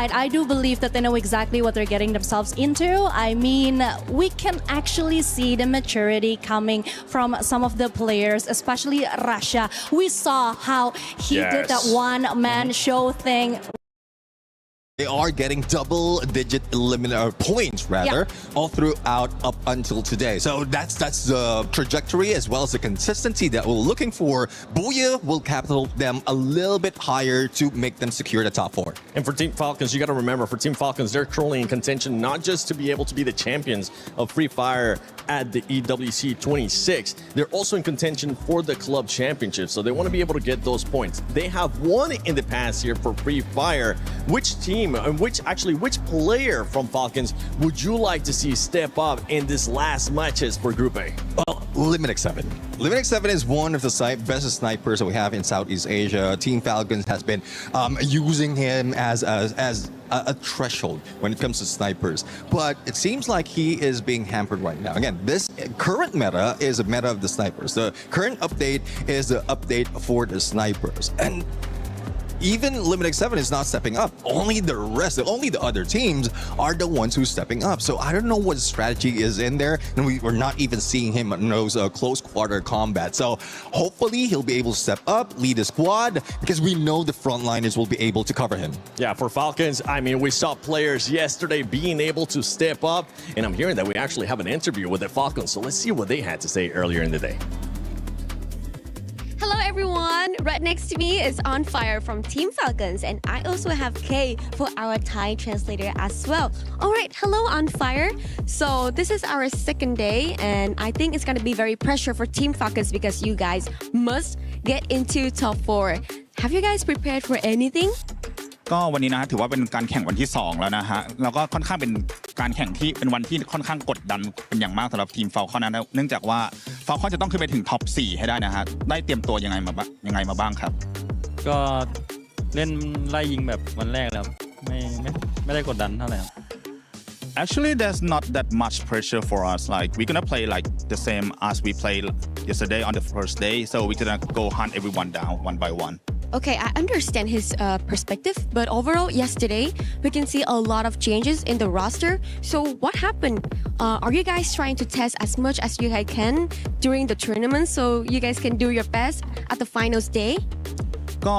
I do believe that they know exactly what they're getting themselves into. I mean, we can actually see the maturity coming from some of the players, especially Russia. We saw how he did that one-man show thing. They are getting double-digit points, all throughout up until today. So that's the trajectory as well as the consistency that we're looking for. Booyah will capital them a little bit higher to make them secure the top 4. And for Team Falcons, you got to remember, for Team Falcons, they're currently in contention not just to be able to be the champions of Free Fire at the EWC 26, they're also in contention for the club championship. So they want to be able to get those points. They have won in the past here for Free Fire. Which team and which player from Falcons would you like to see step up in this last matches for Group A? Well, Limited 7. Limited 7 is one of the best snipers that we have in Southeast Asia. Team Falcons has been using him as a threshold when it comes to snipers, but it seems like he is being hampered right now. Again, this current meta is a meta of the snipers. The current update is the update for the snipers, and even Limited 7 is not stepping up. Only the other teams are the ones who's stepping up. So I don't know what strategy is in there, and we're not even seeing him in those close quarter combat. So hopefully he'll be able to step up, lead a squad, because we know the frontliners will be able to cover him. Yeah, for Falcons, I mean, we saw players yesterday being able to step up, and I'm hearing that we actually have an interview with the Falcons. So let's see what they had to say earlier in the day. Hello everyone, right next to me is On Fire from Team Falcons, and I also have Kay for our Thai translator as well. Alright, hello On Fire. So this is our second day, and I think it's gonna be very pressure for Team Falcons because you guys must get into top 4. Have you guys prepared for anything? ก็วันนี้นะถือว่าเป็นการแข่งวันที่2แล้วนะฮะแล้วก็ค่อนข้างเป็นการแข่งที่เป็นวันที่ค่อนข้างกดดันเป็นอย่างมากสำหรับทีมฟอลคอนนะเนื่องจากว่าฟอลคอนจะต้องขึ้นไปถึงท็อป4ให้ได้นะฮะได้เตรียมตัวยังไงมาบ้างครับก็เล่นไล่ยิงแบบวันแรกแล้วไม่ได้กดดันเท่าไหร่ Actually, there's not that much pressure for us. Like we're gonna play like the same as we played yesterday on the first day, so we're gonna go hunt everyone down one by one. Okay, I understand his perspective, but overall, yesterday, we can see a lot of changes in the roster. So what happened? Are you guys trying to test as much as you guys can during the tournament so you guys can do your best at the finals day? ก็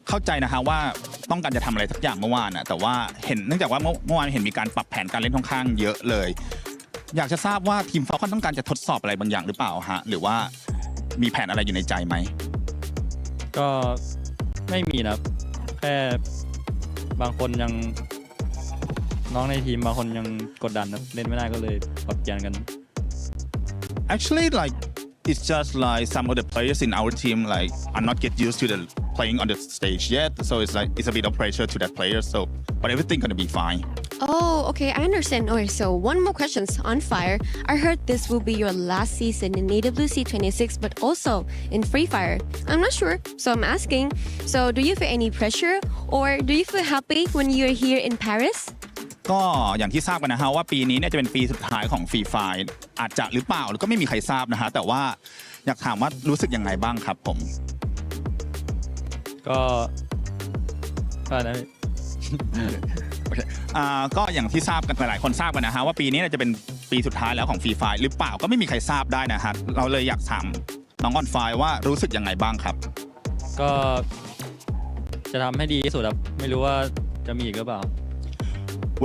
เข้าใจนะฮะว่าต้องการจะทำอะไรสักอย่างเมื่อวานนะแต่ว่าเนื่องจากว่าเมื่อวานเห็นมีการปรับแผนการเล่นค่อนข้างเยอะเลยอยากจะทราบว่าทีมฟอลคอนต้องการจะทดสอบอะไรบางอย่างหรือเปล่าฮะหรือว่ามีแผนอะไรอยู่ในใจไหมก็ไม่มีนะแค่บางคนยังน้องในทีมบางคนยังกดดันนะเล่นไม่ได้ก็เลยปรับเปลี่ยนกัน Actually, like it's just like some of the players in our team like are not get used to the playing on the stage yet, so it's like it's a bit of pressure to that player. So, but everything gonna be fine. Oh, okay, I understand. Okay, so one more question On Fire. I heard this will be your last season in EWC 26, but also in Free Fire. I'm not sure, so I'm asking. So, do you feel any pressure, or do you feel happy when you're here in Paris? ก็อย่างที่ทราบกันนะฮะว่าปีนี้เนี่ยจะเป็นปีสุดท้ายของฟรีไฟร์อาจจะหรือเปล่าก็ไม่มีใครทราบนะฮะแต่ว่าอยากถามว่ารู้สึกยังไงบ้างครับผมก็นะก็อย่างที่ทราบกันหลายๆคนทราบกันนะฮะว่าปีนี้จะเป็นปีสุดท้ายแล้วของฟรีไฟร์หรือเปล่าก็ไม่มีใครทราบได้นะฮะเราเลยอยากถามน้องออนไฟร์ว่ารู้สึกยังไงบ้างครับก็จะทำให้ดีที่สุดครับไม่รู้ว่าจะมีอีกหรือเปล่า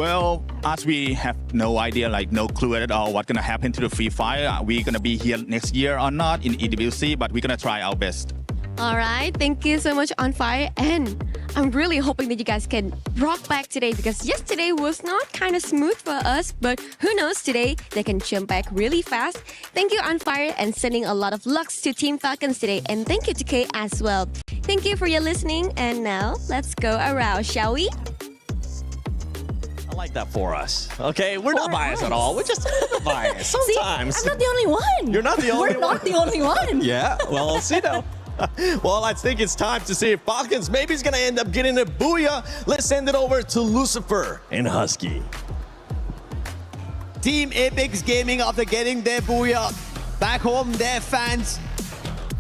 Well, as we have no idea, like no clue at all what's gonna happen to the Free Fire. Are we gonna be here next year or not in EWC? But we're gonna try our best. All right, thank you so much On Fire, and I'm really hoping that you guys can rock back today because yesterday was not kind of smooth for us, but who knows, today they can jump back really fast. Thank you On Fire and sending a lot of lucks to Team Falcons today, and thank you to Kay as well. Thank you for your listening, and now let's go around, shall we? I like that for us. Okay, we're not biased at all. We're just a little bit biased sometimes. See, I'm not the only one. You're not the only one. We're not the only one. Yeah, well, we'll see now. Well, I think it's time to see if Falcons maybe is going to end up getting a booyah. Let's send it over to Lucifer and Husky. Team Apex Gaming, after getting their booyah back home, their fans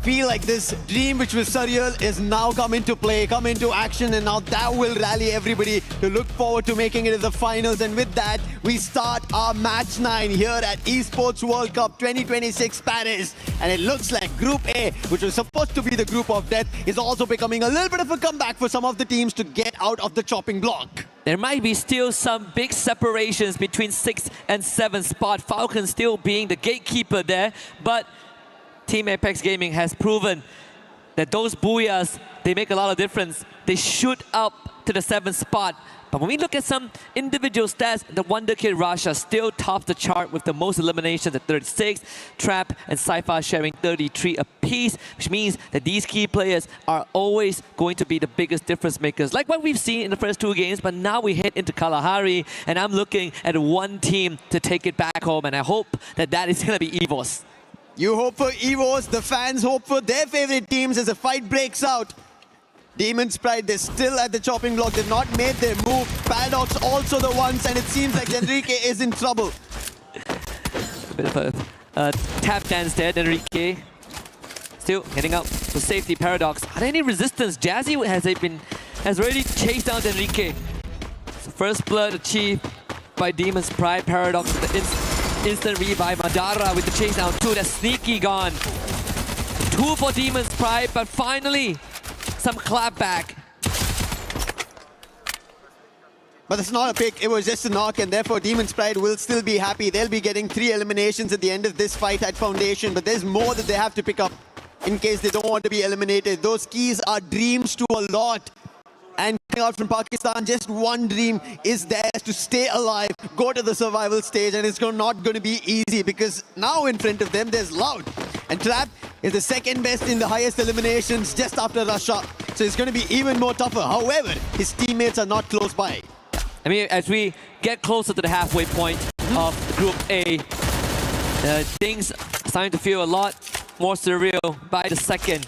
feel like this dream which was surreal is now come into play, come into action, and now that will rally everybody to look forward to making it to the finals. And with that, we start our match 9 here at Esports World Cup 2026 Paris. And it looks like Group A, which was supposed to be the group of death, is also becoming a little bit of a comeback for some of the teams to get out of the chopping block. There might be still some big separations between 6th and 7th spot. Falcons still being the gatekeeper there, but Team Apex Gaming has proven that those booyahs, they make a lot of difference. They shoot up to the 7th spot. But when we look at some individual stats, the Wonder Kid Russia still tops the chart with the most eliminations at 36. Trap and Cypher sharing 33 apiece, which means that these key players are always going to be the biggest difference makers, like what we've seen in the first 2 games. But now we head into Kalahari, and I'm looking at one team to take it back home, and I hope that that is going to be EVOS. You hope for EVOS, the fans hope for their favorite teams as the fight breaks out. Demon's Pride, they're still at the chopping block. They've not made their move. Paradox also the ones, and it seems like Enrique is in trouble. A bit of a tap dance there, Enrique. Still heading up for safety. Paradox. Are there any resistance? Jazzy has already chased down Enrique. So first blood achieved by Demon's Pride. Paradox with the instant revive. Madara with the chase down 2. That's sneaky gone. 2 for Demon's Pride, but finally some clapback. But it's not a pick, it was just a knock, and therefore Demon's Pride will still be happy. They'll be getting 3 eliminations at the end of this fight at Foundation, but there's more that they have to pick up in case they don't want to be eliminated. Those keys are dreams to a lot. And coming out from Pakistan, just one dream is theirs: to stay alive, go to the survival stage, and it's not going to be easy because now in front of them there's Loud. And Trap is the 2nd best in the highest eliminations just after Russia. So it's going to be even more tougher. However, his teammates are not close by. I mean, as we get closer to the halfway point of Group A, things are starting to feel a lot more surreal by the second.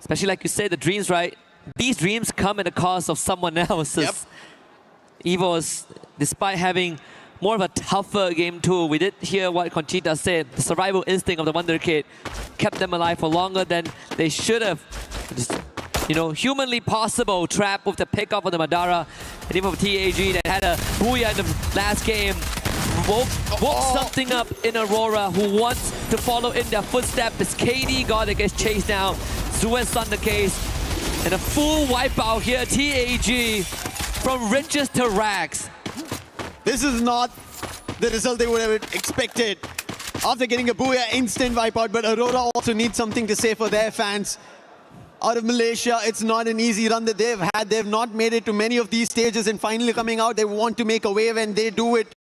Especially like you said, the dreams, right? These dreams come at the cost of someone else's. Yep. EVOS, despite having more of a tougher game too, we did hear what Conchita said. The survival instinct of the Wonder Kid kept them alive for longer than they should have. Just, you know, humanly possible. Trap with the pickup on the Madara. And even for TAG that had a booyah in the last game. Woke something up in Aurora, who wants to follow in their footsteps. As KD God that gets chased down. Suez on the case. And a full wipeout here, TAG, from riches to rags. This is not the result they would have expected after getting a booyah instant wipeout, but Aurora also needs something to say for their fans. Out of Malaysia, it's not an easy run that they've had. They've not made it to many of these stages, and finally coming out, they want to make a wave, and they do it.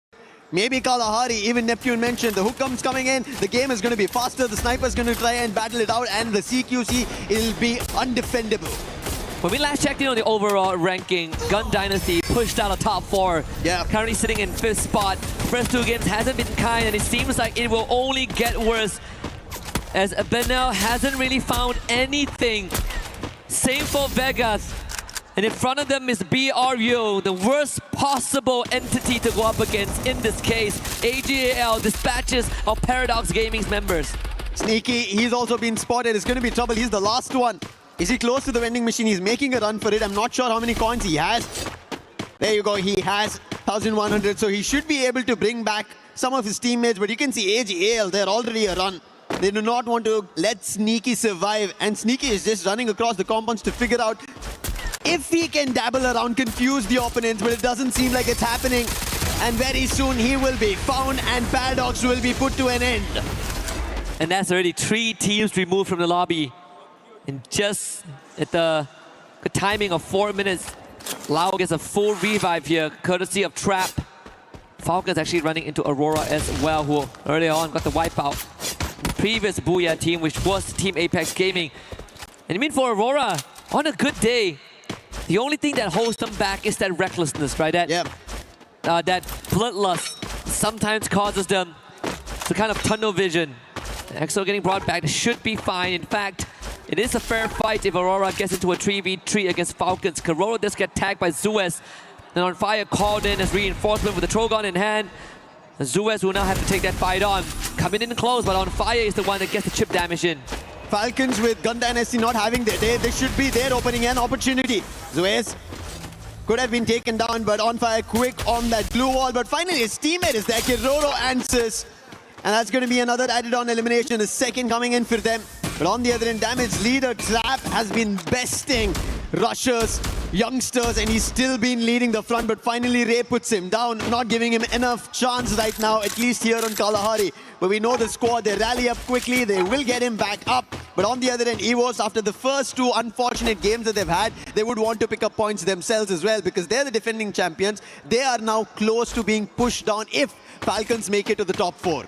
Maybe Kalahari, even Neptune mentioned, the Hukam's coming in, the game is going to be faster, the Sniper's going to try and battle it out, and the CQC, it'll be undefendable. When we last checked in on the overall ranking, Gun Dynasty pushed out a top 4. Yeah. Currently sitting in 5th spot. First 2 games hasn't been kind, and it seems like it will only get worse as Benel hasn't really found anything. Same for Vegas. And in front of them is BRU, the worst possible entity to go up against in this case. AGAL dispatches of Paradox Gaming's members. Sneaky, he's also been spotted. It's going to be trouble. He's the last one. Is he close to the vending machine? He's making a run for it. I'm not sure how many coins he has. There you go. He has 1,100. So he should be able to bring back some of his teammates. But you can see AGAL, they're already a run. They do not want to let Sneaky survive. And Sneaky is just running across the compounds to figure out if he can dabble around, confuse the opponents, but it doesn't seem like it's happening. And very soon he will be found and Paradox will be put to an end. And that's already 3 teams removed from the lobby. And just at the timing of 4 minutes, Lau gets a full revive here, courtesy of Trap. Falcons actually running into Aurora as well, who earlier on got the wipeout. The previous Booyah team, which was Team Apex Gaming. And I mean, for Aurora, on a good day, the only thing that holds them back is that recklessness, right? That bloodlust sometimes causes them to kind of tunnel vision. EXO getting brought back, they should be fine. In fact, it is a fair fight if Aurora gets into a 3v3 against Falcons. Karoro does get tagged by Zuez. And On Fire called in as reinforcement with the Trogon in hand. And Zuez will now have to take that fight on. Coming in close, but On Fire is the one that gets the chip damage in. Falcons with Gun Dynasty not having they should be there opening an opportunity. Zuez could have been taken down, but On Fire quick on that blue wall. But finally, his teammate is there. Kiroro answers. And that's going to be another added-on elimination. The second coming in for them. But on the other end, Damage leader Trap has been besting rushers, youngsters, and he's still been leading the front. But finally, Ray puts him down, not giving him enough chance right now, at least here on Kalahari. But we know the squad, they rally up quickly, they will get him back up. But on the other end, EVOS, after the first two unfortunate games that they've had, they would want to pick up points themselves as well, because they're the defending champions. They are now close to being pushed down if Falcons make it to the top 4.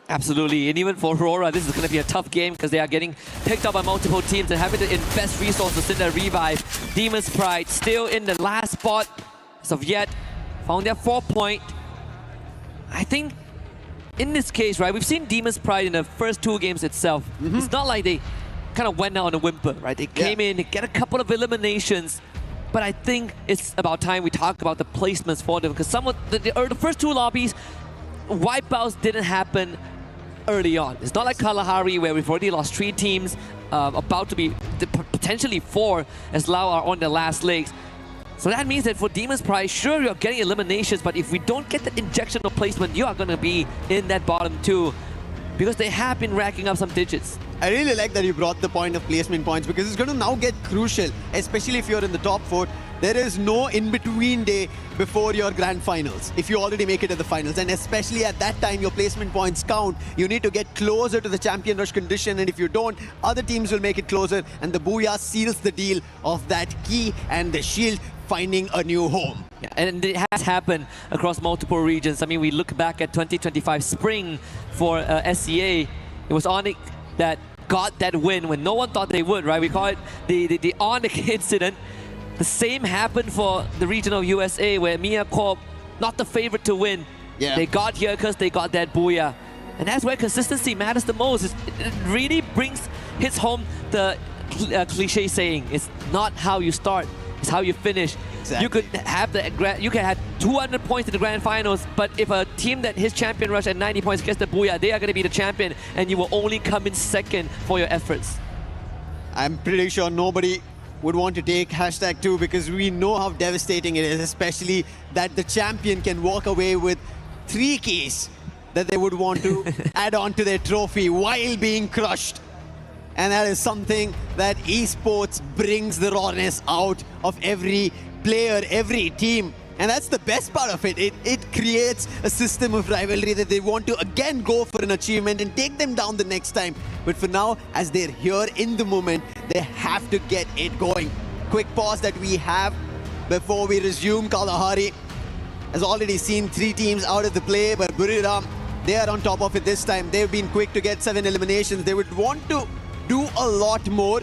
Absolutely, and even for Aurora, this is going to be a tough game because they are getting picked up by multiple teams and having to invest resources in their revive. Demon's Pride still in the last spot as of yet, found their 4-point. I think in this case, right, we've seen Demon's Pride in the first 2 games itself. It's not like they kind of went out on a whimper, right? They came in, they get a couple of eliminations, but I think it's about time we talk about the placements for them, because some of the first 2 lobbies, wipeouts didn't happen early on. It's not like Kalahari where we've already lost 3 teams, about to be potentially 4 as Lao are on their last legs. So that means that for Demon's Pride, sure, you're getting eliminations, but if we don't get that injection of placement, you are going to be in that bottom 2, because they have been racking up some digits. I really like that you brought the point of placement points, because it's going to now get crucial, especially if you're in the top 4. There is no in-between day before your grand finals, if you already make it to the finals. And especially at that time, your placement points count. You need to get closer to the champion rush condition, and if you don't, other teams will make it closer, and the Booyah seals the deal of that key and the shield finding a new home. Yeah, and it has happened across multiple regions. I mean, we look back at 2025 spring for SCA. It was Onyx that got that win when no one thought they would, right? We call it the Onyx incident. The same happened for the regional USA, where Mia Corp, not the favorite to win. Yeah. They got here because they got that Booyah. And that's where consistency matters the most. It really hits home the cliche saying, it's not how you start, it's how you finish. Exactly. You could have 200 points in the grand finals, but if a team that hits champion rush at 90 points gets the Booyah, they are going to be the champion, and you will only come in second for your efforts. I'm pretty sure nobody would want to take #2, because we know how devastating it is, especially that the champion can walk away with 3 keys that they would want to add on to their trophy while being crushed. And that is something that esports brings the rawness out of every player, every team. And that's the best part of it. It creates a system of rivalry that they want to again go for an achievement and take them down the next time. But for now, as they're here in the moment, they have to get it going. Quick pause that we have before we resume. Kalahari has already seen 3 teams out of the play, but Buriram, they are on top of it this time. They've been quick to get 7 eliminations. They would want to do a lot more,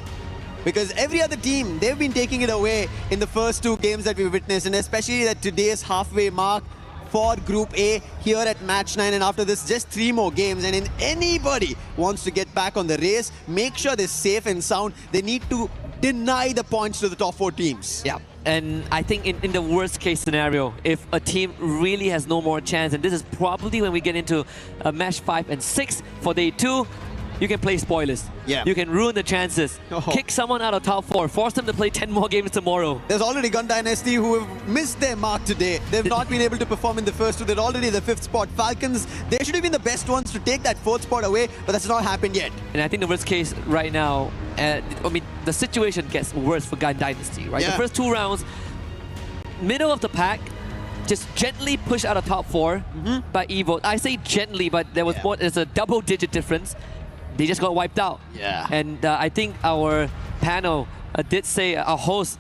because every other team, they've been taking it away in the first 2 games that we witnessed, and especially at today's halfway mark for Group A here at Match 9, and after this, just 3 more games. And if anybody wants to get back on the race, make sure they're safe and sound. They need to deny the points to the top 4 teams. Yeah, and I think in the worst case scenario, if a team really has no more chance, and this is probably when we get into match 5 and 6 for day 2, you can play spoilers. Yeah. You can ruin the chances. Kick someone out of top 4. Force them to play 10 more games tomorrow. There's already Gun Dynasty who have missed their mark today. They've not been able to perform in the first 2. They're already the 5th spot. Falcons, they should have been the best ones to take that 4th spot away, but that's not happened yet. And I think the worst case right now, I mean, the situation gets worse for Gun Dynasty, right? Yeah. The first 2 rounds, middle of the pack, just gently pushed out of top 4 by Evo. I say gently, but there was more. There's a double-digit difference. They just got wiped out. Yeah. And I think our panel did say, our host,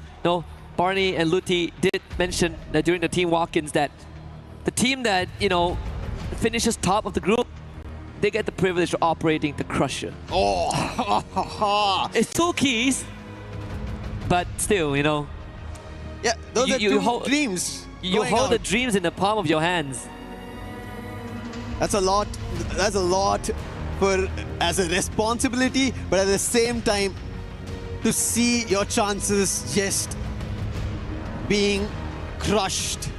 Barney and Luti did mention that during the team walk-ins that the team that, finishes top of the group, they get the privilege of operating the Crusher. Oh! It's 2 keys, but still, Yeah, those are 2 dreams. You hold the dreams in the palm of your hands. That's a lot. That's a lot as a responsibility, but at the same time, to see your chances just being crushed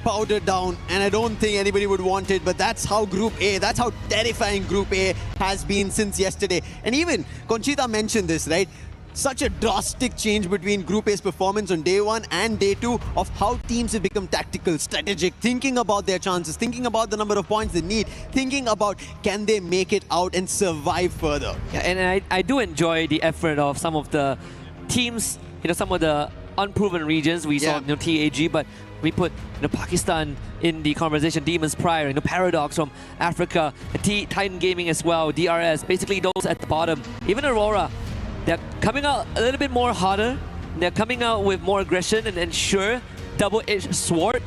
powdered down, and I don't think anybody would want it, but that's how Group A, that's how terrifying Group A has been since yesterday. And even Conchita mentioned this, right? Such a drastic change between Group A's performance on day 1 and day 2 of how teams have become tactical, strategic, thinking about their chances, thinking about the number of points they need, thinking about can they make it out and survive further. Yeah, and I do enjoy the effort of some of the teams, some of the unproven regions. We saw TAG, but we put Pakistan in the conversation, Demons prior, Paradox from Africa, Titan Gaming as well, DRS, basically those at the bottom. Even Aurora, they're coming out a little bit more harder. They're coming out with more aggression and ensure double-edged sword,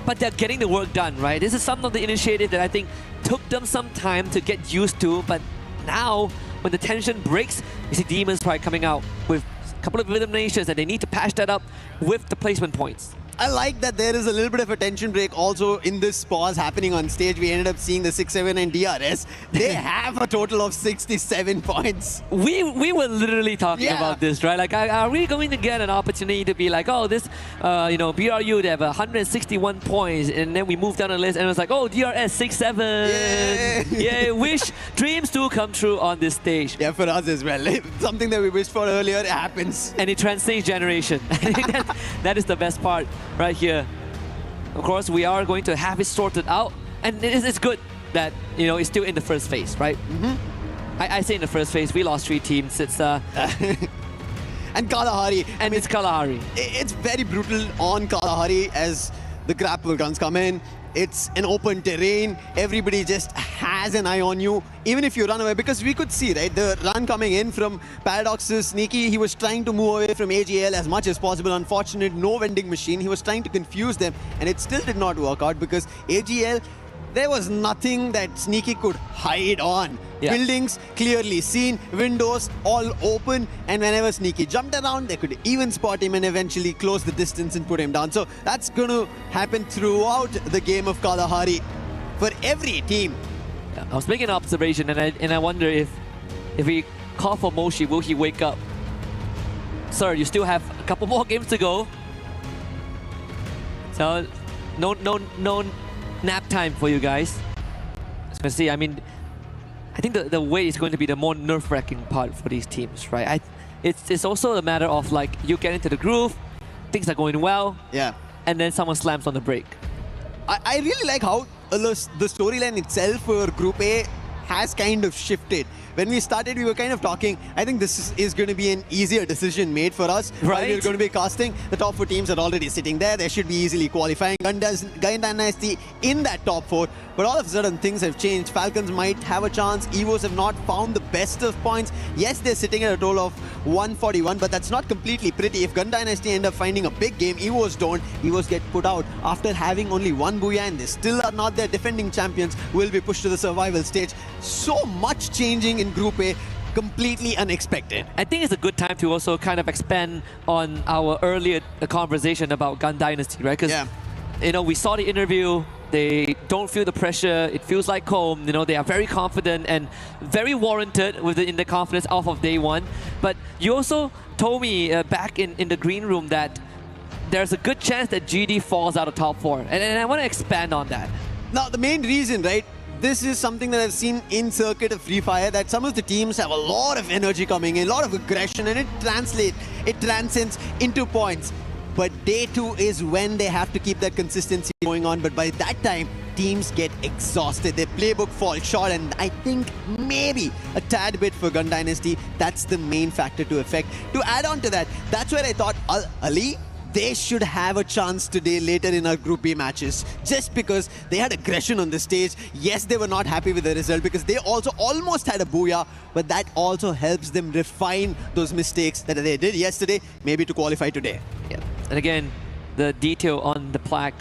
but they're getting the work done, right? This is some of the initiative that I think took them some time to get used to, but now when the tension breaks, you see Demons Pride coming out with a couple of eliminations and they need to patch that up with the placement points. I like that there is a little bit of a tension break also in this pause happening on stage. We ended up seeing the 6-7 and DRS. They have a total of 67 points. We were literally talking about this, right? Like, are we going to get an opportunity to be like, oh, this, BRU, they have 161 points, and then we moved down the list, and it was like, oh, DRS 6-7. Yeah, wish dreams do come true on this stage. Yeah, for us as well. Something that we wished for earlier, it happens. And it transcends generation. I think that is the best part. Right here. Of course, we are going to have it sorted out, and it's good that it's still in the first phase, right? I say in the first phase, we lost 3 teams. It's and Kalahari, and it's Kalahari. It's very brutal on Kalahari as the grapple guns come in. It's an open terrain. Everybody just has an eye on you, even if you run away. Because we could see, right, the run coming in from Paradox's Sneaky. He was trying to move away from AGL as much as possible. Unfortunate, no vending machine. He was trying to confuse them, and it still did not work out because AGL, there was nothing that Sneaky could hide on. Buildings clearly seen, windows all open, and whenever Sneaky jumped around, they could even spot him and eventually close the distance and put him down. So that's going to happen throughout the game of Kalahari for every team. I was making an observation, and I wonder if we call for Moshi, will he wake up? Sir, you still have a couple more games to go. So no nap time for you guys. As you can see, I mean, I think the wait is going to be the more nerve-wracking part for these teams, right? It's also a matter of like you get into the groove, things are going well, and then someone slams on the brake. I really like how the storyline itself for Group A has kind of shifted. When we started, we were kind of talking, I think this is going to be an easier decision made for us. Right. While we're going to be casting, the top 4 teams are already sitting there. They should be easily qualifying. Gun Dynasty in that top 4. But all of a sudden, things have changed. Falcons might have a chance. Evos have not found the best of points. Yes, they're sitting at a total of 141, but that's not completely pretty. If Gun Dynasty end up finding a big game, Evos don't. Evos get put out after having only 1 Booyah, and they still are not their defending champions, will be pushed to the survival stage. So much changing in Group A, completely unexpected. I think it's a good time to also kind of expand on our earlier conversation about Gun Dynasty, right? Because we saw the interview. They don't feel the pressure. It feels like home. They are very confident and very warranted in the confidence off of day 1. But you also told me back in the green room that there's a good chance that GD falls out of top 4. And I want to expand on that. Now, the main reason, right? This is something that I've seen in circuit of Free Fire, that some of the teams have a lot of energy coming in, a lot of aggression, and it transcends into points. But day 2 is when they have to keep that consistency going on. But by that time, teams get exhausted. Their playbook falls short, and I think maybe a tad bit for Gun Dynasty, that's the main factor to affect. To add on to that, that's where I thought Ali, they should have a chance today later in our Group B matches, just because they had aggression on the stage. Yes, they were not happy with the result because they also almost had a Booyah, but that also helps them refine those mistakes that they did yesterday, maybe to qualify today. Yeah. And again, the detail on the plaque,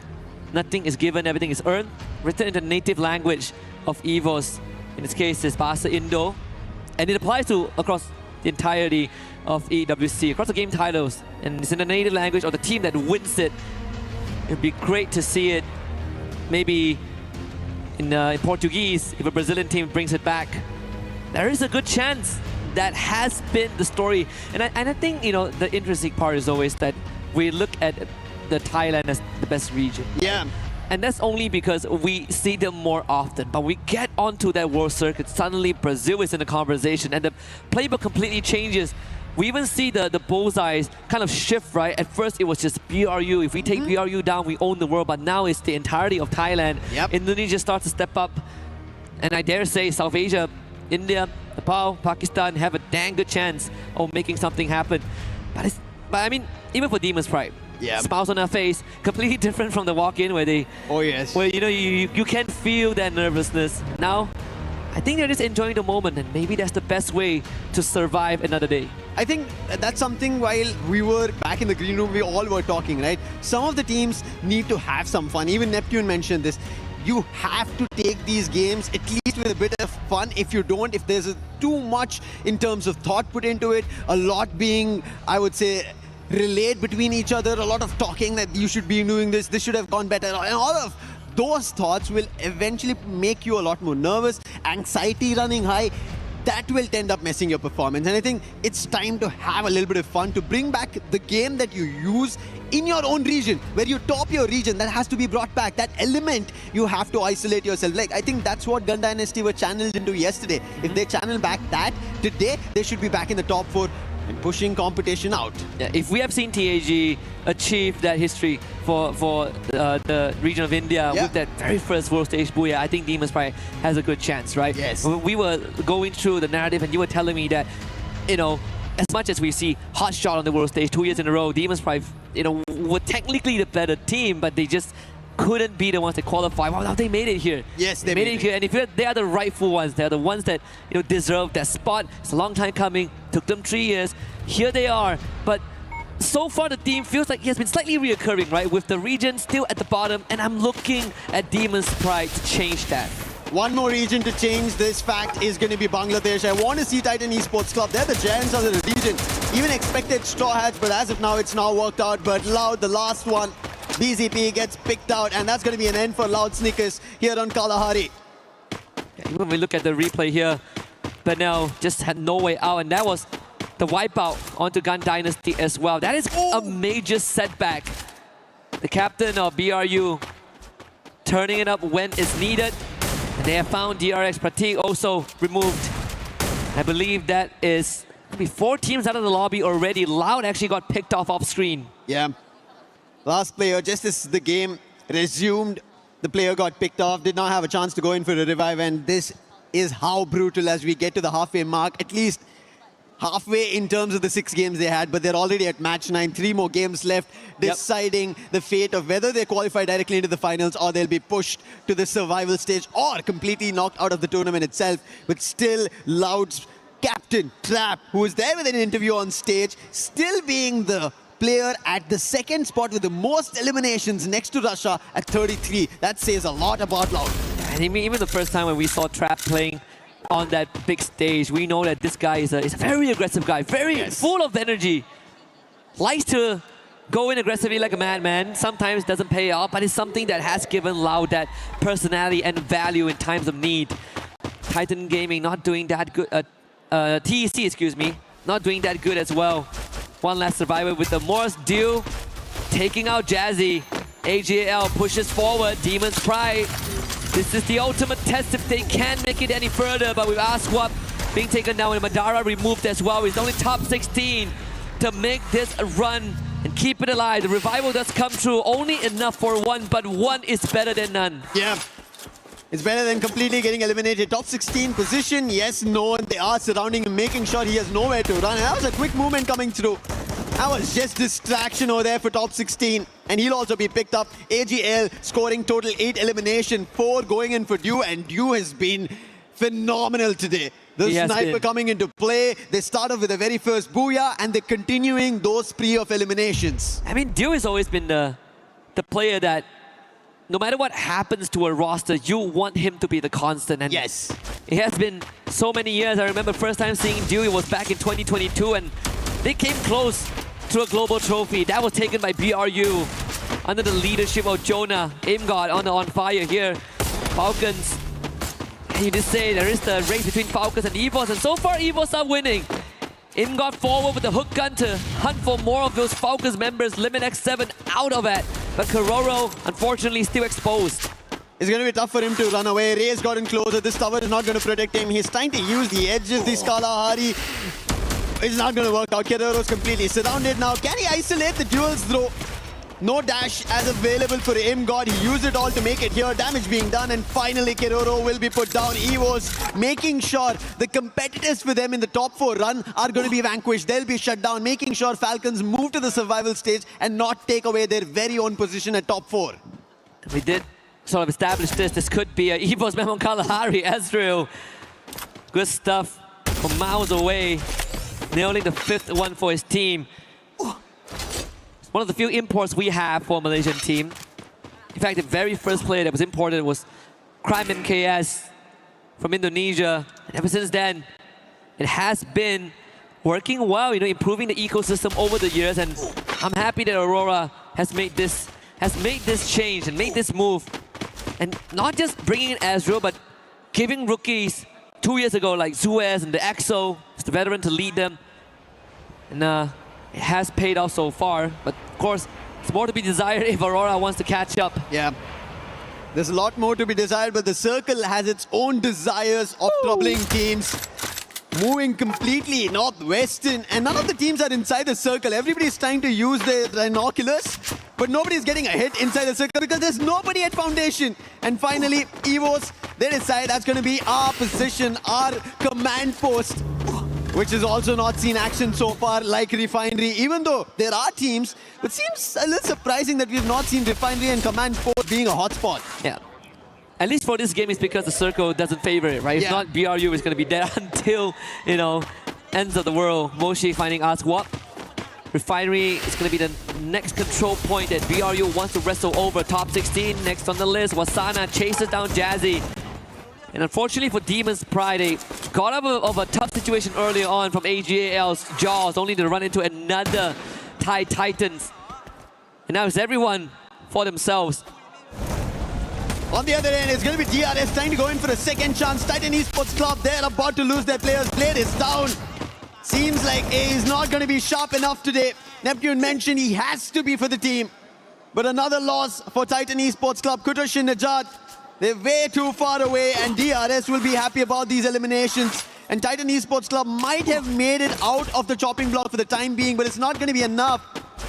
nothing is given, everything is earned, written in the native language of EVOS. In this case, it's Bahasa Indo, and it applies to across the entirety of EWC, across the game titles, and it's in the native language of the team that wins it. It'd be great to see it maybe in Portuguese if a Brazilian team brings it back. There is a good chance that has been the story. And I think, the interesting part is always that we look at the Thailand as the best region. Yeah. And that's only because we see them more often. But we get onto that world circuit, suddenly Brazil is in the conversation and the playbook completely changes. We even see the bullseyes kind of shift, right? At first, it was just BRU. If we take BRU down, we own the world. But now it's the entirety of Thailand. Yep. Indonesia starts to step up. And I dare say South Asia, India, Nepal, Pakistan have a dang good chance of making something happen. But I mean, even for Demon's Pride, smiles on their face, completely different from the walk-in where they... Oh, yes. Where, you know, you can feel that nervousness. Now, I think they're just enjoying the moment, and maybe that's the best way to survive another day. I think that's something while we were back in the green room, we all were talking, right? Some of the teams need to have some fun. Even Neptune mentioned this. You have to take these games at least with a bit of fun. If you don't, if there's too much in terms of thought put into it, a lot being, I would say, relayed between each other, a lot of talking that you should be doing this should have gone better, and all of those thoughts will eventually make you a lot more nervous, anxiety running high. That will end up messing your performance. And I think it's time to have a little bit of fun, to bring back the game that you use in your own region, where you top your region. That has to be brought back. That element, you have to isolate yourself. Like, I think that's what Gun Dynasty were channeled into yesterday. If they channel back that, today, they should be back in the top 4 and pushing competition out. Yeah, if we have seen TAG achieve that history for the region of India with that very first world stage booyah, I think Demon's Pride has a good chance, right? Yes. We were going through the narrative and you were telling me that, you know, as much as we see hot shot on the world stage 2 years in a row, Demon's Pride, you know, were technically the better team, but they just couldn't be the ones that qualify. Well, now they made it here. Yes, they made it here. And if they are the rightful ones, they're the ones that, you know, deserve that spot. It's a long time coming. Took them 3 years. Here they are. But so far, the team feels like it has been slightly reoccurring, right? With the region still at the bottom. And I'm looking at Demon's Pride to change that. One more region to change this fact is going to be Bangladesh. I want to see Titan Esports Club. They're the giants of the region. Even expected Straw Hats, but as of now, it's now worked out. But Loud, the last one, BZP gets picked out, and that's going to be an end for Loud Sneakers here on Kalahari. Yeah, even when we look at the replay here, Benel just had no way out, and that was the wipeout onto Gun Dynasty as well. That is a major setback. The captain of BRU turning it up when it's needed. And they have found DRX Pratik also removed. I believe that is maybe 4 teams out of the lobby already. Loud actually got picked off screen. Yeah. Last player, just as the game resumed, the player got picked off, did not have a chance to go in for a revive, and this is how brutal as we get to the halfway mark, at least halfway in terms of the 6 games they had, but they're already at match 9, 3 more games left, deciding the fate of whether they qualify directly into the finals or they'll be pushed to the survival stage or completely knocked out of the tournament itself. But still, Loud's captain, Trap, who was there with an interview on stage, still being the player at the 2nd spot with the most eliminations next to Russia at 33. That says a lot about Loud. And even the first time when we saw Trap playing on that big stage, we know that this guy is a very aggressive guy, very full of energy. Likes to go in aggressively like a madman. Sometimes doesn't pay off, but it's something that has given Loud that personality and value in times of need. Titan Gaming not doing that good. TEC, excuse me, not doing that good as well. One last survivor with the Morse deal, taking out Jazzy. AJL pushes forward, Demon's Pride. This is the ultimate test if they can make it any further, but with Aswap being taken down and Madara removed as well. It's only top 16 to make this a run and keep it alive. The revival does come through, only enough for one, but one is better than none. Yeah. It's better than completely getting eliminated. Top 16 position, yes, no, and they are surrounding him, making sure he has nowhere to run. And that was a quick movement coming through. That was just distraction over there for top 16. And he'll also be picked up. AGL scoring total 8 elimination, 4 going in for Dew, and Dew has been phenomenal today. The sniper coming into play. They start off with the very first booyah, and they're continuing those spree of eliminations. I mean, Dew has always been the player that no matter what happens to a roster, you want him to be the constant. And yes, it has been so many years. I remember first time seeing Dew, it was back in 2022, and they came close to a global trophy. That was taken by BRU under the leadership of Jonah. Aimgod on fire here. Falcons, you just say there is the race between Falcons and EVOS, and so far EVOS are winning. Aimgod forward with the hook gun to hunt for more of those Falcons members. Limit X7 out of it. but Kororo, unfortunately, still exposed. It's going to be tough for him to run away. Ray's gotten closer. This tower is not going to protect him. He's trying to use the edges. The Kalahari. It's not going to work out. Keroro's completely surrounded now. Can he isolate the duels throw? No dash as available for him. God, he used it all to make it here. Damage being done, and finally Keroro will be put down. Evos making sure the competitors for them in the top 4 run are going to be vanquished. They'll be shut down, making sure Falcons move to the survival stage and not take away their very own position at top 4. We did sort of establish this. This could be a Evos Memon Kalahari. Ezreal, good stuff from miles away, nailing the 5th one for his team. One of the few imports we have for a Malaysian team. In fact, the very first player that was imported was Crime MKS from Indonesia. And ever since then, it has been working well, improving the ecosystem over the years. And I'm happy that Aurora has made this change and made this move. And not just bringing in Ezreal, but giving rookies 2 years ago like Zuez and the EXO, the veteran, to lead them. And it has paid off so far, but of course, it's more to be desired if Aurora wants to catch up. Yeah, there's a lot more to be desired, but the circle has its own desires of troubling teams. Moving completely northwestern, and none of the teams are inside the circle. Everybody's trying to use their binoculars, but nobody's getting a hit inside the circle because there's nobody at foundation. And finally, Evos, they decide that's going to be our position, our command post, which has also not seen action so far like Refinery, even though there are teams. It seems a little surprising that we've not seen Refinery and Command Post being a hotspot. Yeah. At least for this game, it's because the circle doesn't favor it, right? Yeah. If not, BRU is going to be there until, ends of the world. Moshi finding us what? Refinery is going to be the next control point that BRU wants to wrestle over. Top 16 next on the list. Wasana chases down Jazzy. And unfortunately for Demon's Pride, they got out of a tough situation earlier on from AGAL's Jaws, only to run into another Thai Titans. And now it's everyone for themselves. On the other end, it's going to be DRS trying to go in for a second chance. Titan Esports Club, they're about to lose their players. Blade is down. Seems like A is not going to be sharp enough today. Neptune mentioned he has to be for the team. But another loss for Titan Esports Club. Kutosh and Najat, they're way too far away, and DRS will be happy about these eliminations. And Titan Esports Club might have made it out of the chopping block for the time being, but it's not going to be enough.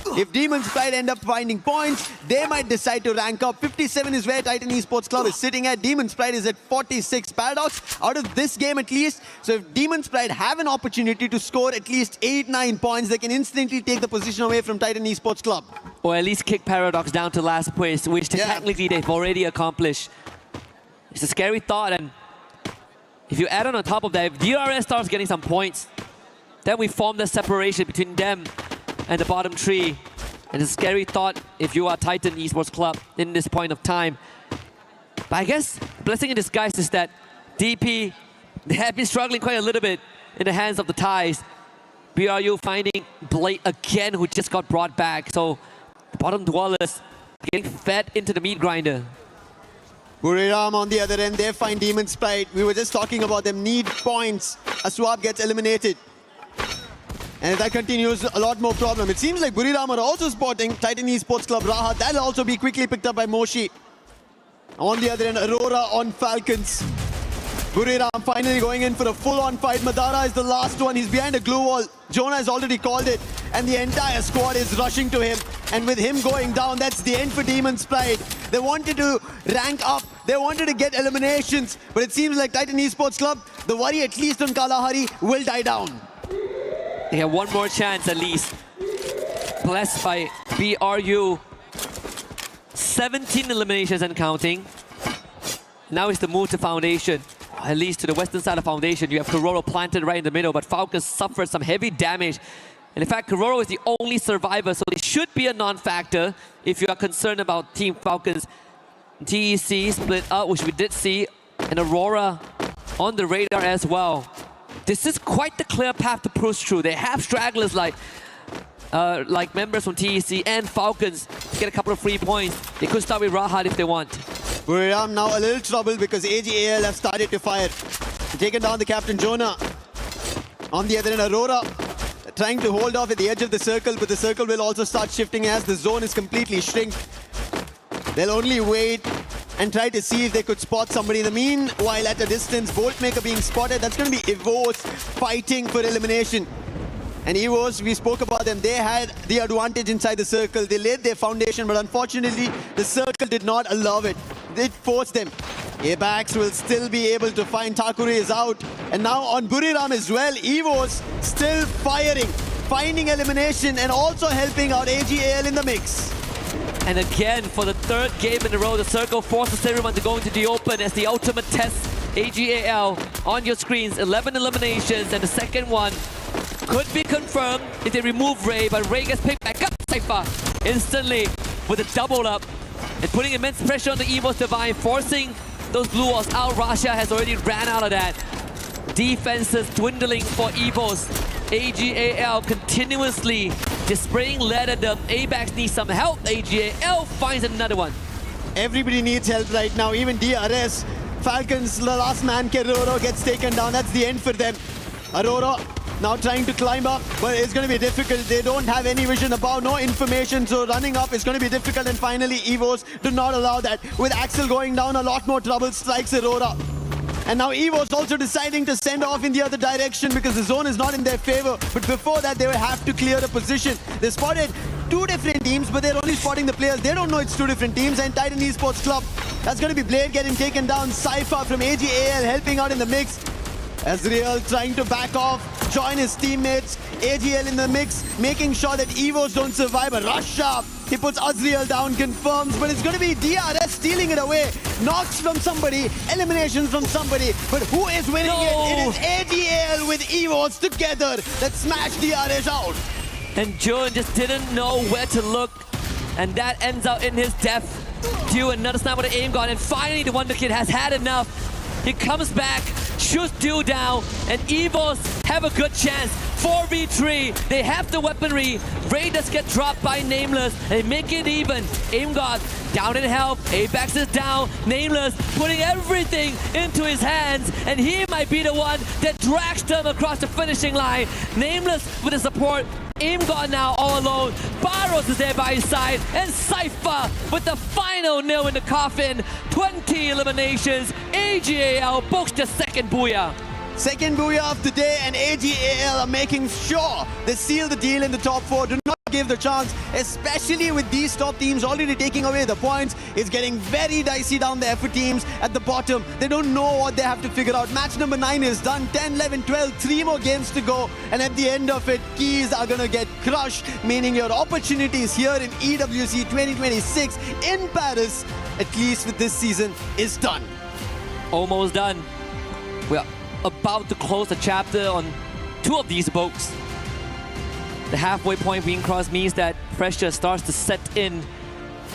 If Demon's Pride end up finding points, they might decide to rank up. 57 is where Titan Esports Club is sitting at. Demon's Pride is at 46. Paradox out of this game at least. So if Demon's Pride have an opportunity to score at least 8-9 points, they can instantly take the position away from Titan Esports Club. Or at least kick Paradox down to last place, which technically they've already accomplished. It's a scary thought, and if you add on top of that, if DRS starts getting some points, then we form the separation between them and the bottom three. And it's a scary thought if you are Titan Esports Club in this point of time. But I guess the blessing in disguise is that DP, they have been struggling quite a little bit in the hands of the Thais. BRU finding Blade again, who just got brought back. So the bottom dwellers getting fed into the meat grinder. Buriram on the other end, they find Demon's Pride. We were just talking about them need points. Aswab gets eliminated. And if that continues, a lot more problem. It seems like Buriram are also spotting Titan Esports Club Rahat. That'll also be quickly picked up by Moshi. On the other end, Aurora on Falcons. Buriram finally going in for a full-on fight. Madara is the last one. He's behind a glue wall. Jonah has already called it. And the entire squad is rushing to him. And with him going down, that's the end for Demon's Pride. They wanted to rank up. They wanted to get eliminations. But it seems like Titan Esports Club, the worry at least on Kalahari, will die down. They have one more chance at least. Blessed by BRU. 17 eliminations and counting. Now it's the move to Foundation. At least to the western side of Foundation. You have Kororo planted right in the middle, but Falcons suffered some heavy damage. And in fact, Kororo is the only survivor, so they should be a non-factor if you are concerned about Team Falcons. TEC split up, which we did see, and Aurora on the radar as well. This is quite the clear path to push through. They have stragglers like members from TEC and Falcons to get a couple of free points. They could start with Rahat if they want. Buriram now a little trouble because AGAL have started to fire. Taken down the captain Jonah. On the other end, Aurora trying to hold off at the edge of the circle, but the circle will also start shifting as the zone is completely shrink. They'll only wait and try to see if they could spot somebody. In the meanwhile, at a distance, Boltmaker being spotted. That's going to be Evos fighting for elimination. And Evos, we spoke about them. They had the advantage inside the circle. They laid their foundation, but unfortunately, the circle did not allow it. It forced them. Apex will still be able to find. Takure is out. And now on Buriram as well, Evos still firing, finding elimination and also helping out AGAL in the mix. And again, for the third game in a row, the circle forces everyone to go into the open as the ultimate test. AGAL on your screens, 11 eliminations, and the second one could be confirmed if they remove Ray, but Ray gets picked back up. Cypher instantly with a double up and putting immense pressure on the Evos Divine, forcing those blue walls out. Russia has already ran out of that. Defenses dwindling for Evos. AGAL continuously just spraying lead at them. ABAX needs some help. AGAL finds another one. Everybody needs help right now, even DRS. Falcons, the last man, Keroro, gets taken down. That's the end for them. Aurora now trying to climb up, but it's going to be difficult. They don't have any vision above, no information, so running up is going to be difficult. And finally, Evos do not allow that. With Axel going down, a lot more trouble strikes Aurora. And now Evos also deciding to send off in the other direction because the zone is not in their favor. But before that, they will have to clear the position. They spotted two different teams, but they're only spotting the players. They don't know it's two different teams. And Titan Esports Club, that's going to be Blade getting taken down. Cypher from AGAL helping out in the mix. Azriel trying to back off, join his teammates. AGL in the mix, making sure that Evos don't survive. But Russia, he puts Azriel down, confirms, but it's going to be DRS stealing it away. Knocks from somebody, eliminations from somebody, but who is winning it? It is AGL with Evos together that smash DRS out. And Jun just didn't know where to look, and that ends out in his death. Due another sniper with an aim gun, and finally the Wonder Kid has had enough. He comes back, shoots Dew down, and Evos have a good chance. 4v3, they have the weaponry. Raiders get dropped by Nameless, and they make it even. Aim God down in health, Apex is down. Nameless putting everything into his hands, and he might be the one that drags them across the finishing line. Nameless with the support. Aim God now all alone. Barros is there by his side, and Cypher with the final nail in the coffin. 20 eliminations. AGAL books the second booyah. Second booyah of the day, and AGAL are making sure they seal the deal in the top four. Do not give the chance, especially with these top teams already taking away the points. It's getting very dicey down there for teams at the bottom. They don't know what they have to figure out. Match number 9 is done. 10, 11, 12, 3 more games to go. And at the end of it, keys are going to get crushed, meaning your opportunities here in EWC 2026 in Paris, at least with this season, is done. Almost done. We are about to close the chapter on 2 of these boats. The halfway point being crossed means that pressure starts to set in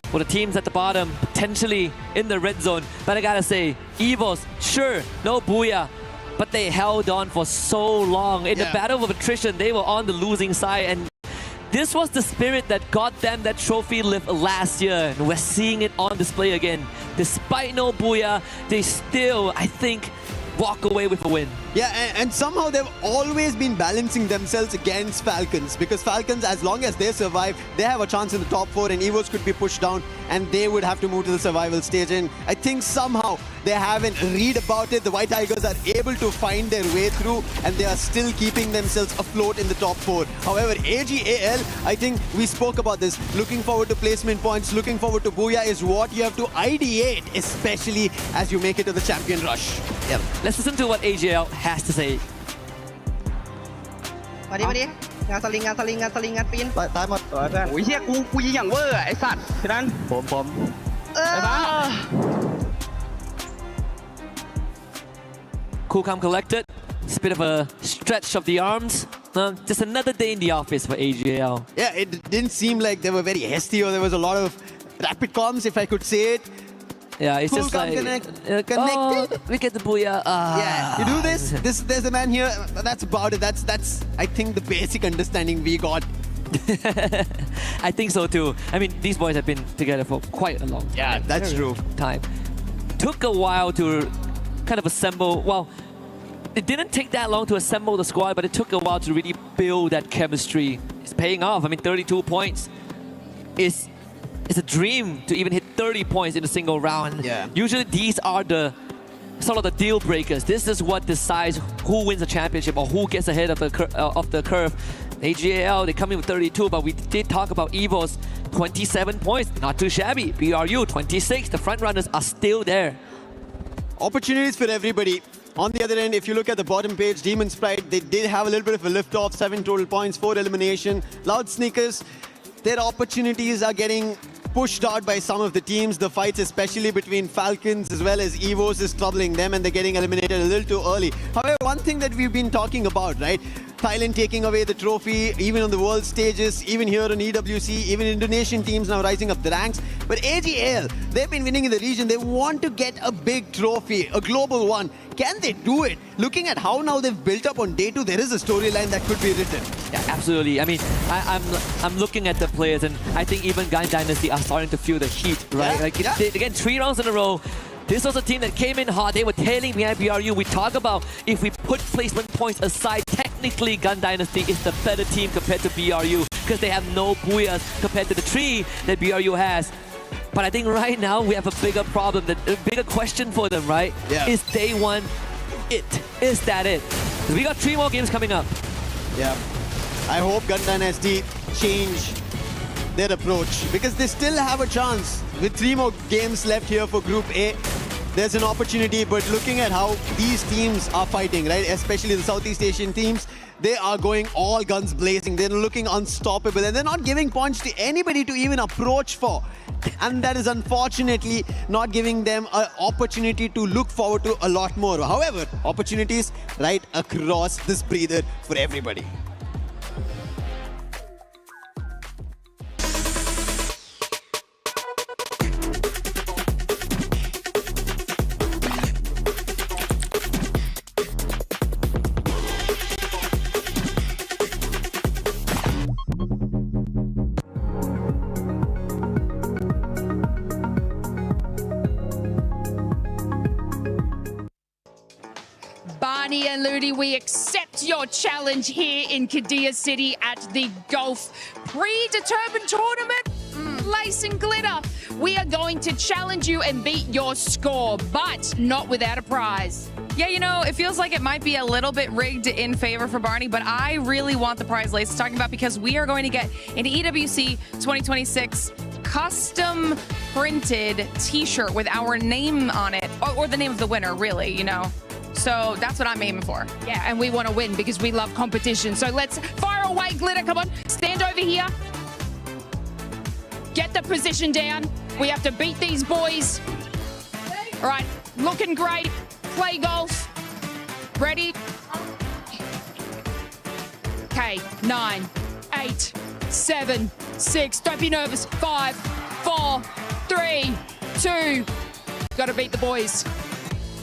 for the teams at the bottom, potentially in the red zone. But I gotta say, Evos, sure, no booyah, but they held on for so long. In the battle of attrition, they were on the losing side, and this was the spirit that got them that trophy lift last year. And we're seeing it on display again. Despite no booyah, they still, I think, walk away with a win. Yeah, and somehow they've always been balancing themselves against Falcons, because Falcons, as long as they survive, they have a chance in the top 4, and Evos could be pushed down and they would have to move to the survival stage. And I think somehow they haven't read about it. The White Tigers are able to find their way through, and they are still keeping themselves afloat in the top 4. However, AGAL, I think we spoke about this, looking forward to placement points, looking forward to booyah is what you have to ideate, especially as you make it to the champion rush. Yeah. Let's listen to what AGL has to say. มาดิงานสลิงงานปีนตายหมดเพื่อนโอ้ยเฮียกูยิงอย่างเวอร์ไอ้สัตว์ฉะนั้นผมไอ้บ้า Cool, calm, collected. It's a bit of a stretch of the arms. Just another day in the office for AGL. Yeah, it didn't seem like they were very hasty, or there was a lot of rapid comms, if I could say it. Yeah, it's cool, just like connected. Oh, we get the booyah. Yeah, you do this. There's a man here. That's about it. That's I think the basic understanding we got. I think so too. I mean, these boys have been together for quite a long time. Yeah, that's true. Took a while to kind of assemble. Well, it didn't take that long to assemble the squad, but it took a while to really build that chemistry. It's paying off. I mean, 32 points is it's a dream to even hit 30 points in a single round. Yeah. Usually these are the sort of the deal breakers. This is what decides who wins the championship or who gets ahead of the curve. AGAL, they come in with 32, but we did talk about EVO's 27 points. Not too shabby. BRU, 26. The front runners are still there. Opportunities for everybody. On the other end, if you look at the bottom page, Demon's Pride, they did have a little bit of a lift-off, 7 total points, 4 elimination. Loud Sneakers, their opportunities are getting pushed out by some of the teams. The fights, especially between Falcons as well as EVOs, is troubling them and they're getting eliminated a little too early. However, one thing that we've been talking about, right? Thailand taking away the trophy, even on the world stages, even here on EWC, even Indonesian teams now rising up the ranks. But AGL, they've been winning in the region. They want to get a big trophy, a global one. Can they do it? Looking at how now they've built up on day 2, there is a storyline that could be written. Yeah, absolutely. I mean, I'm looking at the players, and I think even Gun Dynasty are starting to feel the heat, right? Yeah, Like yeah. again, 3 rounds in a row. This was a team that came in hot. They were tailing behind BRU. We talk about if we put placement points aside, technically Gun Dynasty is the better team compared to BRU because they have no Booyahs compared to the 3 that BRU has. But I think right now we have a bigger problem, a bigger question for them, right? Yeah. Is day 1 it? Is that it? We got 3 more games coming up. Yeah. I hope Gun Dynasty change their approach because they still have a chance. With 3 more games left here for Group A, there's an opportunity, but looking at how these teams are fighting, right, especially the Southeast Asian teams, they are going all guns blazing. They're looking unstoppable and they're not giving points to anybody to even approach for. And that is unfortunately not giving them an opportunity to look forward to a lot more. However, opportunities right across this breather for everybody. Barney and Ludi, we accept your challenge here in Kadia City at the Golf Predetermined Tournament. Lace and Glitter, we are going to challenge you and beat your score, but not without a prize. Yeah, you know, it feels like it might be a little bit rigged in favor for Barney, but I really want the prize Lace is talking about because we are going to get an EWC 2026 custom printed t-shirt with our name on it, or the name of the winner, really, you know. So that's what I'm aiming for. Yeah, and we want to win because we love competition. So let's fire away, Glitter. Come on, stand over here. Get the position down. We have to beat these boys. All right, looking great. Play golf. Ready? Okay, 9, 8, 7, 6. Don't be nervous. 5, 4, 3, 2. Got to beat the boys.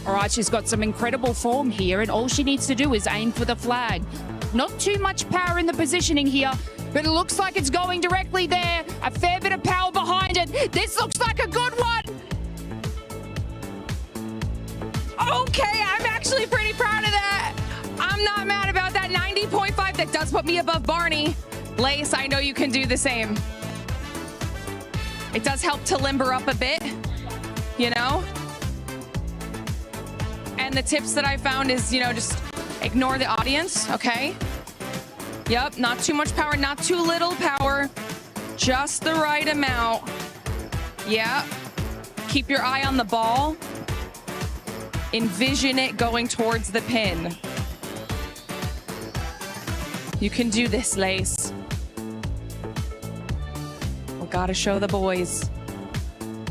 All right, she's got some incredible form here, and all she needs to do is aim for the flag. Not too much power in the positioning here, but it looks like it's going directly there. A fair bit of power behind it. This looks like a good one. Okay, I'm actually pretty proud of that. I'm not mad about that. 90.5, that does put me above Barney. Lace, I know you can do the same. It does help to limber up a bit, you know? And the tips that I found is, you know, just ignore the audience, okay? Yep, not too much power, not too little power. Just the right amount. Yeah. Keep your eye on the ball. Envision it going towards the pin. You can do this, Lace. We gotta show the boys.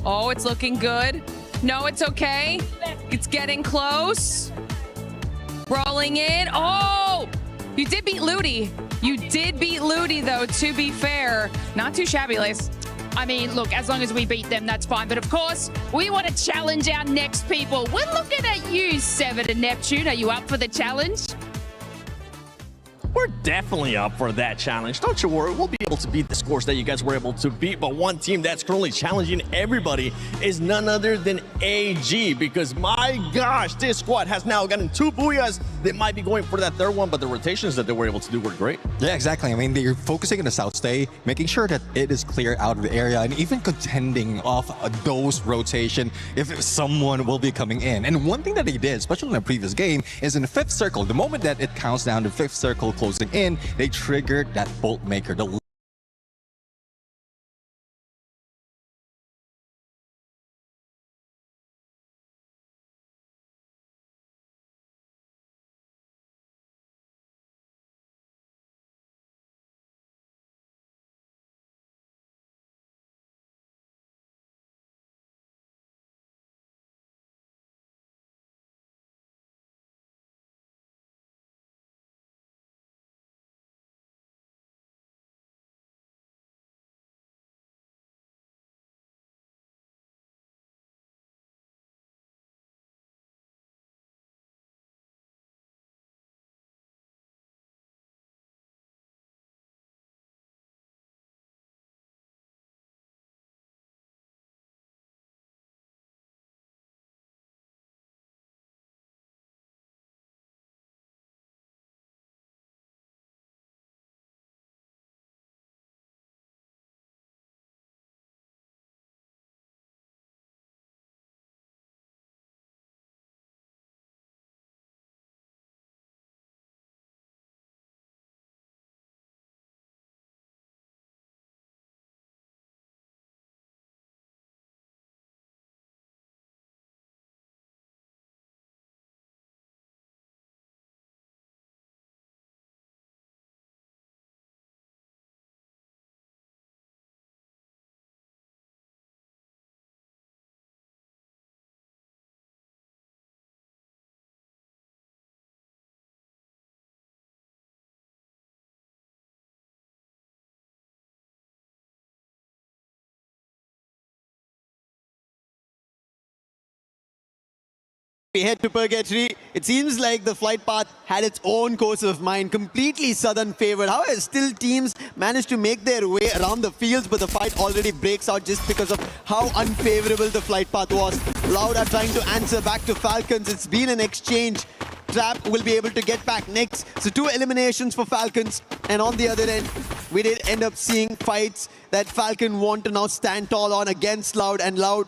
Oh, it's looking good. No, it's okay. It's getting close. Rolling in. Oh, you did beat Ludi. You did beat Ludi, though, to be fair. Not too shabby, Lace. I mean, look, as long as we beat them, that's fine. But of course, we want to challenge our next people. We're looking at you, Severed and Neptune. Are you up for the challenge? we're definitely up for that challenge. Don't you worry, we'll be able to beat the scores that you guys were able to beat. But one team that's currently challenging everybody is none other than AG, because my gosh, this squad has now gotten 2 booyahs. They might be going for that third one, but the rotations that they were able to do were great. Yeah, exactly. I mean, they're focusing on the south stay, making sure that it is clear out of the area, and even contending off those rotation if someone will be coming in. And one thing that they did, especially in the previous game, is in the 5th circle, the moment that it counts down to 5th circle closing in, they triggered that bolt maker. The We head to Purgatory. It seems like the flight path had its own course of mind, completely southern favored. However, still teams managed to make their way around the fields, but the fight already breaks out just because of how unfavorable the flight path was. Loud are trying to answer back to Falcons. It's been an exchange. Trap will be able to get back next. So 2 eliminations for Falcons. And on the other end, we did end up seeing fights that Falcon want to now stand tall on against Loud, and Loud,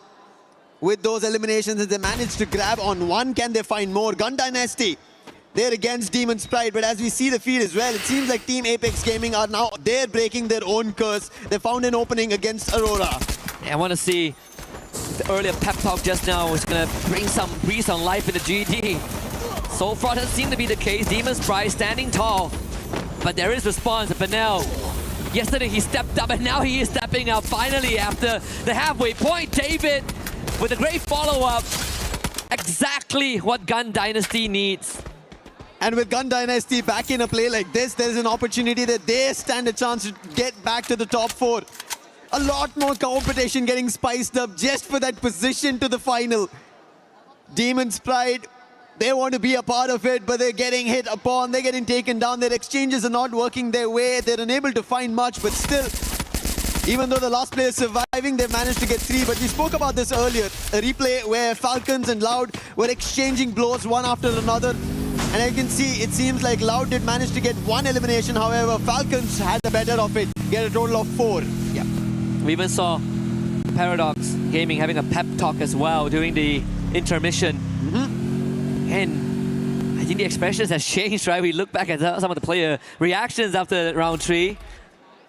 with those eliminations, as they managed to grab on one, can they find more? Gun Dynasty, they're against Demon's Pride, but as we see the feed as well, it seems like Team Apex Gaming are now, they're breaking their own curse. They found an opening against Aurora. Yeah, I want to see the earlier pep talk just now is going to bring some breeze on life in the GD. So far, doesn't seem to be the case. Demon's Pride standing tall, but there is response. Benel, yesterday he stepped up, and now he is stepping up finally after the halfway point. David with a great follow-up. Exactly what Gun Dynasty needs. And with Gun Dynasty back in a play like this, there's an opportunity that they stand a chance to get back to the top 4. A lot more competition getting spiced up just for that position to the final. Demon's Pride, they want to be a part of it, but they're getting hit upon, they're getting taken down, their exchanges are not working their way, they're unable to find much, but still, even though the last player is surviving, they managed to get 3. But we spoke about this earlier, a replay where Falcons and Loud were exchanging blows one after another. And I can see, it seems like Loud did manage to get 1 elimination. However, Falcons had the better of it, get a total of 4. Yeah. We even saw Paradox Gaming having a pep talk as well during the intermission. And I think the expressions have changed, right? We look back at some of the player reactions after round 3.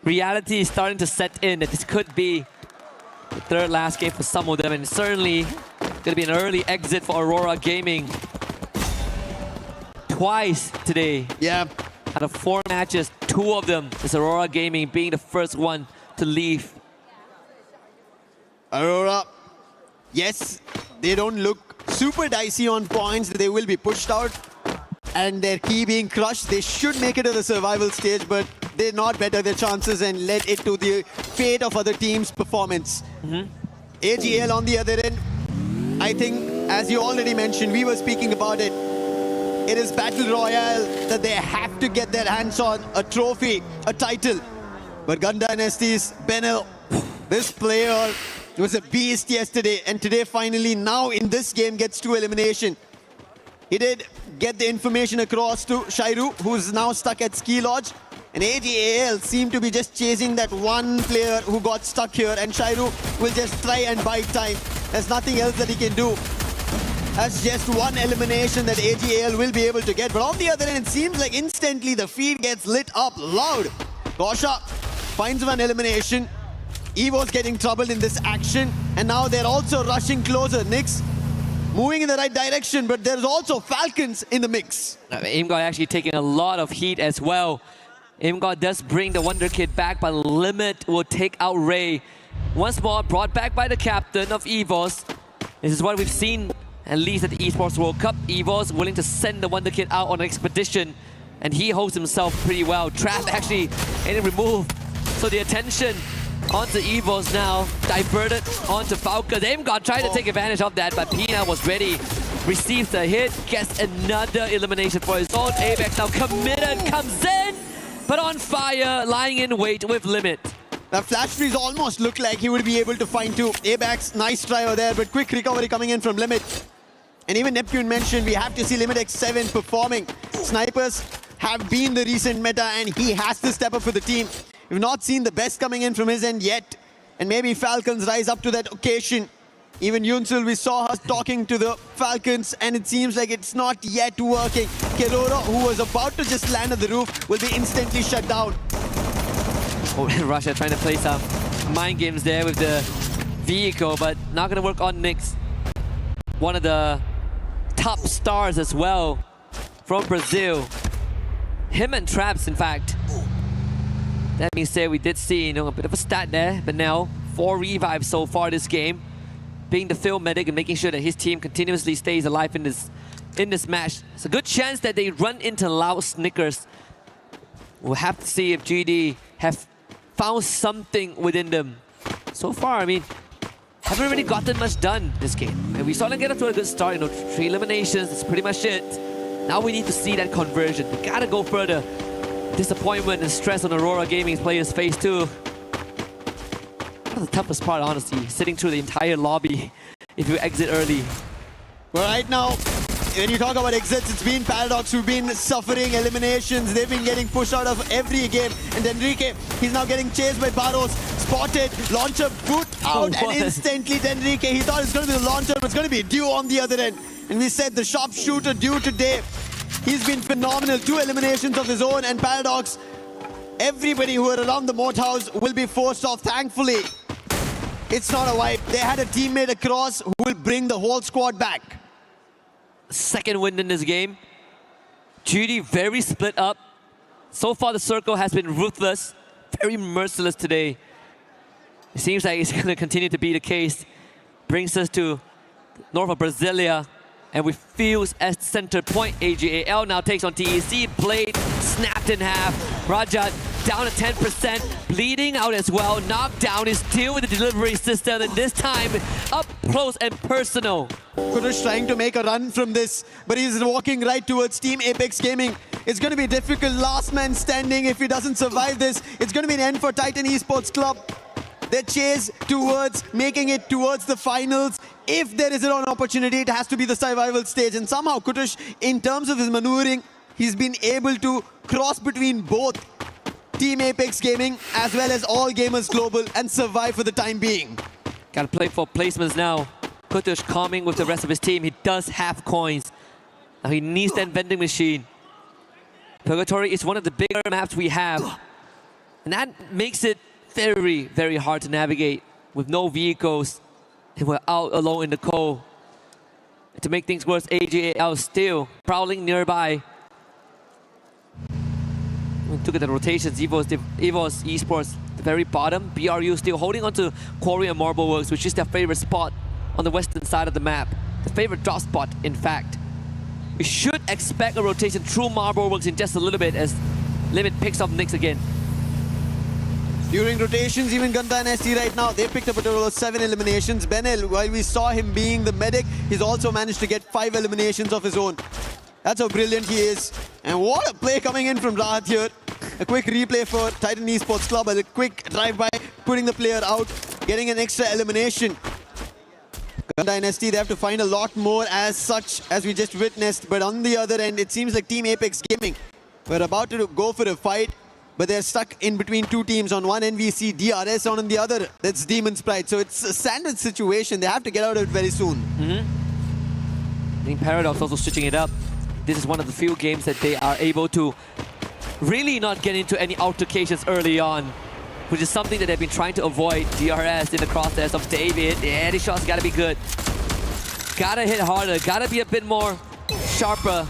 Reality is starting to set in that this could be the 3rd last game for some of them, and certainly going to be an early exit for Aurora Gaming. Twice today. Yeah. Out of 4 matches, 2 of them is Aurora Gaming being the first one to leave. Aurora, yes, they don't look super dicey on points. They will be pushed out, and their key being crushed. They should make it to the survival stage, but they not better their chances and let it to the fate of other teams' performance. AGL on the other end, I think, as you already mentioned, we were speaking about it. it is Battle Royale that they have to get their hands on a trophy, a title. But Gun Dynasty's Benel, this player was a beast yesterday, and today finally now in this game gets to elimination. He did get the information across to Shairu, who's now stuck at Ski Lodge. And AGAL seem to be just chasing that one player who got stuck here, and Shairu will just try and buy time. There's nothing else that he can do. That's just one elimination that AGAL will be able to get. But on the other end, it seems like instantly the feed gets lit up loud. Gosha finds one elimination. Evo's getting troubled in this action, and now they're also rushing closer. Knicks moving in the right direction, but there's also Falcons in the mix. Imgod actually taking a lot of heat as well. Imgod does bring the Wonder Kid back, but Limit will take out Ray. Once more, brought back by the captain of EVOS. This is what we've seen, at least at the Esports World Cup. EVOS willing to send the Wonder Kid out on an expedition, and he holds himself pretty well. Trap actually getting removed, so the attention onto EVOS now, diverted onto Falcons. Imgod tried to take advantage of that, but Pina was ready. Receives the hit, gets another elimination for his own. Apex now committed, comes in, but on fire, lying in wait with Limit. That flash freeze almost looked like he would be able to find two. Abax, nice try over there, but quick recovery coming in from Limit. And even Neptune mentioned we have to see Limit X7 performing. Snipers have been the recent meta, and he has to step up for the team. We've not seen the best coming in from his end yet. And maybe Falcons rise up to that occasion. Even Yunsul, we saw her talking to the Falcons, and it seems like it's not yet working. Kerora, who was about to just land at the roof, will be instantly shut down. Oh, Russia trying to play some mind games there with the vehicle, but not going to work on Nyx. One of the top stars as well from Brazil. Him and Traps, in fact. That being said, we did see a bit of a stat there, but now 4 revives so far this game. Being the field medic and making sure that his team continuously stays alive in this match. It's a good chance that they run into loud Snickers. We'll have to see if GD have found something within them. So far, I mean, haven't really gotten much done this game. And we saw them get up to a good start, 3 eliminations, that's pretty much it. Now we need to see that conversion. We gotta go further. Disappointment and stress on Aurora Gaming's players' face too. One of the toughest part, honestly, sitting through the entire lobby if you exit early. Well, right now, when you talk about exits, it's been Paradox who've been suffering eliminations. They've been getting pushed out of every game. And Denrique, he's now getting chased by Barros. Spotted, launcher boot out, and instantly Denrique, he thought it's going to be the launcher, but it's going to be Dew on the other end. And we said the sharpshooter Dew today, he's been phenomenal. 2 eliminations of his own, and Paradox, everybody who are around the moat house will be forced off. Thankfully, it's not a wipe. They had a teammate across who will bring the whole squad back. Second win in this game. GD very split up. So far the circle has been ruthless, very merciless today. It seems like it's going to continue to be the case. Brings us to north of Brasilia, and with Fuse as center point. AGAL now takes on TEC. Blade snapped in half. Rajat down to 10%, bleeding out as well. Knockdown is still with the delivery system, and this time up close and personal. Kurush trying to make a run from this, but he's walking right towards Team Apex Gaming. It's going to be difficult. Last man standing. If he doesn't survive this, it's going to be an end for Titan Esports Club. Their chase towards making it towards the finals. If there is an opportunity, it has to be the survival stage. And somehow Kutush, in terms of his maneuvering, he's been able to cross between both Team Apex Gaming as well as All Gamers Global and survive for the time being. Gotta play for placements now. Kutush calming with the rest of his team. He does have coins. Now he needs that vending machine. Purgatory is one of the bigger maps we have. And that makes it very, very hard to navigate with no vehicles. And we're out alone in the cold. And to make things worse, AGAL still prowling nearby. We look at the rotations. EVOS Esports, the very bottom. BRU still holding on to Quarry and Marble Works, which is their favorite spot on the western side of the map. The favorite drop spot, in fact. We should expect a rotation through Marble Works in just a little bit as Limit picks up Nyx again. During rotations, even Gun Dynasty right now, they picked up a total of 7 eliminations. Benel, while we saw him being the medic, he's also managed to get 5 eliminations of his own. That's how brilliant he is. And what a play coming in from Rahat here. A quick replay for Titan Esports Club. A quick drive-by, putting the player out, getting an extra elimination. Gun Dynasty, they have to find a lot more as such as we just witnessed. But on the other end, it seems like Team Apex Gaming were about to go for a fight, but they're stuck in between two teams. On one NVC, DRS, on the other, that's Demon's Pride. So it's a sandwich situation. They have to get out of it very soon. I think Paradox also switching it up. This is one of the few games that they are able to really not get into any altercations early on, which is something that they've been trying to avoid. DRS in the crosshairs of David. Yeah, these shots gotta be good. Gotta hit harder, gotta be a bit more sharper.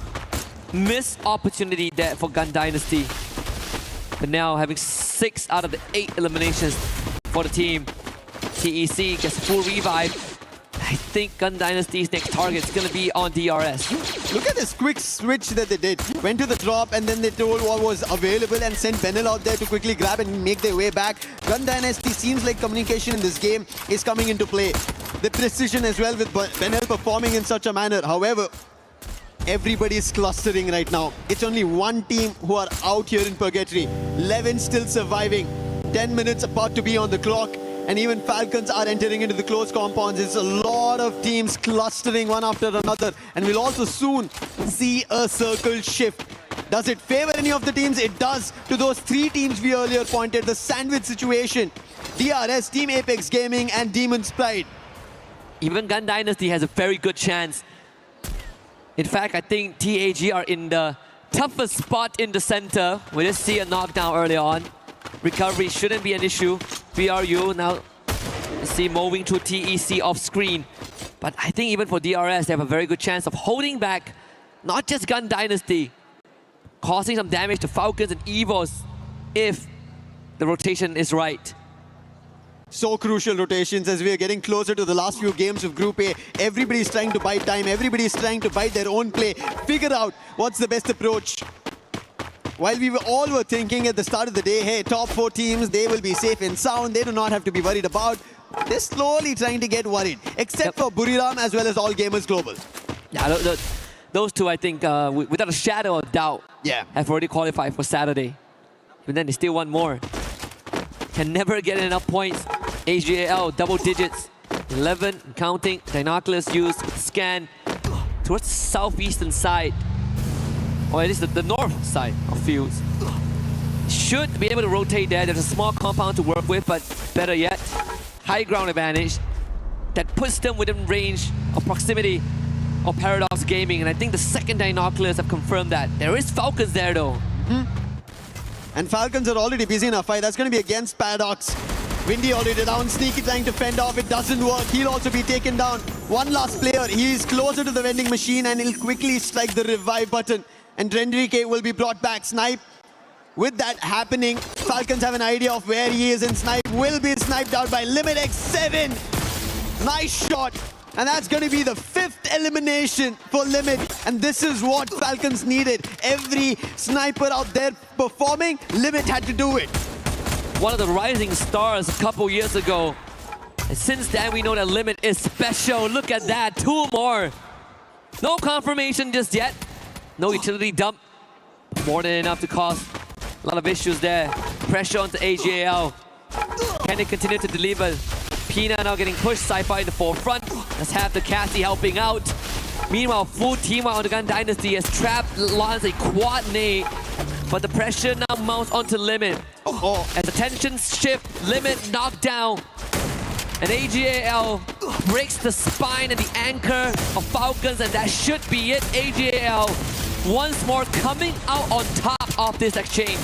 Missed opportunity there for Gun Dynasty. But now having 6 out of the 8 eliminations for the team. TEC gets full revive. I think Gun Dynasty's next target is going to be on DRS. Look at this quick switch that they did. Went to the drop and then they told what was available and sent Benel out there to quickly grab and make their way back. Gun Dynasty seems like communication in this game is coming into play. The precision as well with Benel performing in such a manner. However, everybody's clustering right now. It's only one team who are out here in Purgatory. 11 still surviving. 10 minutes about to be on the clock. And even Falcons are entering into the close compounds. It's a lot of teams clustering one after another. And we'll also soon see a circle shift. Does it favor any of the teams? It does to those 3 teams we earlier pointed. The sandwich situation. DRS, Team Apex Gaming, and Demon's Pride. Even Gun Dynasty has a very good chance. In fact, I think TAG are in the toughest spot in the center. We just see a knockdown early on. Recovery shouldn't be an issue. BRU now see moving to TEC off screen. But I think even for DRS, they have a very good chance of holding back not just Gun Dynasty, causing some damage to Falcons and Evos if the rotation is right. So crucial rotations as we are getting closer to the last few games of Group A. Everybody's trying to bite time. Everybody's trying to bite their own play. Figure out what's the best approach. While we all were thinking at the start of the day, hey, top 4 teams, they will be safe and sound. They do not have to be worried about. They're slowly trying to get worried, except for Buriram as well as All Gamers Global. Yeah, those two, I think, without a shadow of doubt, have already qualified for Saturday. But then they still want more. Can never get enough points. AGAL, double digits. 11 and counting. Dinoculus used with scan towards the southeastern side. Or at least the north side of fields. Should be able to rotate there. There's a small compound to work with, but better yet, high ground advantage that puts them within range of proximity of Paradox Gaming. And I think the second Dinoculus have confirmed that. There is Falcons there though. And Falcons are already busy in a fight. That's going to be against Paradox. Windy already down. Sneaky trying to fend off. It doesn't work. He'll also be taken down. One last player. He's closer to the vending machine and he'll quickly strike the revive button. And Drendrike will be brought back. Snipe. With that happening, Falcons have an idea of where he is, and Snipe will be sniped out by Limit X7. Nice shot. And that's going to be the 5th elimination for Limit. And this is what Falcons needed. Every sniper out there performing, Limit had to do it. One of the rising stars a couple years ago. And since then, we know that Limit is special. Look at that. 2 more. No confirmation just yet. No utility dump. More than enough to cause a lot of issues there. Pressure onto AGAL. Can they continue to deliver? Pina now getting pushed. Sci-Fi in the forefront. Let's have the Cassie helping out. Meanwhile, full team on the Gun Dynasty has trapped lands a quad nade. But the pressure now mounts onto Limit. As the tensions shift, Limit knocked down. And AGAL breaks the spine and the anchor of Falcons, and that should be it. AGAL once more coming out on top of this exchange.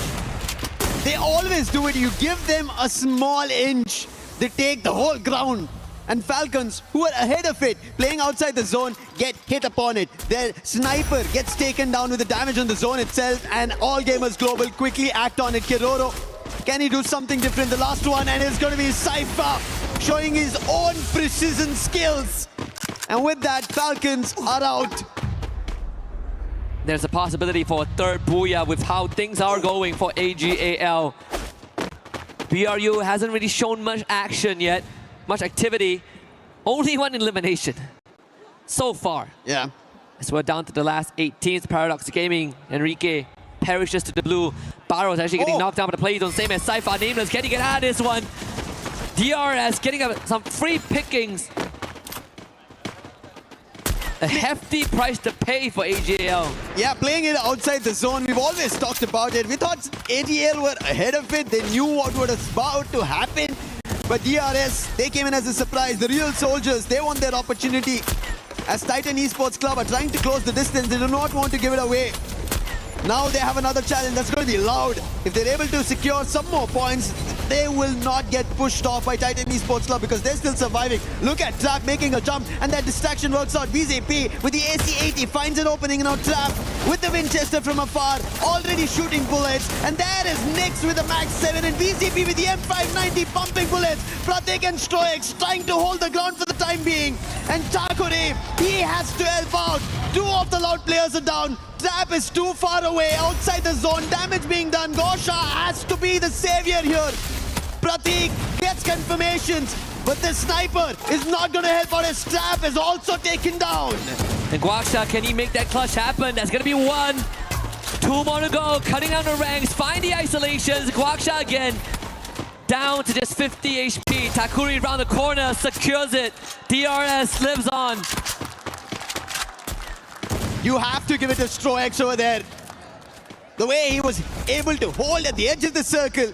They always do it. You give them a small inch, they take the whole ground. And Falcons, who are ahead of it, playing outside the zone, get hit upon it. Their sniper gets taken down with the damage on the zone itself, and All Gamers Global quickly act on it. Kiroro, can he do something different? The last one, and it's going to be Cypher showing his own precision skills. And with that, Falcons are out. There's a possibility for a 3rd Booyah with how things are going for AGAL. BRU hasn't really shown much action yet, much activity. Only 1 elimination so far. Yeah. As we're down to the last 8 teams, Paradox Gaming, Enrique perishes to the blue. Barrow's actually getting knocked down by the play zone, same as Cypher. Nameless, can he get out of this one? DRS getting some free pickings. A hefty price to pay for AGL. Yeah, playing it outside the zone, we've always talked about it. We thought AGL were ahead of it. They knew what was about to happen. But DRS, they came in as a surprise. The real soldiers, they want their opportunity. As Titan Esports Club are trying to close the distance, they do not want to give it away. Now they have another challenge that's going to be loud. If they're able to secure some more points, they will not get pushed off by Titan Esports Club because they're still surviving. Look at Trap making a jump, and that distraction works out. VZP with the AC-80 finds an opening now. Trap with the Winchester from afar, already shooting bullets. And there is Nix with the Max 7 and VZP with the M590 pumping bullets. Pratik and Stroix trying to hold the ground for the time being. And Takure, he has to help out. 2 of the loud players are down. Trap is too far away, outside the zone, damage being done. Gosha has to be the savior here. Pratik gets confirmations, but the sniper is not going to help out as Trap is also taken down. And Guaksha, can he make that clutch happen? That's going to be 1. 2 more to go, cutting down the ranks, find the isolations. Guaksha again, down to just 50 HP. Takuri around the corner, secures it. DRS lives on. You have to give it to Stroix over there. The way he was able to hold at the edge of the circle.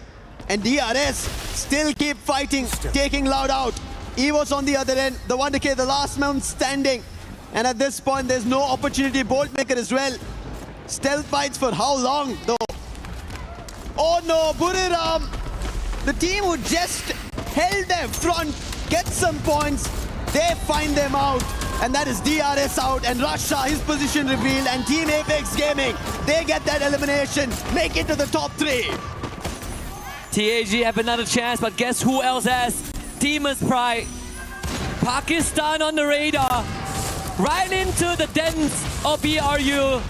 And DRS still keep fighting, taking Loud out. Evo's on the other end, the 1K, the last man standing. And at this point, there's no opportunity. Boltmaker as well. Stealth fights for how long, though? Oh no, Buriram. The team who just held their front, get some points. They find them out. And that is DRS out, and Russia, his position revealed, and Team Apex Gaming, they get that elimination, make it to the top 3. TAG have another chance, but guess who else has? Demon's Pride. Pakistan on the radar. Right into the dens of BRU.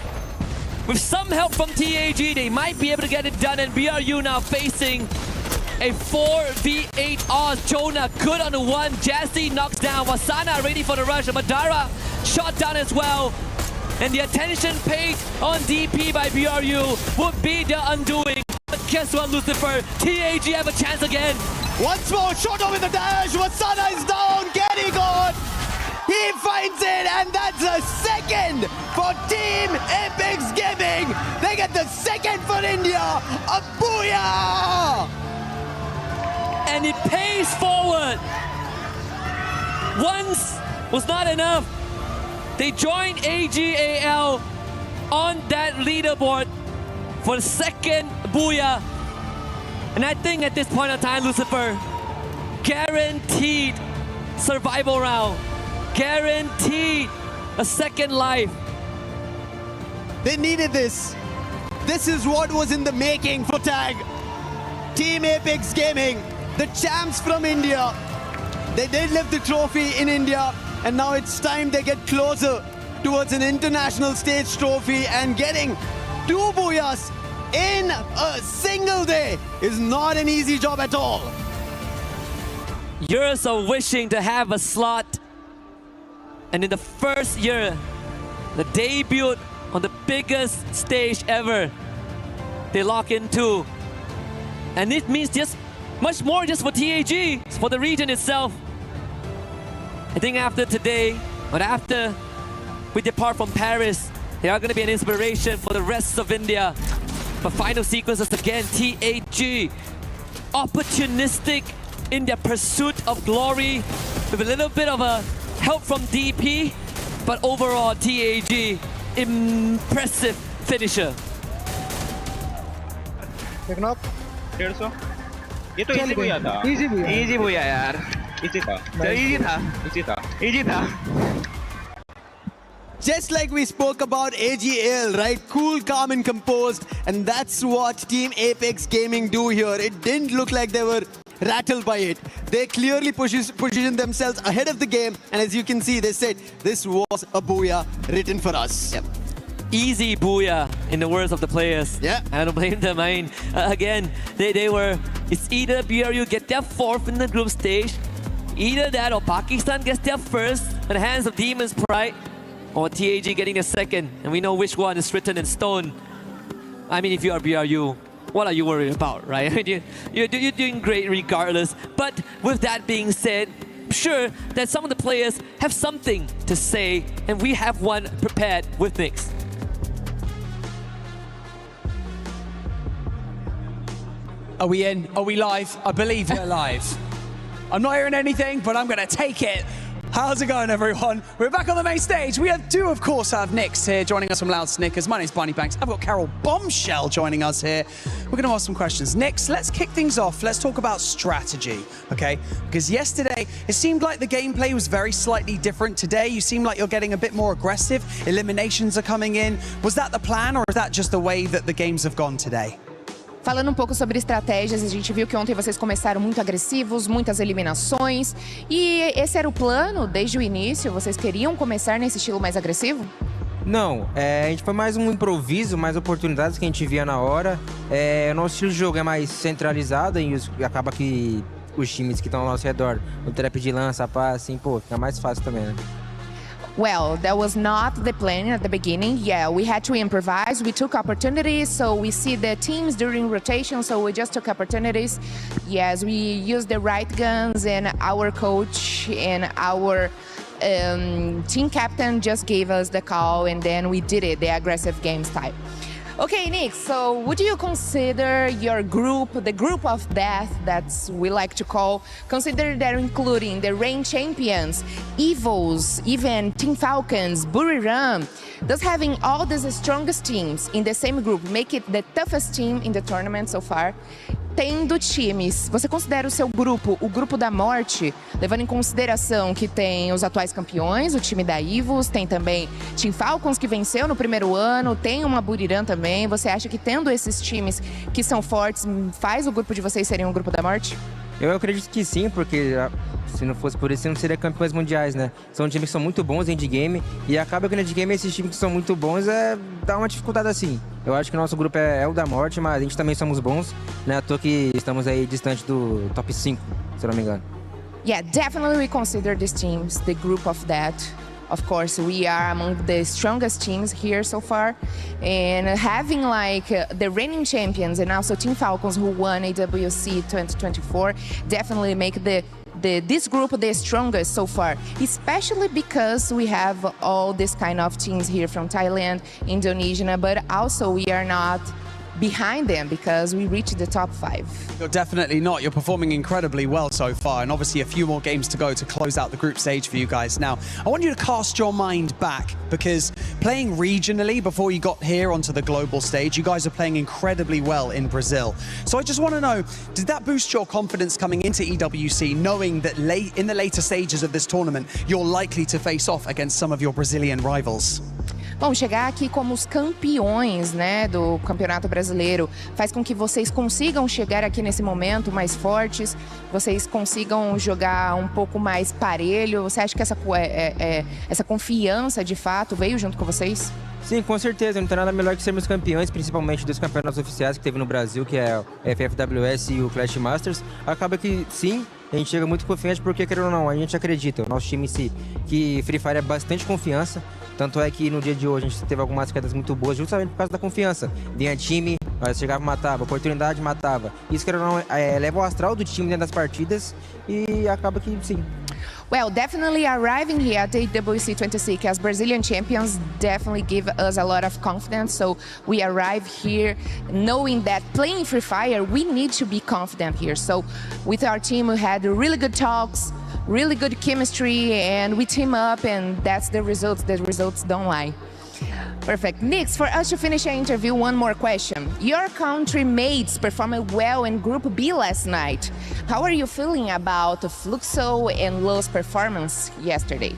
With some help from TAG, they might be able to get it done, and BRU now facing a 4v8 odds. Jonah good on the 1. Jazzy knocks down. Wasana ready for the rush. Madara shot down as well. And the attention paid on DP by BRU would be the undoing. But guess what, Lucifer? TAG have a chance again. Once more, shot over the dash. Wasana is down. Getting gone. He finds it, and that's a second for Team Apex Gaming. They get the second for India. A booyah! And it pays forward. Once was not enough. They joined AGAL on that leaderboard for the second booyah. And I think at this point in time, Lucifer, guaranteed survival round. Guaranteed a second life. They needed this. This is what was in the making for TAG. Team Apex Gaming, the champs from India. They did lift the trophy in India, and now it's time they get closer towards an international stage trophy, and getting 2 booyahs in a single day is not an easy job at all. Years of wishing to have a slot, and in the first year, the debut on the biggest stage ever, they lock into. And it means just much more just for TAG, it's for the region itself. I think after today, or after we depart from Paris, they are going to be an inspiration for the rest of India. But final sequences again, TAG, opportunistic in their pursuit of glory, with a little bit of a help from DP, but overall TAG, impressive finisher. Taken up. 150. ये तो easy बुया था easy बुया यार easy था Just like we spoke about AGL, right? Cool, calm and composed, and that's what Team Apex Gaming do here. It didn't look like they were rattled by it. They clearly positioned themselves ahead of the game, and as you can see, they said this was a booyah written for us. Yep. Easy booyah in the words of the players. Yeah. I don't blame them. I mean, again, they were, it's either BRU get their 4th in the group stage, either that or Pakistan gets their 1st at the hands of Demon's Pride. or TAG getting the second, and we know which one is written in stone. I mean, if you are BRU, what are you worried about, right? You're doing great regardless. But with that being said, I'm sure that some of the players have something to say, and we have one prepared with Nyx. Are we in? Are we live? I believe we're live. I'm not hearing anything, but I'm going to take it. How's it going, everyone? We're back on the main stage. We do, of course, have Nyx here joining us from Loud Snickers. My name's Barney Banks. I've got Carol Bombshell joining us here. We're going to ask some questions. Nyx, let's kick things off. Let's talk about strategy, okay? Because yesterday, it seemed like the gameplay was very slightly different. Today, you seem like you're getting a bit more aggressive. Eliminations are coming in. Was that the plan, or is that just the way that the games have gone today? Falando um pouco sobre estratégias, a gente viu que ontem vocês começaram muito agressivos, muitas eliminações. E esse era o plano desde o início? Vocês queriam começar nesse estilo mais agressivo? Não, a gente foi mais um improviso, mais oportunidades que a gente via na hora. O nosso estilo de jogo é mais centralizado e acaba que os times que estão ao nosso redor, o trap de lança, pá, assim, pô, fica mais fácil também, né? Well, that was not the plan at the beginning. Yeah, we had to improvise. We took opportunities, so we see the teams during rotation, so we just took opportunities. Yes, we used the right guns, and our coach and our team captain just gave us the call, and then we did it, the aggressive games type. Okay, Nyx, so would you consider your group, the group of death that's we like to call, consider that including the reign champions, Evils, even Team Falcons, Buriram, does having all these strongest teams in the same group make it the toughest team in the tournament so far? Tendo times, você considera o seu grupo, o grupo da morte, levando em consideração que tem os atuais campeões, o time da Evils, tem também Team Falcons que venceu no primeiro ano, tem uma Buriram também. Você acha que tendo esses times que são fortes, faz o grupo de vocês serem um grupo da morte? Eu acredito que sim, porque se não fosse por isso, não seria campeões mundiais, né? São times que são muito bons em endgame e acaba que no endgame esses times que são muito bons dá uma dificuldade assim. Eu acho que o nosso grupo é o da morte, mas a gente também somos bons, né? À toa que estamos aí distante do top 5, se eu não me engano. Yeah, definitely we consider these teams the group of that. Of course, we are among the strongest teams here so far. And having like the reigning champions and also Team Falcons who won AWC 2024 definitely make this group the strongest so far, especially because we have all this kind of teams here from Thailand, Indonesia, but also we are not behind them because we reached the top 5. You're definitely not. You're performing incredibly well so far, and obviously a few more games to go to close out the group stage for you guys. Now, I want you to cast your mind back, because playing regionally before you got here onto the global stage, you guys are playing incredibly well in Brazil. So I just want to know, did that boost your confidence coming into EWC, knowing that in the later stages of this tournament, you're likely to face off against some of your Brazilian rivals? Bom, chegar aqui como os campeões, né, do Campeonato Brasileiro faz com que vocês consigam chegar aqui nesse momento mais fortes, vocês consigam jogar um pouco mais parelho. Você acha que essa confiança, de fato, veio junto com vocês? Sim, com certeza. Não tem nada melhor que sermos campeões, principalmente dos campeonatos oficiais que teve no Brasil, que é o FFWS e o Clash Masters. Acaba que, sim, a gente chega muito confiante porque, querendo ou não, a gente acredita, o nosso time em si, que Free Fire é bastante confiança. Tanto é que no dia de hoje a gente teve algumas quedas muito boas justamente por causa da confiança. Vinha time, nós chegava, matava, oportunidade, matava. Isso, querendo ou não, leva o astral do time dentro das partidas e acaba que, sim. Well, definitely arriving here at the AWC 26 as Brazilian champions definitely give us a lot of confidence. So we arrive here knowing that playing Free Fire, we need to be confident here. So with our team, we had really good talks, really good chemistry, and we team up, and that's the results. The results don't lie. Perfect. Nyx, for us to finish our interview, one more question. Your country mates performed well in Group B last night. How are you feeling about Fluxo and Lo's performance yesterday?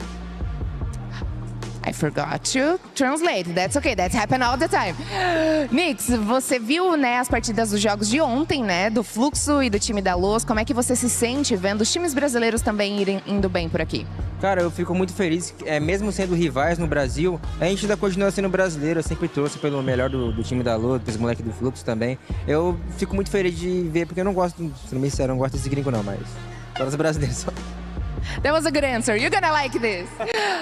I forgot to translate. That's okay, that happens all the time. Nyx, você viu, né, as partidas dos jogos de ontem, né, do Fluxo e do time da Los. Como é que você se sente vendo os times brasileiros também indo bem por aqui? Cara, eu fico muito feliz, mesmo sendo rivais no Brasil, a gente ainda continua sendo brasileiro. Eu sempre torço pelo melhor do time da Los, dos moleques do Fluxo também. Eu fico muito feliz de ver, porque eu não gosto, sendo bem sincero, eu não gosto desse gringo não, mas só dos brasileiros só. That was a good answer. You're gonna like this.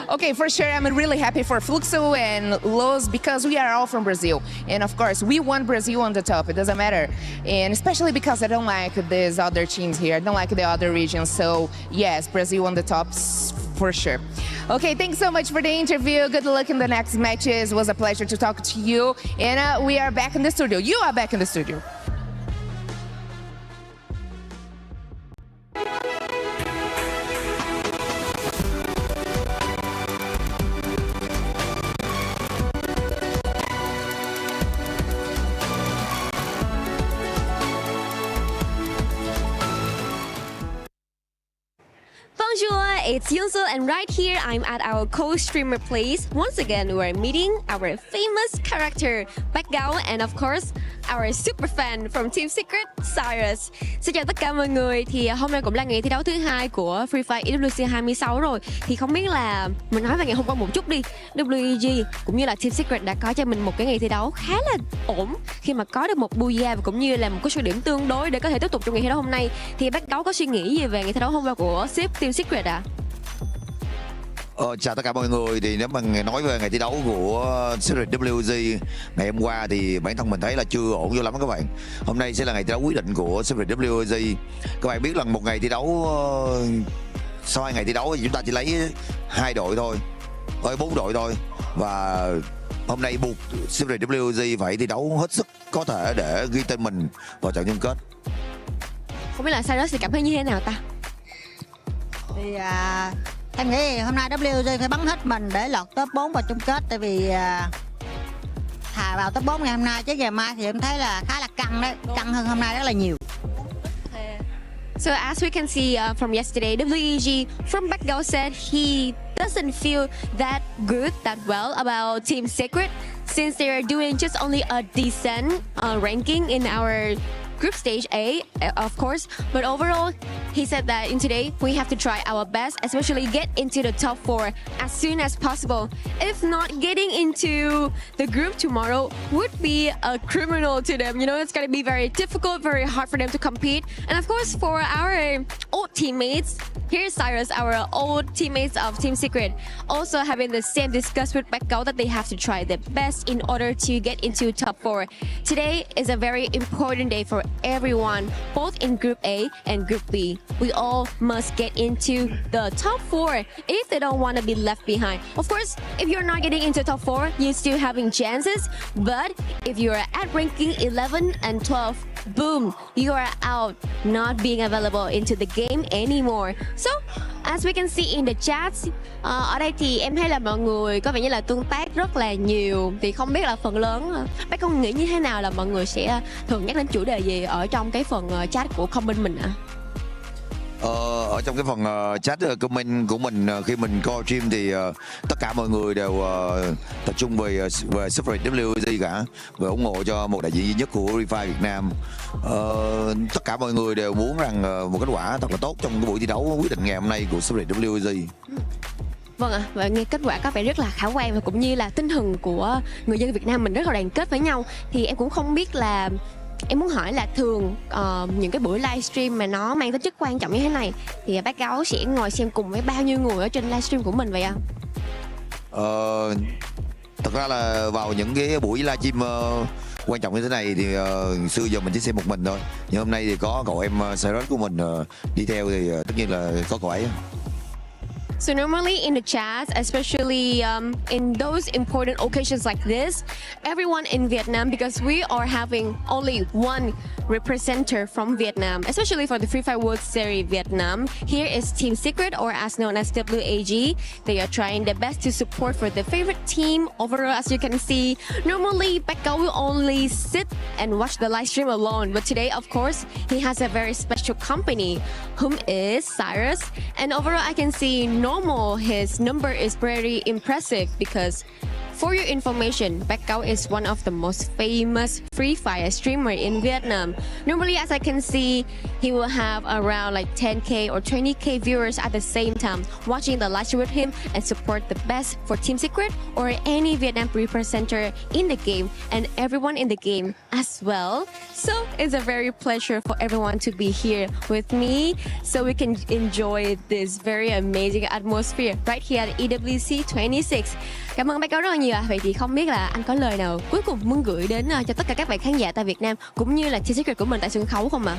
Okay, for sure, I'm really happy for Fluxo and Los because we are all from Brazil. And of course, we want Brazil on the top. It doesn't matter. And especially because I don't like these other teams here. I don't like the other regions. So yes, Brazil on the top for sure. Okay, thanks so much for the interview. Good luck in the next matches. It was a pleasure to talk to you. And we are back in the studio. You are back in the studio. Bonjour, it's Yunso, and right here I'm at our co-streamer place. Once again, we're meeting our famous character, Backgao, and of course, our super fan from Team Secret, Cyrus. Xin chào tất cả mọi người, thì hôm nay cũng là ngày thi đấu thứ hai của Free Fire EWC 26 rồi. Thì không biết là mình nói về ngày hôm qua một chút đi. WEG cũng như là Team Secret đã có cho mình một cái ngày thi đấu khá là ổn khi mà có được một booyah và cũng như là một cái số điểm tương đối để có thể tiếp tục trong ngày thi đấu hôm nay. Thì Backgao có suy nghĩ gì về ngày thi đấu hôm qua của Team Secret ạ? Chào tất cả mọi người. Thì nếu mà nói về ngày thi đấu của Secret WG ngày hôm qua thì bản thân mình thấy là chưa ổn vô lắm các bạn. Hôm nay sẽ là ngày thi đấu quyết định của Secret WG. Các bạn biết là một ngày thi đấu, sau 2 ngày thi đấu thì chúng ta chỉ lấy 2 đội thôi, 4 đội thôi. Và hôm nay buộc Secret WG phải thi đấu hết sức có thể để ghi tên mình vào trận chung kết. Không biết là Cyrus thì cảm thấy như thế nào ta? Thì em nghĩ hôm nay WG phải bắn hết mình để lọt top 4 vào chung kết. Tại vì thà vào top 4 ngày hôm nay chứ ngày mai thì em thấy là khá là căng đấy. Căng hơn hôm nay rất là nhiều. So as we can see from yesterday, WEG from Backgao said he doesn't feel that good, that well about Team Secret since they are doing just only a decent ranking in our group stage A, of course, but overall, he said that in today, we have to try our best, especially get into the top 4 as soon as possible. If not, getting into the group tomorrow would be a criminal to them. You know, it's going to be very difficult, very hard for them to compete. And of course, for our old teammates, here's Cyrus, our old teammates of Team Secret, also having the same discuss with Backgao that they have to try their best in order to get into top 4. Today is a very important day for everyone, both in Group A and Group B. We all must get into the top 4 if they don't want to be left behind. Of course, if you're not getting into top 4, you're still having chances. But if you're at ranking 11 and 12, boom, you are out, not being available into the game anymore. So, as we can see in the chats, ở đây thì em thấy là mọi người có vẻ như là tương tác rất là nhiều. Thì không biết là phần lớn, bác con nghĩ như thế nào là mọi người sẽ thường nhắc đến chủ đề gì ở trong cái phần chat của comment mình ạ? Ở trong cái phần chat comment của mình khi mình coi stream thì tất cả mọi người đều tập trung về Secret WG cả, và ủng hộ cho một đại diện duy nhất của Free Fire Việt Nam. Tất cả mọi người đều muốn rằng một kết quả thật là tốt trong cái buổi thi đấu quyết định ngày hôm nay của Secret WG. Vâng ạ, và nghe kết quả có vẻ rất là khả quan và cũng như là tinh thần của người dân Việt Nam mình rất là đoàn kết với nhau. Thì em cũng không biết là em muốn hỏi là thường những cái buổi livestream mà nó mang tính chất quan trọng như thế này thì Backgao sẽ ngồi xem cùng với bao nhiêu người ở trên livestream của mình vậy ạ? Thật ra là vào những cái buổi livestream quan trọng như thế này thì xưa giờ mình chỉ xem một mình thôi, nhưng hôm nay thì có cậu em Cyrus của mình đi theo thì tất nhiên là có cậu ấy. So normally in the chats, especially in those important occasions like this, everyone in Vietnam, because we are having only one representative from Vietnam, especially for the Free Fire World Series Vietnam. Here is Team Secret, or as known as WAG. They are trying their best to support for the favorite team. Overall, as you can see, normally Backgao will only sit and watch the live stream alone. But today, of course, he has a very special company, whom is Cyrus. And overall, I can see normal, his number is very impressive because For your information, Backout is one of the most famous Free Fire streamer in Vietnam. Normally, as I can see, he will have around like 10k or 20k viewers at the same time watching the live stream with him and support the best for Team Secret or any Vietnam representer in the game and everyone in the game as well. So it's a very pleasure for everyone to be here with me so we can enjoy this very amazing atmosphere right here at EWC 26. Cảm ơn Backout rất là nhiều. Vậy thì không biết là anh có lời nào cuối cùng muốn gửi đến cho tất cả các bạn khán giả tại Việt Nam cũng như là Team Secret của mình tại sân khấu không ạ?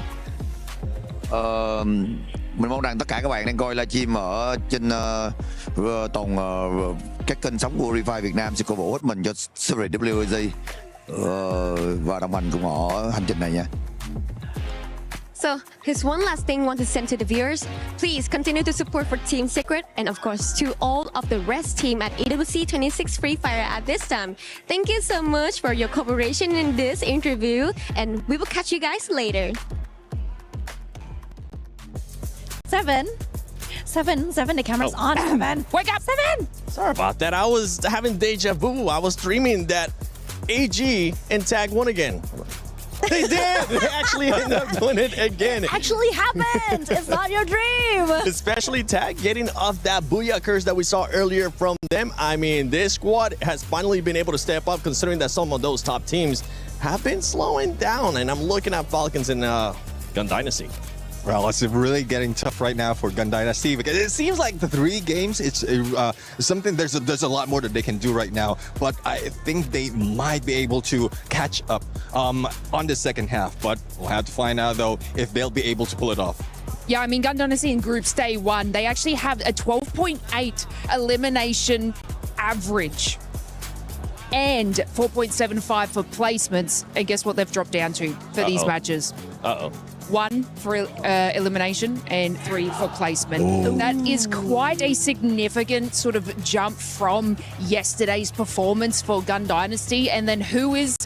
Mình mong rằng tất cả các bạn đang coi livestream ở trên toàn các kênh sóng của Free Fire Việt Nam sẽ cổ vũ hết mình cho Secret WG và đồng hành cùng họ hành trình này nha. So here's one last thing I want to send to the viewers. Please continue to support for Team Secret and of course to all of the rest team at EWC 26 Free Fire at this time. Thank you so much for your cooperation in this interview and we will catch you guys later. Seven, the camera's on. Seven, wake up, Seven. Sorry about that. I was having deja vu. I was dreaming that AG and Tag won again. They did. They actually ended up doing it again. It actually happened. It's not your dream. Especially Tag getting off that booyah curse that we saw earlier from them. I mean, this squad has finally been able to step up considering that some of those top teams have been slowing down. And I'm looking at Falcons and Gun Dynasty. Well, it's really getting tough right now for Gun Dynasty because it seems like the 3 games, it's something, there's a lot more that they can do right now, but I think they might be able to catch up on the second half, but we'll have to find out though if they'll be able to pull it off. Yeah, I mean, Gun Dynasty in Groups Day 1, they actually have a 12.8 elimination average and 4.75 for placements. And guess what they've dropped down to for these matches? 1 for elimination and 3 for placement. Ooh. That is quite a significant sort of jump from yesterday's performance for Gun Dynasty. And then who is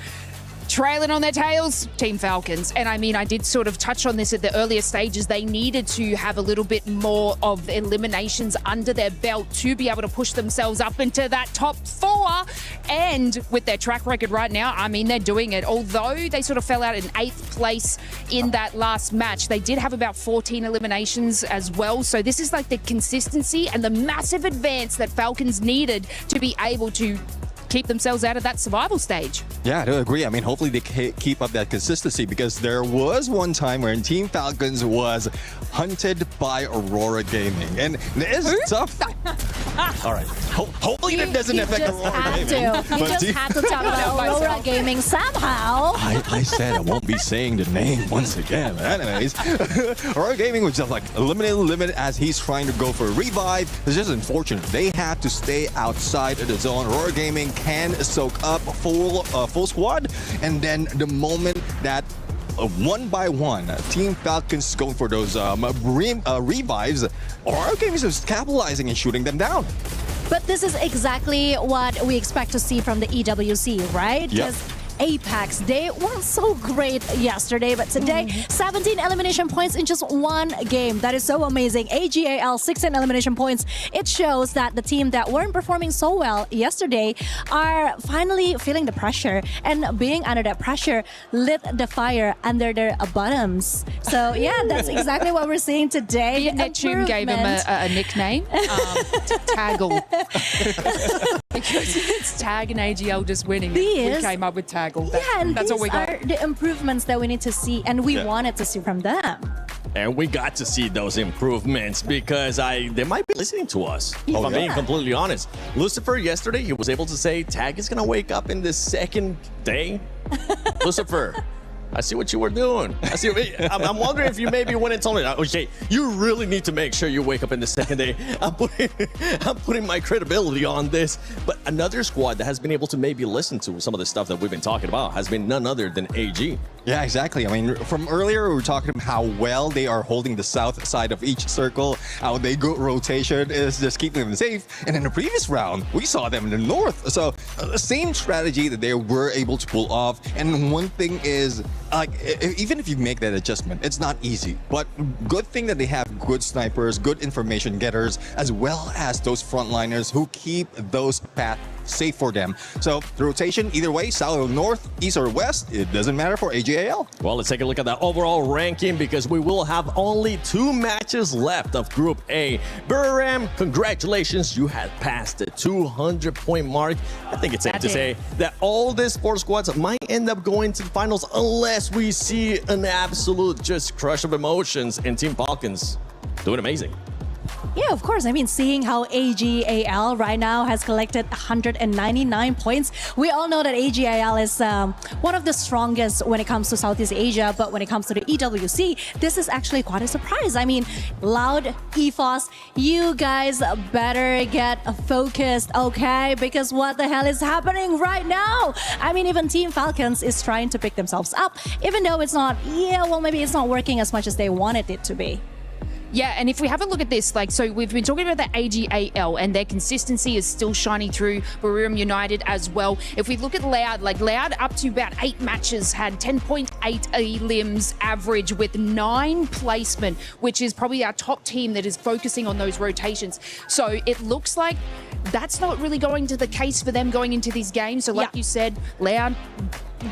trailing on their tails? Team Falcons. And I mean, I did sort of touch on this at the earlier stages. They needed to have a little bit more of eliminations under their belt to be able to push themselves up into that top 4. And with their track record right now, I mean, they're doing it. Although they sort of fell out in 8th place in that last match, they did have about 14 eliminations as well. So this is like the consistency and the massive advance that Falcons needed to be able to keep themselves out of that survival stage. Yeah, I do agree. I mean, hopefully they keep up that consistency because there was one time when Team Falcons was hunted by Aurora Gaming. And it's tough. All right. Hopefully that doesn't affect Aurora Gaming. You just had to talk about Aurora Gaming somehow. I said I won't be saying the name once again. But anyways, Aurora Gaming was just like eliminated as he's trying to go for a revive. It's just unfortunate. They had to stay outside of the zone. Aurora Gaming can soak up full squad, and then the moment that one by one Team Falcons going for those revives, Aurora Gaming is just capitalizing and shooting them down. But this is exactly what we expect to see from the EWC, right? Yep. Apex, they weren't so great yesterday, but today, 17 elimination points in just 1 game. That is so amazing. AGAL, 16 elimination points. It shows that the team that weren't performing so well yesterday are finally feeling the pressure, and being under that pressure lit the fire under their bottoms. So yeah, that's exactly what we're seeing today. Neptune gave him a nickname, Taggle. Because it's Tag and AGL just winning. We came up with Taggle. That's all we got. These are the improvements that we need to see, and we wanted to see from them. And we got to see those improvements because they might be listening to us, if I'm being completely honest. Lucifer, yesterday, he was able to say, Tag is going to wake up in the second day. Lucifer, I see what you were doing. I'm wondering if you maybe went and told me, okay, you really need to make sure you wake up in the second day. I'm putting my credibility on this. But another squad that has been able to maybe listen to some of the stuff that we've been talking about has been none other than AG. Yeah, exactly. I mean, from earlier, we were talking about how well they are holding the south side of each circle, how they go rotation is just keeping them safe. And in the previous round, we saw them in the north. So the same strategy that they were able to pull off. And one thing is, like, even if you make that adjustment, it's not easy. But good thing that they have good snipers, good information getters, as well as those frontliners who keep those paths safe for them. So the rotation, either way, south or north, east or west, it doesn't matter for AGAL. Well, let's take a look at that overall ranking because we will have only 2 matches left of Group A. Buriram, congratulations, you had passed the 200-point mark. I think it's safe to say that all these 4 squads might end up going to the finals unless we see an absolute just crush of emotions and Team Falcons doing amazing. Yeah, of course. I mean, seeing how AGAL right now has collected 199 points, we all know that AGAL is one of the strongest when it comes to Southeast Asia, but when it comes to the EWC, this is actually quite a surprise. I mean, Loud, EFOS, you guys better get focused, okay? Because what the hell is happening right now? I mean, even Team Falcons is trying to pick themselves up, even though it's not, maybe it's not working as much as they wanted it to be. Yeah, and if we have a look at this, so we've been talking about the AGAL and their consistency is still shining through Buriram United as well. If we look at Loud, Loud up to about 8 matches had 10.8 elims average with 9 placement, which is probably our top team that is focusing on those rotations. So it looks like that's not really going to the case for them going into these games. So like you said, Loud,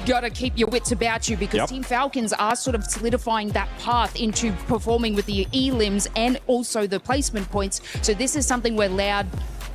got to keep your wits about you because Team Falcons are sort of solidifying that path into performing with the elims and also the placement points. So this is something where Loud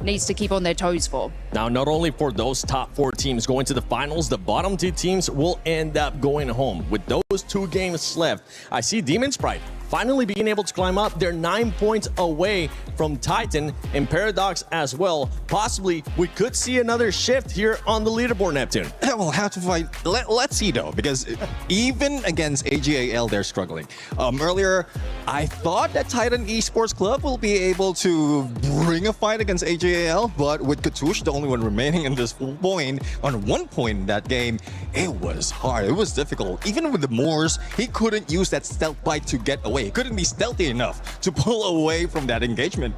needs to keep on their toes for. Now, not only for those top 4 teams going to the finals, the bottom 2 teams will end up going home. With those 2 games left, I see Demon Sprite finally being able to climb up. They're 9 points away from Titan and Paradox as well. Possibly, we could see another shift here on the leaderboard, Neptune. We'll have to fight. Let's see, though, because even against AGAL, they're struggling. Earlier, I thought that Titan Esports Club will be able to bring a fight against AGAL, but with Katush, the only one remaining in this point, on 1 point in that game, it was hard. It was difficult. Even with the Moors, he couldn't use that stealth bite to get away. He couldn't be stealthy enough to pull away from that engagement.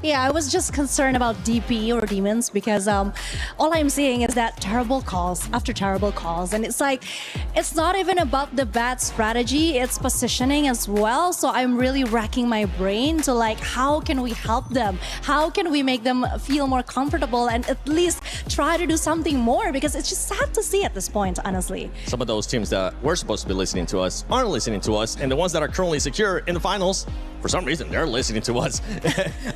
Yeah, I was just concerned about DP or demons because all I'm seeing is that terrible calls after terrible calls. And it's like, it's not even about the bad strategy, it's positioning as well. So I'm really racking my brain to how can we help them? How can we make them feel more comfortable and at least try to do something more? Because it's just sad to see at this point, honestly. Some of those teams that were supposed to be listening to us aren't listening to us. And the ones that are currently secure in the finals, for some reason, they're listening to us.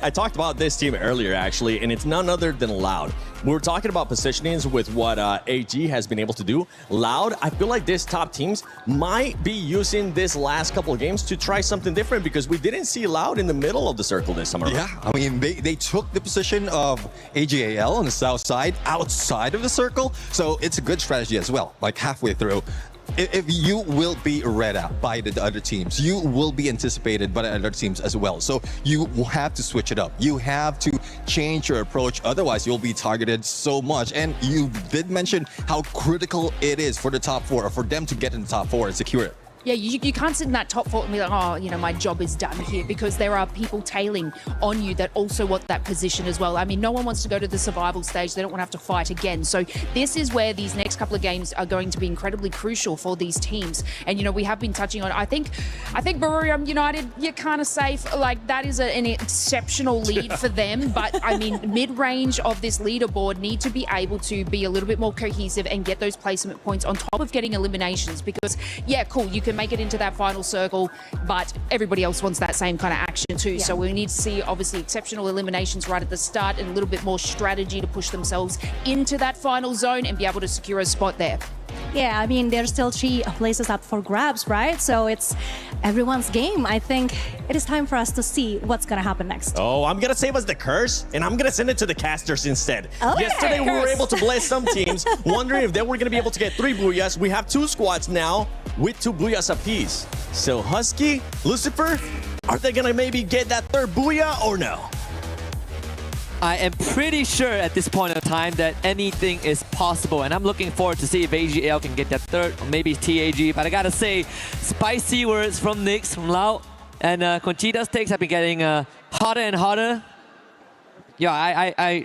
I talked about this team earlier, actually, and it's none other than Loud. We were talking about positionings with what AG has been able to do. Loud, I feel like these top teams might be using this last couple of games to try something different because we didn't see Loud in the middle of the circle this summer. Yeah, I mean, they took the position of AGAL on the south side, outside of the circle. So it's a good strategy as well, halfway through. If you will be read out by the other teams, you will be anticipated by the other teams as well. So you will have to switch it up. You have to change your approach. Otherwise, you'll be targeted so much. And you did mention how critical it is for the top 4, or for them to get in the top 4 and secure it. Yeah, you can't sit in that top 4 and be like, oh, my job is done here, because there are people tailing on you that also want that position as well. I mean, no one wants to go to the survival stage. They don't want to have to fight again. So this is where these next couple of games are going to be incredibly crucial for these teams. And, we have been touching on, I think Buriram United, you're kind of safe. That is an exceptional lead for them. But, I mean, mid-range of this leaderboard need to be able to be a little bit more cohesive and get those placement points on top of getting eliminations. Because, yeah, cool, you can make it into that final circle, but everybody else wants that same kind of action too. So we need to see obviously exceptional eliminations right at the start and a little bit more strategy to push themselves into that final zone and be able to secure a spot there. Yeah, I mean, there's still 3 places up for grabs, right? So it's everyone's game. I think it is time for us to see what's going to happen next. Oh, I'm going to save us the curse, and I'm going to send it to the casters instead. Okay, Yesterday, we were able to bless some teams, wondering if they were going to be able to get 3 booyahs. We have 2 squads now with 2 booyahs apiece. So Husky, Lucifer, are they going to maybe get that 3rd booyah or no? I am pretty sure at this point of time that anything is possible, and I'm looking forward to see if AGL can get that 3rd, or maybe TAG. But I gotta say, spicy words from Nix, from Lau, and Conchita's takes have been getting hotter and hotter. Yeah,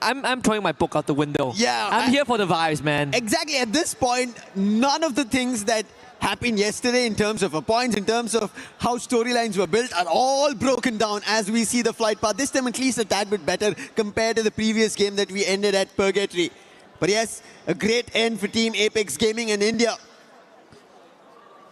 I'm throwing my book out the window. Yeah, I'm here for the vibes, man. Exactly. At this point, none of the things that happened yesterday in terms of points, in terms of how storylines were built, are all broken down as we see the flight path. This time at least a tad bit better compared to the previous game that we ended at Purgatory. But yes, a great end for Team Apex Gaming in India.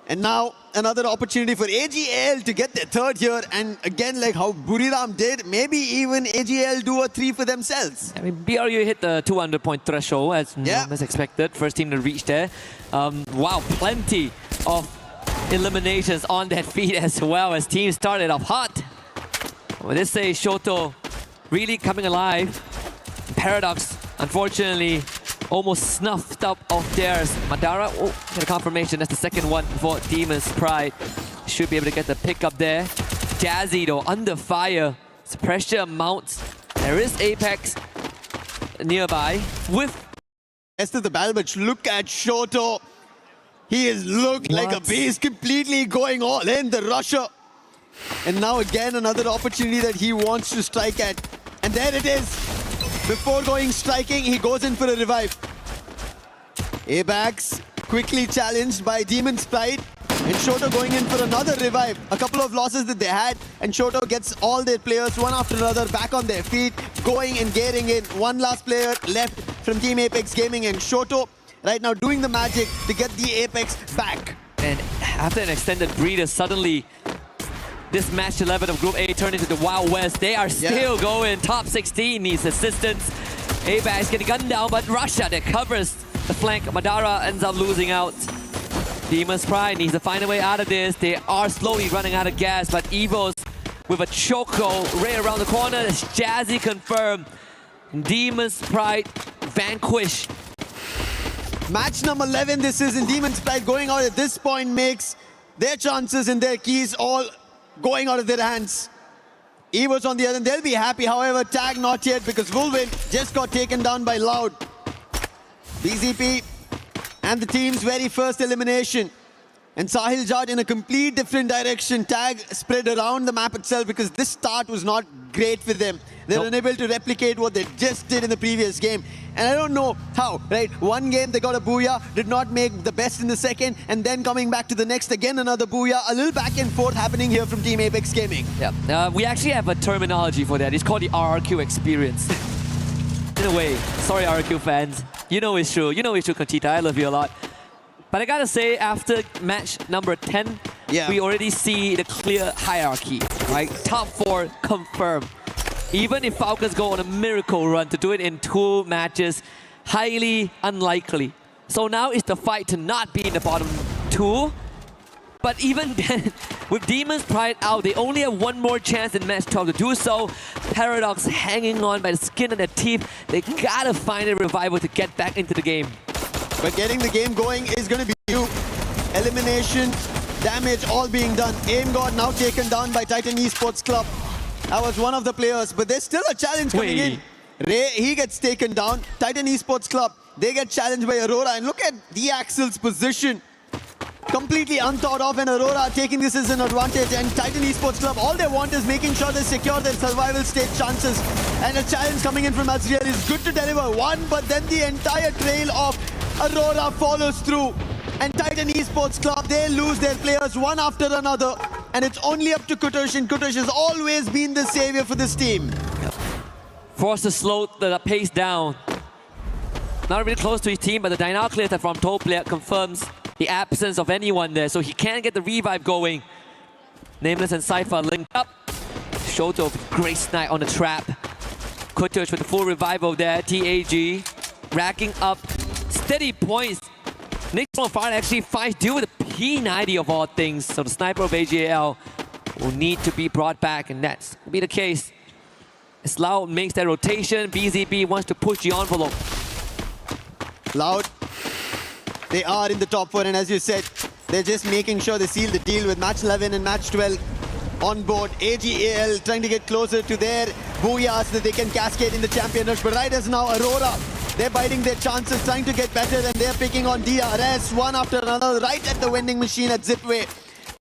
And now another opportunity for AGL to get their third here. And again, like how Buriram did, maybe even AGL do a 3 for themselves. I mean, BRU hit the 200-point threshold as expected. First team to reach there. Wow, plenty of eliminations on that feed as well as teams started off hot. Well, this say Shoto really coming alive. Paradox, unfortunately, almost snuffed up of theirs. Madara, get a confirmation. That's the second one for Demon's Pride. Should be able to get the pick up there. Jazzy though, under fire. As pressure mounts. There is Apex nearby with... Rest of the battle, but look at Shoto. He has looked like a beast, completely going all in, the rusher. And now again, another opportunity that he wants to strike at. And there it is. Before going striking, he goes in for a revive. Abax quickly challenged by Demon's Pride. And Shoto going in for another revive. A couple of losses that they had. And Shoto gets all their players one after another back on their feet. Going and getting in. One last player left from Team Apex Gaming. And Shoto right now doing the magic to get the Apex back. And after an extended breather, suddenly this match 11 of Group A turned into the Wild West. They are still going. Top 16 needs assistance. Apex getting gunned down, but Russia that covers the flank. Madara ends up losing out. Demon's Pride needs to find a way out of this. They are slowly running out of gas, but Evos with a choco right around the corner. It's Jazzy confirmed. Demon's Pride vanquish. Match number 11 this is, in Demon's Pride going out at this point makes their chances and their keys all going out of their hands. Evos on the other end, they'll be happy. However, tag not yet because Wolvin just got taken down by Loud. BZP and the team's very first elimination. And Sahil Jad in a complete different direction. Tag spread around the map itself because this start was not great for them. They're unable to replicate what they just did in the previous game. And I don't know how, right? One game they got a booyah, did not make the best in the second, and then coming back to the next, again another booyah. A little back and forth happening here from Team Apex Gaming. Yeah, we actually have a terminology for that. It's called the RRQ experience. In a way, sorry RRQ fans. You know it's true. You know it's true, Conchita. I love you a lot. But I gotta say, after match number 10, we already see the clear hierarchy, right? Top 4 confirmed. Even if Falcons go on a miracle run to do it in 2 matches, highly unlikely. So now it's the fight to not be in the bottom 2. But even then, with Demon's Pride out, they only have one more chance in match 12 to do so. Paradox hanging on by the skin of their teeth. They gotta find a revival to get back into the game. But getting the game going is going to be you. Elimination, damage all being done. Aim God now taken down by Titan Esports Club. That was one of the players, but there's still a challenge coming in. Ray, he gets taken down. Titan Esports Club, they get challenged by Aurora. And look at the Axel's position. Completely unthought of, and Aurora taking this as an advantage. And Titan Esports Club, all they want is making sure they secure their survival stage chances. And a challenge coming in from Azriel is good to deliver one, but then the entire trail of Aurora follows through. And Titan Esports Club, they lose their players one after another. And it's only up to Kutush, and Kutush has always been the savior for this team. Forced to slow the pace down. Not really close to his team, but the Dynal clear from Toplia confirms the absence of anyone there, so he can't get the revive going. Nameless and Cypher linked up. Shoto with great snipe on the trap. Kutush with the full revival there. TAG racking up steady points. Next one fire actually fights due with a P90 of all things, so the sniper of AGL will need to be brought back, and that's will be the case. As Loud makes that rotation, BZB wants to push the envelope. Loud, they are in the top 4, and as you said, they're just making sure they seal the deal with match 11 and match 12 on board. AGAL trying to get closer to their booyahs so that they can cascade in the champion rush. But right as now, Aurora, they're biting their chances, trying to get better, and they're picking on DRS one after another right at the vending machine at Zipway.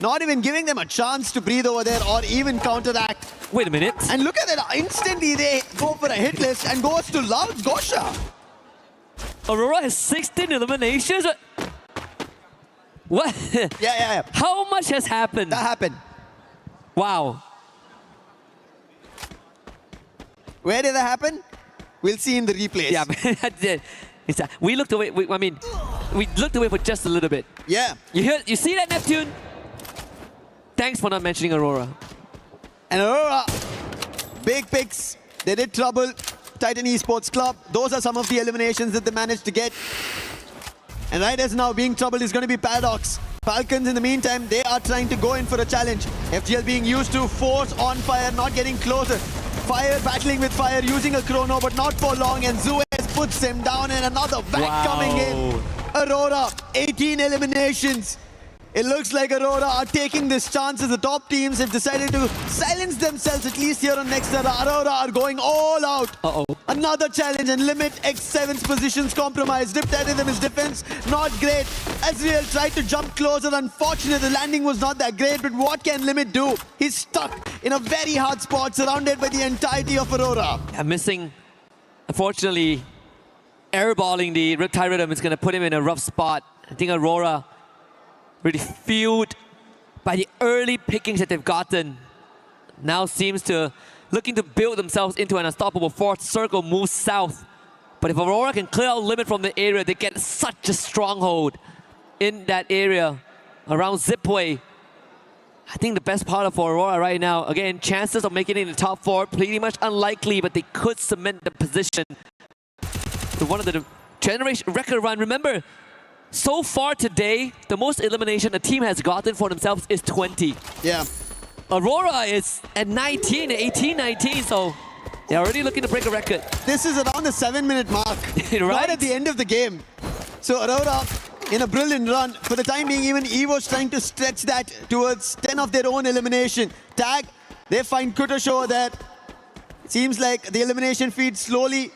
Not even giving them a chance to breathe over there or even counteract. Wait a minute. And look at that, instantly they go for a hit list and goes to Loud's Gosha. Aurora has 16 eliminations. What? Yeah. How much has happened? That happened. Wow. Where did that happen? We'll see in the replays. Yeah, we looked away. We looked away for just a little bit. Yeah. You see that, Neptune? Thanks for not mentioning Aurora. And Aurora, big picks. They did trouble. Titan Esports Club. Those are some of the eliminations that they managed to get. And right as now, being troubled is going to be Paradox. Falcons, in the meantime, they are trying to go in for a challenge. FGL being used to force on fire, not getting closer. Fire battling with fire, using a chrono, but not for long. And Zuez puts him down, and another back coming in. Aurora, 18 eliminations. It looks like Aurora are taking this chance as the top teams have decided to silence themselves, at least here on Nextera. Aurora are going all out. Another challenge, and Limit X7's positions compromised. Riptide his defense, not great. Azriel tried to jump closer. Unfortunately, the landing was not that great, but what can Limit do? He's stuck in a very hard spot, surrounded by the entirety of Aurora. Missing, unfortunately, airballing the Riptide Rhythm is going to put him in a rough spot. I think Aurora really fueled by the early pickings that they've gotten. Now seems to looking to build themselves into an unstoppable fourth circle, move south. But if Aurora can clear out Limit from the area, they get such a stronghold in that area around Zipway. I think the best part of Aurora right now, again, chances of making it in the top 4, pretty much unlikely, but they could cement the position to one of the generation record run. Remember, so far today, the most elimination a team has gotten for themselves is 20. Yeah. Aurora is at 19, 18, 19, so they're already looking to break a record. This is around the 7-minute mark, right at the end of the game. So Aurora, in a brilliant run, for the time being, even EVO's trying to stretch that towards 10 of their own elimination. Tag, they find Kutosho there. Seems like the elimination feed slowly,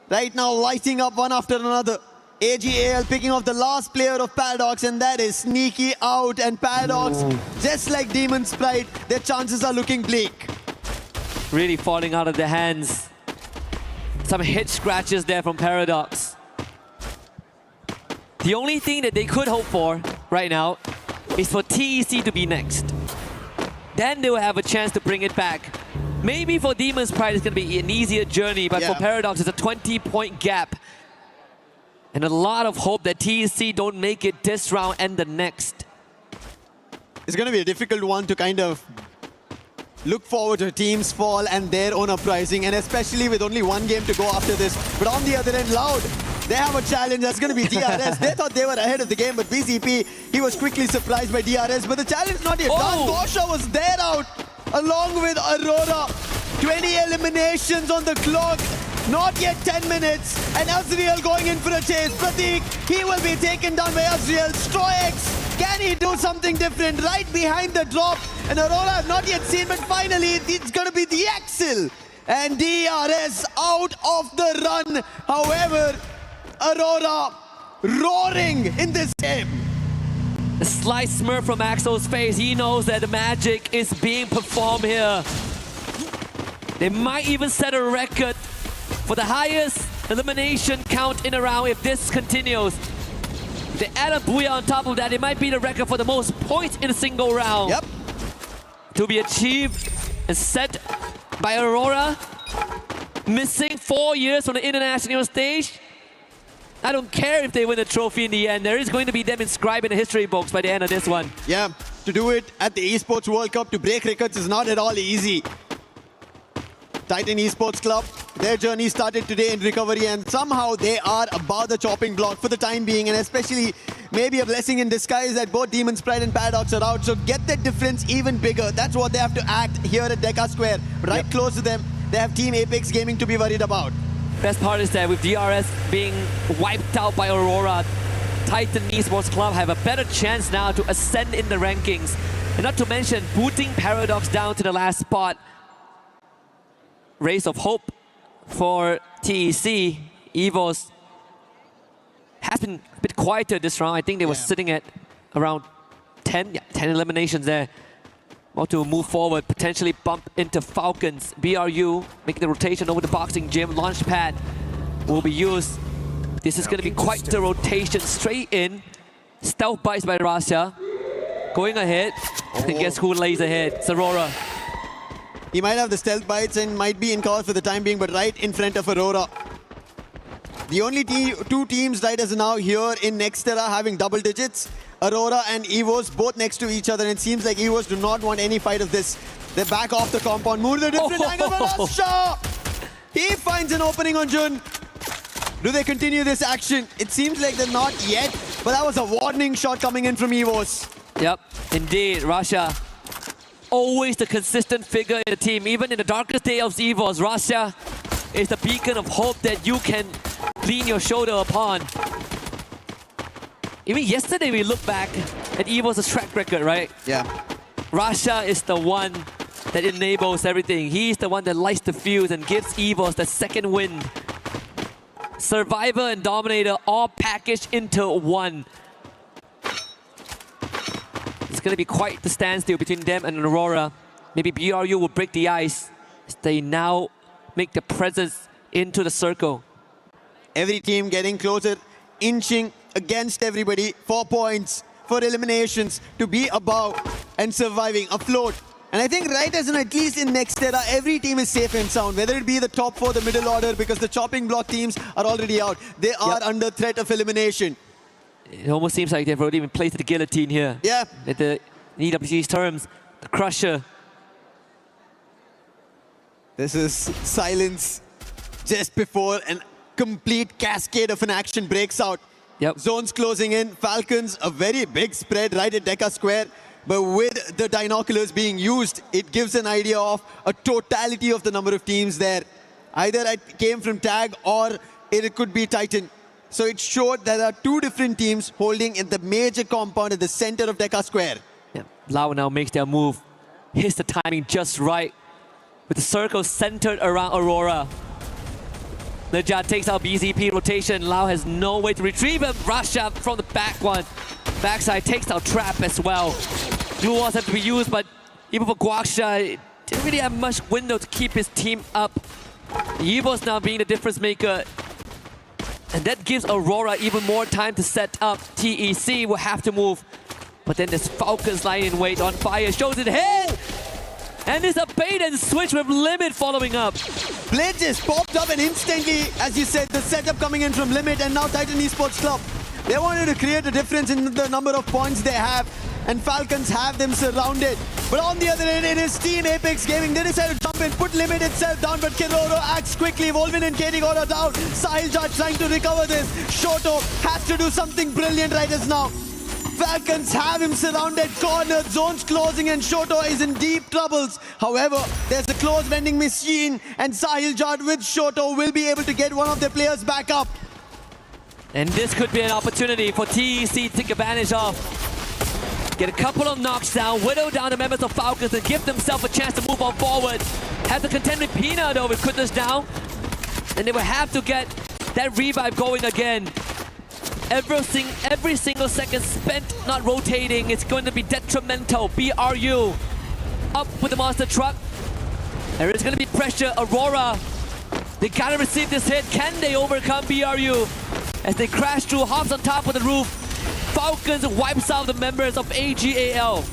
right now, lighting up one after another. AGAL picking off the last player of Paradox, and that is Sneaky out. And Paradox, just like Demon's Pride, their chances are looking bleak. Really falling out of their hands. Some hit scratches there from Paradox. The only thing that they could hope for right now is for TEC to be next. Then they will have a chance to bring it back. Maybe for Demon's Pride it's going to be an easier journey, but for Paradox it's a 20-point gap. And a lot of hope that TEC don't make it this round and the next. It's going to be a difficult one to kind of look forward to teams fall and their own uprising, and especially with only one game to go after this. But on the other end, Loud, they have a challenge. That's going to be DRS. They thought they were ahead of the game, but BCP, he was quickly surprised by DRS. But the challenge not yet done. Gosha was there out along with Aurora. 20 eliminations on the clock. Not yet 10 minutes, and Azriel going in for a chase. Pratik, he will be taken down by Azriel. Stroix, can he do something different? Right behind the drop, and Aurora not yet seen, but finally it's going to be the Axel. And DRS out of the run. However, Aurora roaring in this game. A slight smirk from Axel's face. He knows that the magic is being performed here. They might even set a record for the highest elimination count in a round if this continues. If they add a Booyah on top of that, it might be the record for the most points in a single round. Yep. To be achieved and set by Aurora, missing 4 years from the international stage. I don't care if they win the trophy in the end. There is going to be them inscribed in the history books by the end of this one. Yeah, to do it at the Esports World Cup, to break records is not at all easy. Titan Esports Club, their journey started today in recovery, and somehow they are above the chopping block for the time being, and especially maybe a blessing in disguise that both Demon's Pride and Paradox are out. So get that difference even bigger. That's what they have to act here at Deca Square. Right close to them, they have Team Apex Gaming to be worried about. Best part is that with DRS being wiped out by Aurora, Titan Esports Club have a better chance now to ascend in the rankings. And not to mention booting Paradox down to the last spot. Race of hope for TEC. EVOS has been a bit quieter this round. I think they were sitting at around 10 eliminations there. About to move forward, potentially bump into Falcons. BRU making the rotation over the boxing gym. Launchpad will be used. This is going to be quite the rotation straight in. Stealth bites by Russia. Going ahead. And guess who lays ahead? It's Aurora. He might have the stealth bites and might be in call for the time being, but right in front of Aurora. The only two teams right as of now here in Nextera having double digits. Aurora and EVOS both next to each other, and it seems like EVOS do not want any fight of this. They're back off the compound. Move to a different angle for Russia. He finds an opening on Jun. Do they continue this action? It seems like they're not yet, but that was a warning shot coming in from EVOS. Yep, indeed, Russia. Always the consistent figure in the team. Even in the darkest day of EVOS, Russia is the beacon of hope that you can lean your shoulder upon. Even yesterday we look back at EVOS' track record, right? Yeah. Russia is the one that enables everything. He's the one that lights the fuse and gives EVOS the second wind. Survivor and Dominator all packaged into one. It's going to be quite the standstill between them and Aurora. Maybe BRU will break the ice as they now make the presence into the circle. Every team getting closer, inching against everybody. 4 points for eliminations to be above and surviving, afloat. And I think right as in at least in Nextera, every team is safe and sound. Whether it be the top 4, the middle order, because the chopping block teams are already out. They are under threat of elimination. It almost seems like they've already been placed at the guillotine here. Yeah. At the EWC's terms, the Crusher. This is silence just before a complete cascade of an action breaks out. Yep. Zones closing in. Falcons, a very big spread right at Deca Square. But with the binoculars being used, it gives an idea of a totality of the number of teams there. Either it came from Tag or it could be Titan. So it showed that there are 2 different teams holding in the major compound at the center of Deca Square. Yeah. Lau now makes their move. Hits the timing just right. With the circle centered around Aurora. Nejad takes out BZP rotation. Lau has no way to retrieve him. Russia from the back one. Backside takes out Trap as well. Dual walls have to be used, but even for Guaksha, didn't really have much window to keep his team up. EVOS now being the difference maker. And that gives Aurora even more time to set up. TEC will have to move. But then there's Falcons lying in wait on fire. Shows it head! And there's a bait and switch with Limit following up. Blade just popped up and instantly, as you said, the setup coming in from Limit and now Titan Esports Club. They wanted to create a difference in the number of points they have, and Falcons have them surrounded. But on the other end, it is Team Apex Gaming. They decided to jump in, put Limit itself down, but Kiroro acts quickly. Volvin and Katie got her down. Sahil Jat trying to recover this. Shoto has to do something brilliant right as now. Falcons have him surrounded, cornered, zones closing, and Shoto is in deep troubles. However, there's a close vending machine, and Sahil Jad with Shoto will be able to get one of their players back up. And this could be an opportunity for TEC to take advantage of. Get a couple of knocks down, whittle down the members of Falcons and give themselves a chance to move on forward. Have to contend with Pina though with Kutas down. And they will have to get that revive going again. Every single second spent not rotating is going to be detrimental. BRU up with the monster truck. There is going to be pressure. Aurora, they gotta receive this hit. Can they overcome BRU? As they crash through, hops on top of the roof. Falcons wipes out the members of AGAL.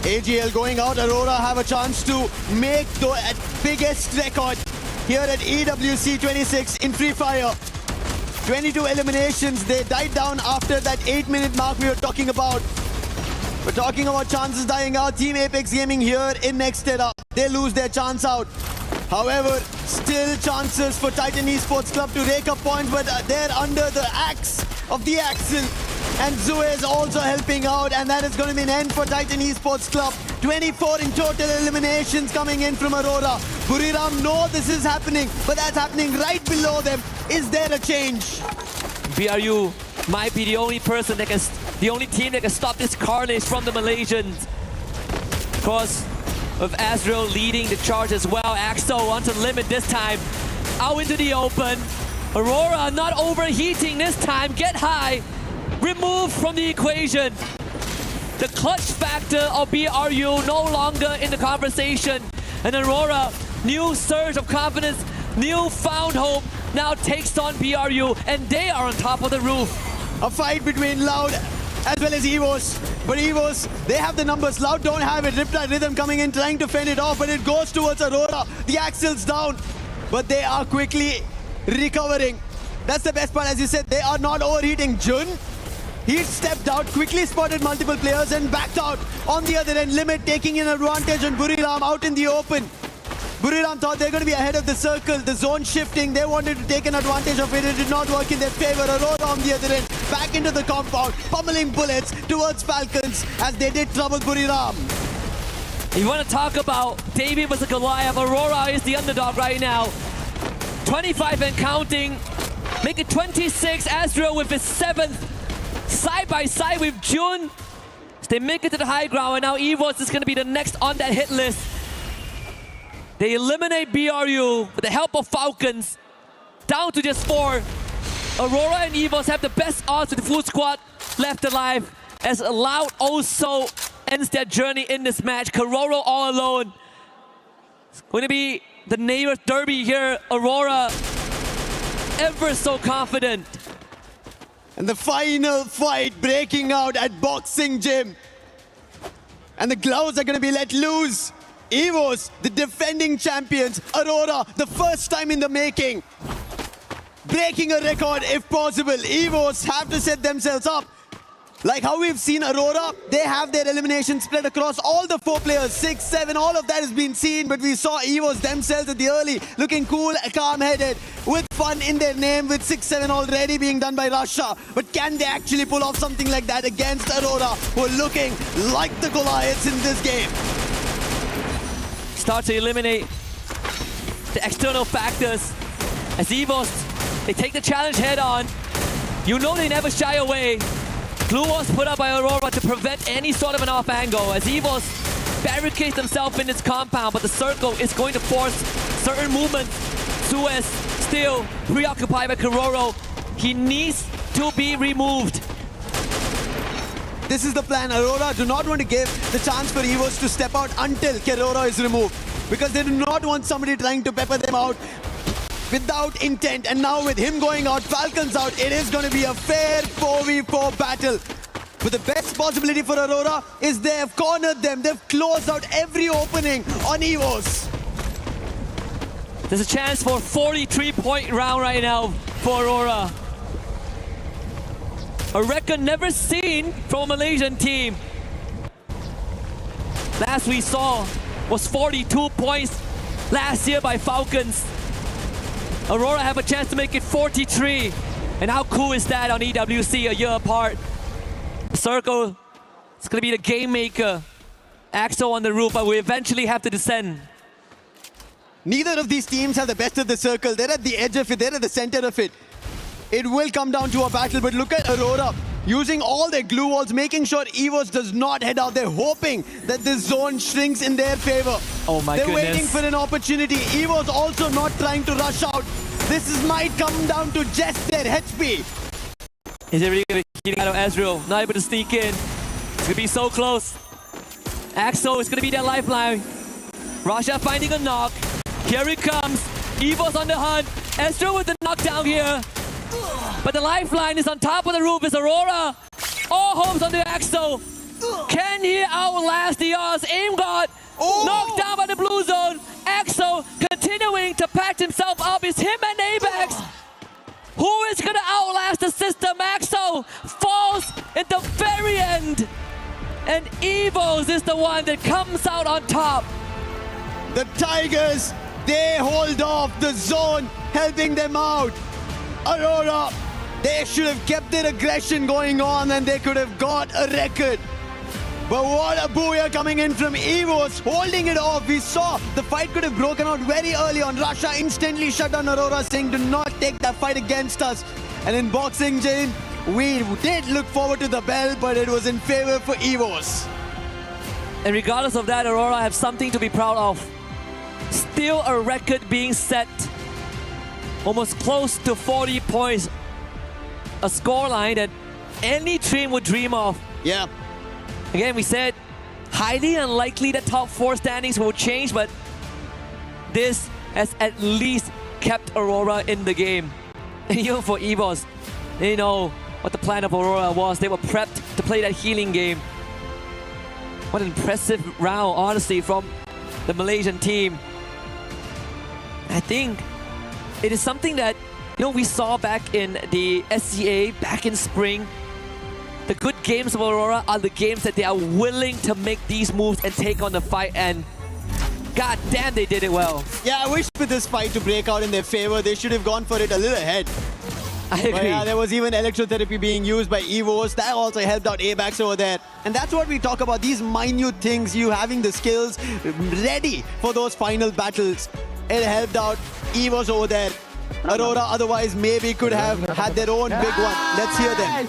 AGL going out. Aurora have a chance to make the biggest record here at EWC 26 in Free Fire. 22 eliminations. They died down after that 8-minute mark we were talking about. We're talking about chances dying out. Team Apex Gaming here in Nextera. They lose their chance out. However, still chances for Titan Esports Club to rake up points, but they're under the axe of the Axel. And Zue is also helping out, and that is going to be an end for Titan Esports Club. 24 in total eliminations coming in from Aurora. Buriram know this is happening, but that's happening right below them. Is there a change? BRU might be the only person that can, the only team that can stop this carnage from the Malaysians. Of course, with Azrael leading the charge as well. Axel onto Limit this time. Out into the open. Aurora not overheating this time. Get high. Removed from the equation. The clutch factor of BRU no longer in the conversation. And Aurora, new surge of confidence, new found hope, now takes on BRU, and they are on top of the roof. A fight between Loud as well as Evos. But Evos, they have the numbers. Loud don't have it. Riptide Rhythm coming in, trying to fend it off, but it goes towards Aurora. The Axel's down, but they are quickly recovering. That's the best part. As you said, they are not overheating. Jun, he stepped out, quickly spotted multiple players and backed out. On the other end, Limit taking an advantage on Buriram out in the open. Buriram thought they're going to be ahead of the circle. The zone shifting, they wanted to take an advantage of it. It did not work in their favor. Aurora on the other end, back into the compound, pummeling bullets towards Falcons as they did trouble Buriram. You want to talk about David versus Goliath? Aurora is the underdog right now. 25 and counting. Make it 26. Astro with his 7th. Side by side with Jun. They make it to the high ground, and now Evos is going to be the next on that hit list. They eliminate BRU with the help of Falcons. Down to just 4. Aurora and Evos have the best odds with the full squad left alive, as Loud also ends their journey in this match. Kororo all alone. It's going to be the neighbor derby here. Aurora ever so confident. And the final fight breaking out at Boxing Gym. And the gloves are going to be let loose. Evos, the defending champions. Aurora, the first time in the making. Breaking a record if possible. Evos have to set themselves up. Like how we've seen Aurora, they have their elimination split across all the 4 players, 6, 7, all of that has been seen, but we saw Evos themselves at the early, looking cool, calm-headed, with fun in their name, with 6, 7 already being done by Russia. But can they actually pull off something like that against Aurora, who are looking like the Goliaths in this game? Start to eliminate the external factors. As Evos, they take the challenge head on. You know they never shy away. Glue was put up by Aurora to prevent any sort of an off angle, as Evos barricades themselves in its compound, but the circle is going to force certain movements. Suez still preoccupied by Kororo. He needs to be removed. This is the plan. Aurora do not want to give the chance for Evos to step out until Kororo is removed, because they do not want somebody trying to pepper them out without intent. And now with him going out, Falcons out, it is going to be a fair 4v4 battle. But the best possibility for Aurora is they have cornered them. They've closed out every opening on Evos. There's a chance for a 43-point round right now for Aurora. A record never seen from a Malaysian team. Last we saw was 42 points last year by Falcons. Aurora have a chance to make it 43. And how cool is that on EWC a year apart? Circle, it's going to be the game maker. Axel on the roof, but we eventually have to descend. Neither of these teams have the best of the circle. They're at the edge of it. They're at the center of it. It will come down to a battle, but look at Aurora using all their glue walls, making sure Evos does not head out. They're hoping that this zone shrinks in their favor. Oh my They're goodness. waiting for an opportunity. Evos also not trying to rush out. Might come down to just their HP. Is it really going to be out of Ezreal? Not able to sneak in. It's going to be so close. Axel is going to be their lifeline. Rasha finding a knock. Here it comes. Evos on the hunt. Ezreal with the knockdown here. But the lifeline is on top of the roof. Is Aurora. All hopes on the Axel. Can he outlast the odds? Aim God. Knocked down by the blue zone. Axel continuing to patch himself up. It's him and Apex. Who is going to outlast the system? Axel falls at the very end. And Evos is the one that comes out on top. The Tigers, they hold off the zone, helping them out. Aurora, they should have kept their aggression going on and they could have got a record. But what a booyah coming in from Evos, holding it off. We saw the fight could have broken out very early on. Russia instantly shut down Aurora, saying do not take that fight against us. And in Boxing Gym, we did look forward to the bell, but it was in favor for Evos. And regardless of that, Aurora have something to be proud of. Still a record being set. Almost close to 40 points. A scoreline that any team would dream of. Yeah. Again, we said highly unlikely that top 4 standings will change, but this has at least kept Aurora in the game. And even for Evos, they know what the plan of Aurora was. They were prepped to play that healing game. What an impressive round, honestly, from the Malaysian team. I think it is something that, we saw back in the SCA, back in spring. The good games of Aurora are the games that they are willing to make these moves and take on the fight, and god damn, they did it well. Yeah, I wish for this fight to break out in their favor. They should have gone for it a little ahead. I agree. But yeah, there was even electrotherapy being used by Evos. That also helped out ABAX over there. And that's what we talk about, these minute things, you having the skills ready for those final battles. It helped out Evos over there. Aurora otherwise maybe could have had their own big one. Let's hear them.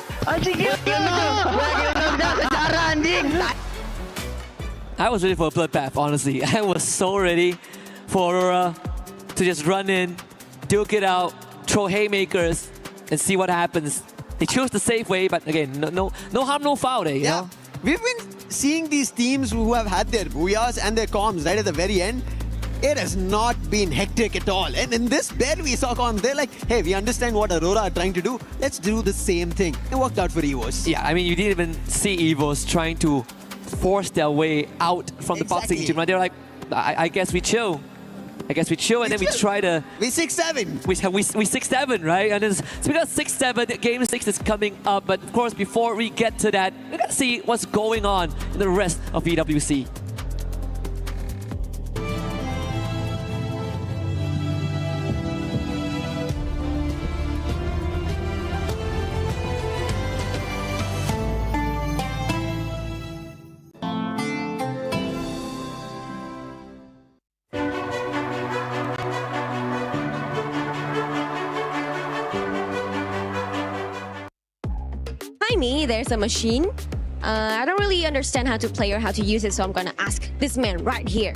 I was ready for a bloodbath, honestly. I was so ready for Aurora to just run in, duke it out, throw haymakers, and see what happens. They chose the safe way, but again, no harm, no foul there, you know? We've been seeing these teams who have had their booyahs and their comms right at the very end. It has not been hectic at all. And in this bed we saw comms, they're like, hey, we understand what Aurora are trying to do. Let's do the same thing. It worked out for Evos. Yeah, I mean, you didn't even see Evos trying to force their way out from the boxing gym. They're like, I guess we chill. And then we try to... We 6-7. We 6-7, right? And so we got 6-7. Game 6 is coming up. But of course, before we get to that, we got to see what's going on in the rest of EWC. Me, there's a machine. I don't really understand how to play or how to use it, so I'm gonna ask this man right here.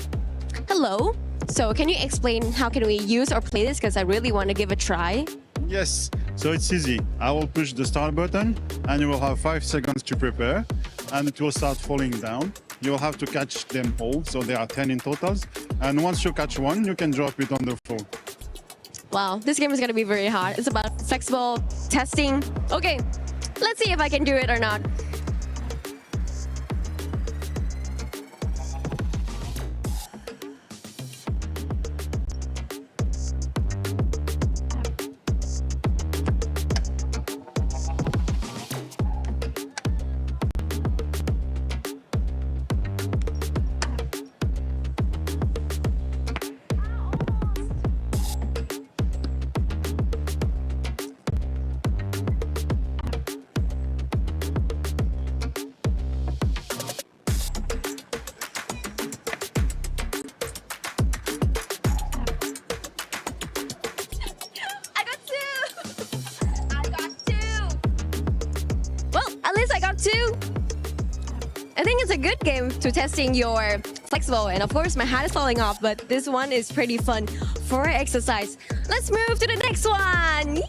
Hello. So can you explain how can we use or play this? Because I really want to give a try. Yes. So it's easy. I will push the start button and you will have 5 seconds to prepare and it will start falling down. You will have to catch them all. So there are 10 in totals. And once you catch one, you can drop it on the floor. Wow, this game is gonna be very hard. It's about flexible testing. Okay. Let's see if I can do it or not. I think it's a good game to testing your flexible, and of course my hat is falling off, but this one is pretty fun for exercise. Let's move to the next one.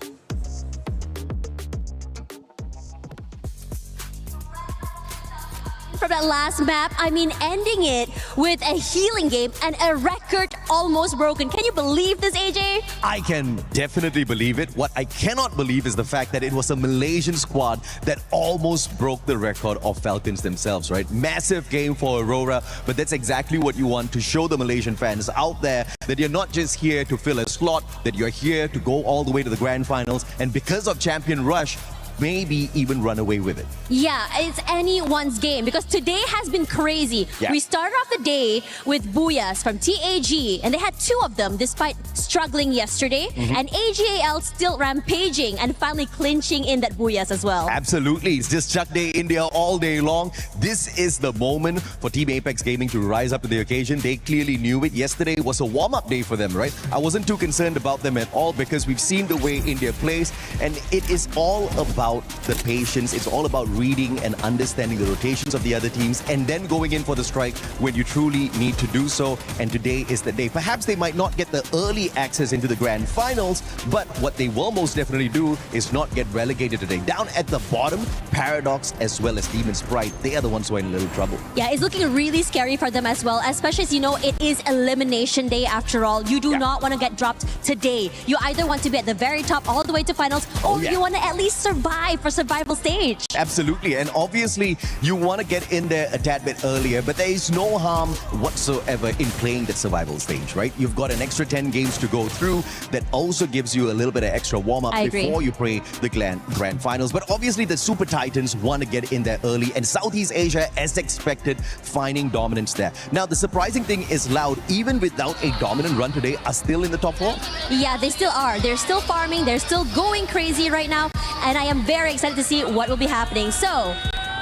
From that last map, I mean, ending it with a healing game and a record almost broken. Can you believe this, AJ? I can definitely believe it. What I cannot believe is the fact that it was a Malaysian squad that almost broke the record of Falcons themselves, right? Massive game for Aurora, but that's exactly what you want to show the Malaysian fans out there, that you're not just here to fill a slot, that you're here to go all the way to the grand finals, and because of Champion Rush, maybe even run away with it. Yeah, it's anyone's game because today has been crazy. Yeah. We started off the day with Booyahs from TAG, and they had 2 of them despite struggling yesterday. And AGAL still rampaging and finally clinching in that Booyahs as well. Absolutely. It's just Chuck Day India all day long. This is the moment for Team Apex Gaming to rise up to the occasion. They clearly knew it. Yesterday was a warm-up day for them, right? I wasn't too concerned about them at all because we've seen the way India plays, and it is all about the patience. It's all about reading and understanding the rotations of the other teams and then going in for the strike when you truly need to do so. And today is the day. Perhaps they might not get the early access into the grand finals, but what they will most definitely do is not get relegated today. Down at the bottom, Paradox as well as Demon Sprite, they are the ones who are in a little trouble. Yeah, it's looking really scary for them as well, especially as you know it is elimination day after all. You do not want to get dropped today. You either want to be at the very top all the way to finals, or you want to at least survive survive for survival stage. Absolutely, and obviously you want to get in there a tad bit earlier, but there is no harm whatsoever in playing that survival stage, right? You've got an extra 10 games to go through that also gives you a little bit of extra warm-up before you play the grand finals. But obviously the Super Titans want to get in there early, and Southeast Asia, as expected, finding dominance there. Now, the surprising thing is Loud, even without a dominant run today, are still in the top 4. Yeah, they still are. They're still farming. They're still going crazy right now. And I am very excited to see what will be happening. So,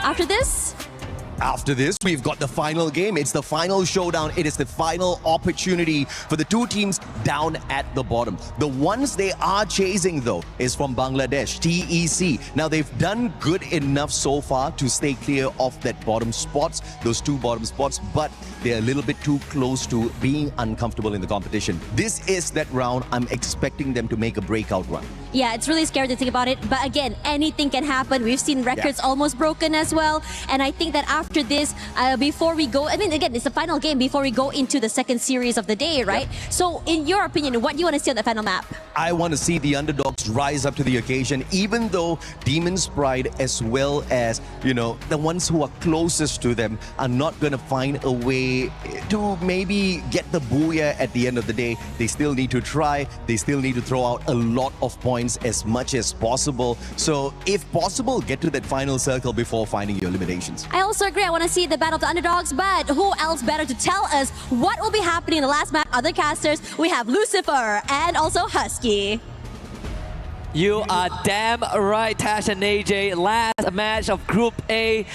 after this, we've got the final game. It's the final showdown. It is the final opportunity for the two teams down at the bottom. The ones they are chasing, though, is from Bangladesh, TEC. Now, they've done good enough so far to stay clear of that bottom spots, those 2 bottom spots, but they're a little bit too close to being uncomfortable in the competition. This is that round. I'm expecting them to make a breakout run. yeah, it's really scary to think about it. But again, anything can happen. We've seen records almost broken as well. And I think that after this, before we go, I mean, again, it's the final game before we go into the second series of the day, right? So in your opinion, what do you want to see on the final map? I want to see the underdogs rise up to the occasion, even though Demon's Pride, as well as, you know, the ones who are closest to them, are not going to find a way to maybe get the booyah at the end of the day. They still need to try. They still need to throw out a lot of points as much as possible. So if possible, get to that final circle before finding your eliminations. I also agree. I want to see the battle of the underdogs, but who else better to tell us what will be happening in the last map? Other casters, we have Lucifer and also Husky. You are damn right, Tash and AJ. Last match of Group A.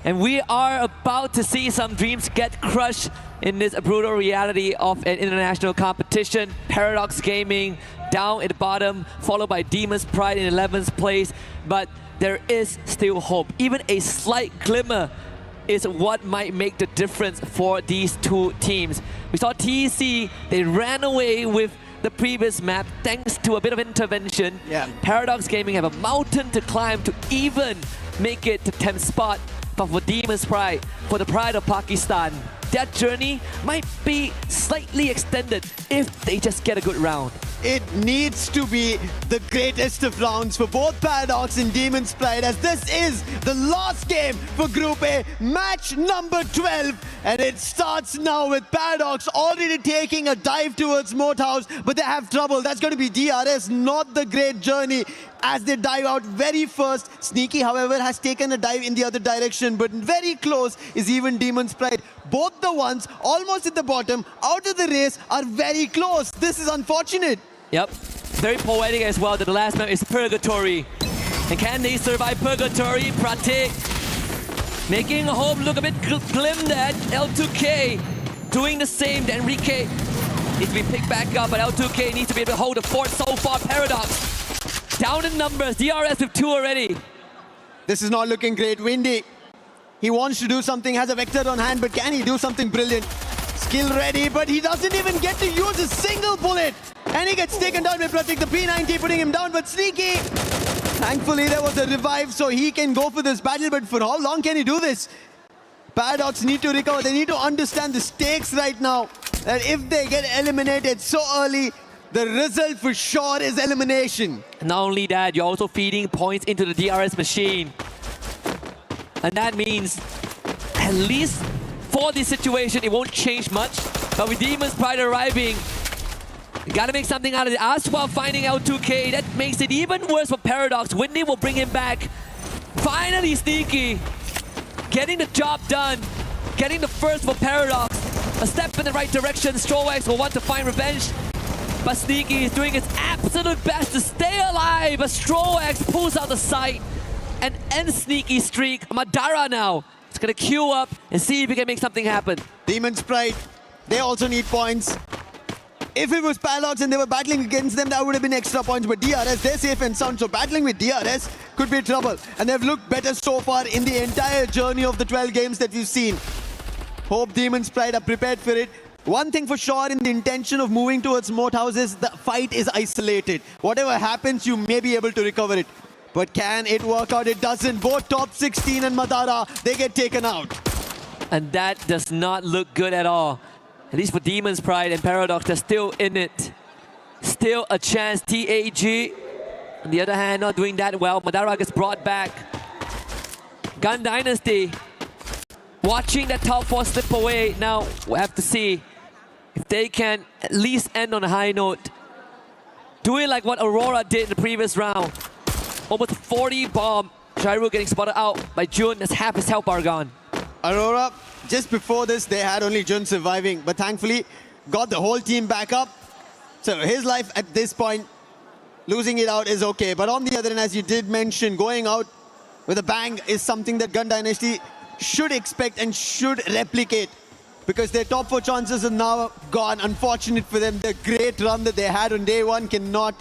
And we are about to see some dreams get crushed in this brutal reality of an international competition. Paradox Gaming down at the bottom, followed by Demon's Pride in 11th place. But there is still hope. Even a slight glimmer is what might make the difference for these two teams. We saw TEC, they ran away with the previous map thanks to a bit of intervention. Paradox Gaming have a mountain to climb to even make it to 10th spot. But for Demon's Pride, for the pride of Pakistan, that journey might be slightly extended if they just get a good round. It needs to be the greatest of rounds for both Paradox and Demon's Pride, as this is the last game for Group A, match number 12. And it starts now with Paradox already taking a dive towards Moat House, but they have trouble. That's going to be DRS, not the great journey as they dive out very first. Sneaky, however, has taken a dive in the other direction, but very close is even Demon's Pride. Both the ones almost at the bottom, out of the race, are very close. This is unfortunate. Yep, very poetic as well that the last map is Purgatory. And can they survive Purgatory? Pratik making home look a bit glim there. L2K doing the same. The Enrique needs to be picked back up, but L2K needs to be able to hold the fort so far. Paradox down in numbers. DRS with 2 already. This is not looking great. Windy, he wants to do something, has a Vector on hand, but can he do something brilliant? Skill ready, but he doesn't even get to use a single bullet. And he gets taken down by Pratik, the P90 putting him down, but Sneaky. Thankfully, there was a revive, so he can go for this battle, but for how long can he do this? Paradox need to recover. They need to understand the stakes right now. That if they get eliminated so early, the result for sure is elimination. Not only that, you're also feeding points into the DRS machine. And that means, at least for this situation, it won't change much. But with Demon's Pride arriving, you gotta make something out of it. Aswa finding L2K, that makes it even worse for Paradox. Windy will bring him back. Finally, Sneaky getting the job done. Getting the first for Paradox. A step in the right direction. Strowax will want to find revenge. But Sneaky is doing his absolute best to stay alive. But Strowax pulls out the sight and ends Sneaky's streak. Madara now is gonna queue up and see if he can make something happen. Demon's Pride, they also need points. If it was Paradox and they were battling against them, that would have been extra points. But DRS, they're safe and sound. So battling with DRS could be trouble. And they've looked better so far in the entire journey of the 12 games that we've seen. Hope Demon's Pride are prepared for it. One thing for sure in the intention of moving towards Moat House is the fight is isolated. Whatever happens, you may be able to recover it. But can it work out? It doesn't. Both top 16 and Madara, they get taken out. And that does not look good at all. At least for Demon's Pride and Paradox, they're still in it. Still a chance. TAG On the other hand, not doing that well. Madara gets brought back. Gun Dynasty watching that top 4 slip away. Now we'll have to see if they can at least end on a high note. Doing like what Aurora did in the previous round. Almost 40 bomb. Shairu getting spotted out by Jun. That's half his health bar gone. Aurora, just before this, they had only Jun surviving, but thankfully got the whole team back up. So his life at this point, losing it out is okay. But on the other hand, as you did mention, going out with a bang is something that Gun Dynasty should expect and should replicate, because their top 4 chances are now gone. Unfortunate for them. The great run that they had on day 1 cannot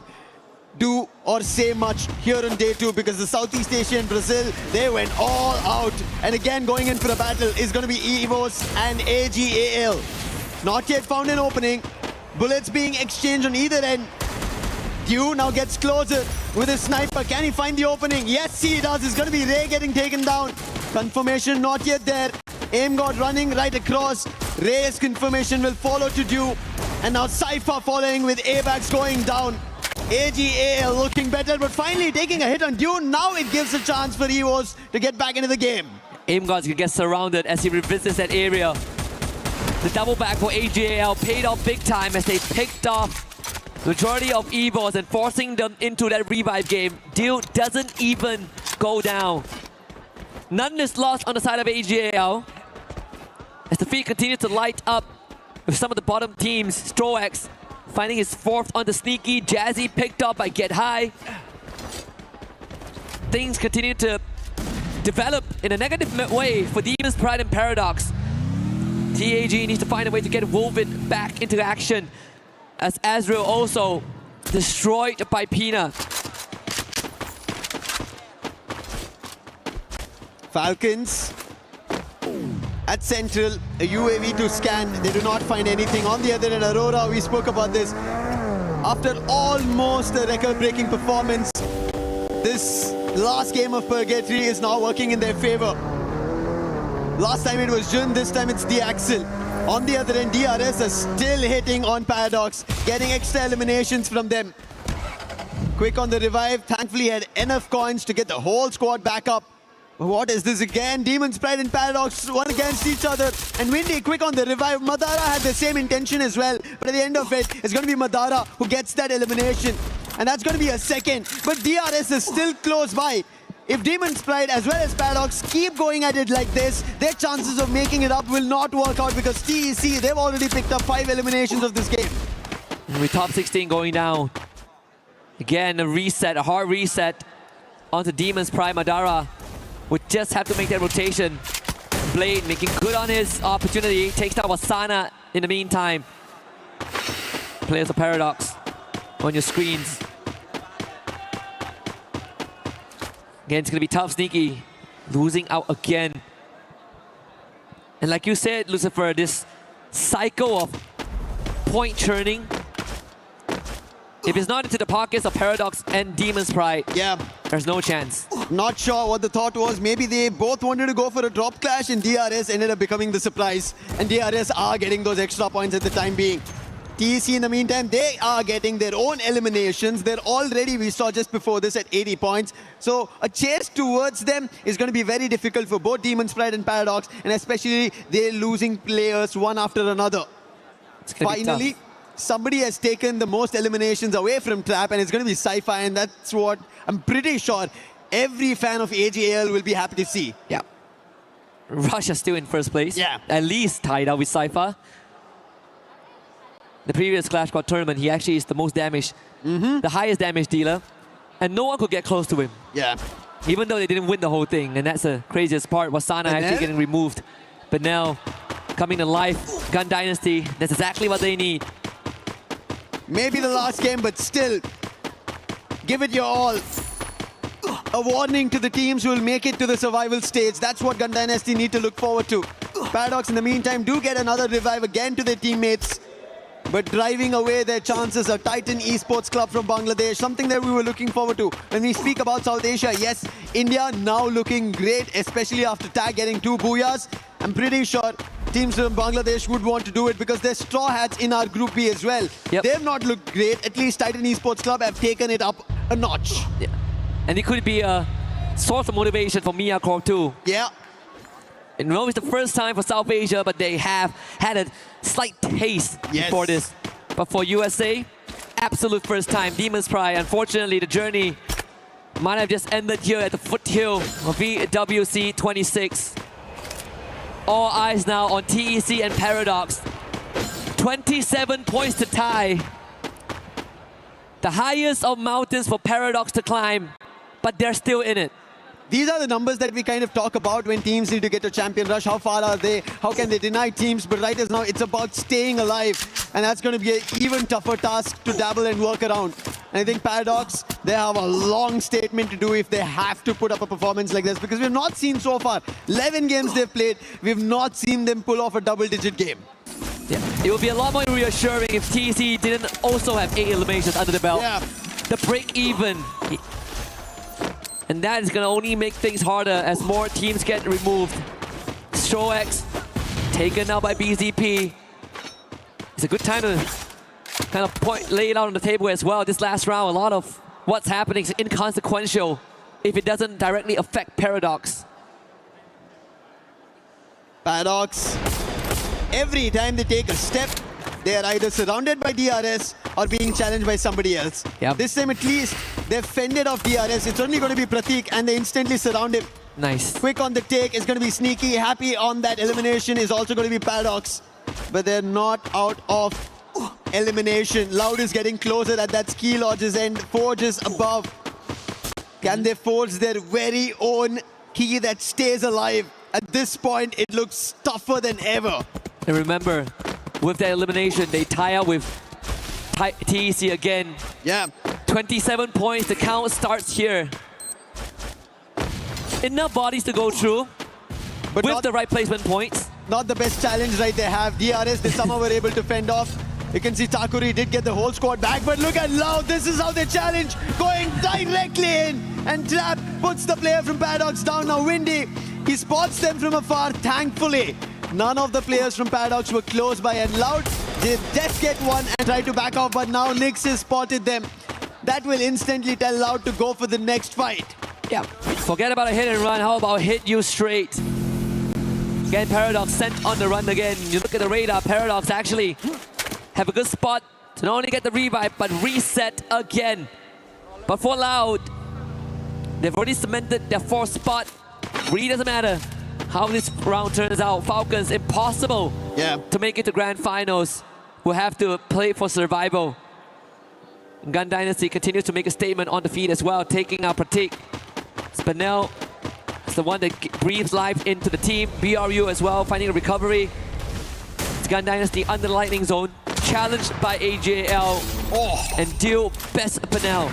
do or say much here on day 2, because the Southeast Asia and Brazil, they went all out. And again, going in for a battle is going to be EVOS and AGAL. Not yet found an opening. Bullets being exchanged on either end. Dew now gets closer with his sniper. Can he find the opening? Yes, he does. It's going to be Ray getting taken down. Confirmation not yet there. Aim God running right across. Ray's confirmation will follow to Dew. And now Cypher following with AVAX going down. AGAL looking better, but finally taking a hit on Dew. Now it gives a chance for EVOS to get back into the game. Aim Gods get surrounded as he revisits that area. The double back for AGAL paid off big time as they picked off the majority of EVOS and forcing them into that revive game. Deal doesn't even go down. None is lost on the side of AGAL as the feed continues to light up with some of the bottom teams. Stroax finding his 4th on the sneaky. Jazzy picked up by Get High. Things continue to develop in a negative way for Demon's Pride and Paradox. TAG needs to find a way to get woven back into action, as Azrael also destroyed by Pina. Falcons at Central, a UAV to scan. They do not find anything. On the other end, Aurora, we spoke about this. After almost a record-breaking performance, this last game of Purgatory is now working in their favor. Last time it was Jun, this time it's the Axel. On the other end, DRS are still hitting on Paradox, getting extra eliminations from them. Quick on the revive, thankfully had enough coins to get the whole squad back up. What is this again? Demon's Pride and Paradox one against each other. And Windy quick on the revive. Madara had the same intention as well. But at the end of it, it's going to be Madara who gets that elimination. And that's going to be a second. But DRS is still close by. If Demon's Pride as well as Paradox keep going at it like this, their chances of making it up will not work out, because TEC, they've already picked up 5 eliminations of this game. With top 16 going down. Again, a reset, a hard reset onto Demon's Pride. Madara would just have to make that rotation. Blade making good on his opportunity. Takes down Wasana in the meantime. Players of Paradox on your screens. Again, it's going to be tough. Sneaky losing out again. And like you said, Lucifer, this cycle of point churning, if it's not into the pockets of Paradox and Demon's Pride, yeah, there's no chance. Not sure what the thought was. Maybe they both wanted to go for a drop clash and DRS ended up becoming the surprise. And DRS are getting those extra points at the time being. TEC in the meantime, they are getting their own eliminations. They're already, we saw just before this, at 80 points. So a chase towards them is going to be very difficult for both Demon's Pride and Paradox, and especially they're losing players one after another. Finally, somebody has taken the most eliminations away from Trap, and it's going to be Cypher, and that's what I'm pretty sure every fan of AGAL will be happy to see. Yeah. Russia still in first place. Yeah. At least tied up with Cypher. The previous Clash Squad tournament, he actually is the most damaged, the highest damage dealer, and no one could get close to him. Yeah. Even though they didn't win the whole thing, and that's the craziest part. Wasana actually getting removed. But now, coming to life, Gun Dynasty, that's exactly what they need. Maybe the last game, but still, give it your all. A warning to the teams who will make it to the survival stage. That's what Gun Dynasty need to look forward to. Paradox, in the meantime, do get another revive again to their teammates, but driving away their chances of Titan Esports Club from Bangladesh, something that we were looking forward to. When we speak about South Asia, yes, India now looking great, especially after Tag getting 2 booyahs. I'm pretty sure teams from Bangladesh would want to do it because they're Straw Hats in our Group B as well. They've not looked great. At least Titan Esports Club have taken it up a notch. Yeah. And it could be a source of motivation for Mia Corp too. Yeah. And it's the first time for South Asia, but they have had a slight taste before this. But for USA, absolute first time. Demon's Pride, unfortunately, the journey might have just ended here at the foothill of VWC 26. All eyes now on TEC and Paradox. 27 points to tie. The highest of mountains for Paradox to climb, but they're still in it. These are the numbers that we kind of talk about when teams need to get to champion rush. How far are they? How can they deny teams? But right as now, it's about staying alive. And that's going to be an even tougher task to dabble and work around. And I think Paradox, they have a long statement to do if they have to put up a performance like this. Because we've not seen so far, 11 games they've played, we've not seen them pull off a double-digit game. Yeah, it would be a lot more reassuring if TEC didn't also have 8 eliminations under the belt. Yeah. The break even. And that is going to only make things harder as more teams get removed. Shox taken out by BZP. It's a good time to kind of lay it out on the table as well. This last round, a lot of what's happening is inconsequential if it doesn't directly affect Paradox. Paradox, every time they take a step, they are either surrounded by DRS or being challenged by somebody else. Yep. This time at least, they've fended off DRS. It's only going to be Pratik and they instantly surround him. Nice. Quick on the take is going to be Sneaky. Happy on that elimination is also going to be Paradox. But they're not out of elimination. Loud is getting closer at that ski lodge's end. Forge is above. Can they forge their very own key that stays alive? At this point, it looks tougher than ever. And remember, with that elimination, they tie up with TEC again. Yeah. 27 points, the count starts here. Enough bodies to go through, but with the right placement points. Not the best challenge right they have. DRS, they somehow were able to fend off. You can see Takuri did get the whole squad back, but look at Loud. This is how they challenge, going directly in. And Trap puts the player from Paradox down. Now Windy, he spots them from afar, thankfully. None of the players from Paradox were close by, and Loud did just get one and try to back off, but now Nyx has spotted them. That will instantly tell Loud to go for the next fight. Yeah, forget about a hit and run. How about hit you straight? Again, Paradox sent on the run again. You look at the radar, Paradox actually have a good spot to not only get the revive, but reset again. But for Loud, they've already cemented their 4th spot. Really doesn't matter how this round turns out. Falcons, impossible to make it to grand finals. Will have to play for survival. Gun Dynasty continues to make a statement on the feed as well, taking out Pratik. Spinel is the one that breathes life into the team. BRU as well, finding a recovery. It's Gun Dynasty under the lightning zone, challenged by AJL. And deal best Spinel.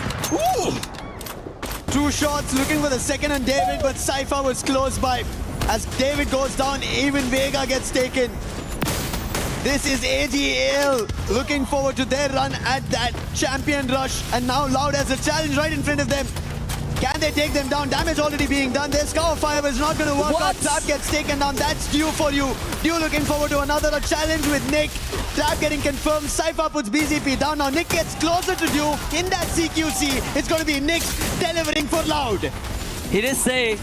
2 shots, looking for the second on David, but Cypher was close by. As David goes down, even Vega gets taken. This is AGL looking forward to their run at that champion rush. And now Loud has a challenge right in front of them. Can they take them down? Damage already being done. Their Scour Fire is not going to work out. Trap gets taken down. That's due for you. Due looking forward to another challenge with Nick. Trap getting confirmed. Cypher puts BZP down. Now Nick gets closer to Due in that CQC. It's going to be Nick delivering for Loud. He did say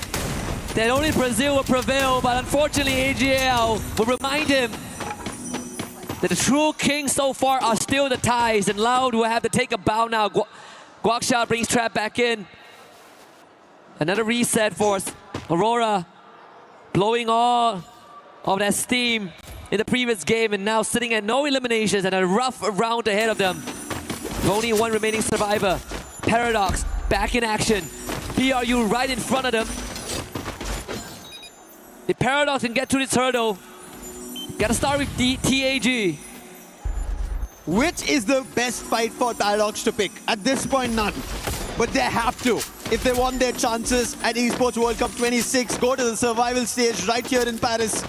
that only Brazil will prevail, but unfortunately AGL will remind him that the true kings so far are still the ties, and Loud will have to take a bow now. Guaksha brings Trap back in. Another reset for Aurora, blowing all of that steam in the previous game, and now sitting at no eliminations and a rough round ahead of them. With only 1 remaining survivor. Paradox back in action. BRU right in front of them. If Paradox can get through this hurdle, gotta start with TAG. Which is the best fight for Paradox to pick? At this point, none. But they have to. If they want their chances at Esports World Cup 26, go to the survival stage right here in Paris.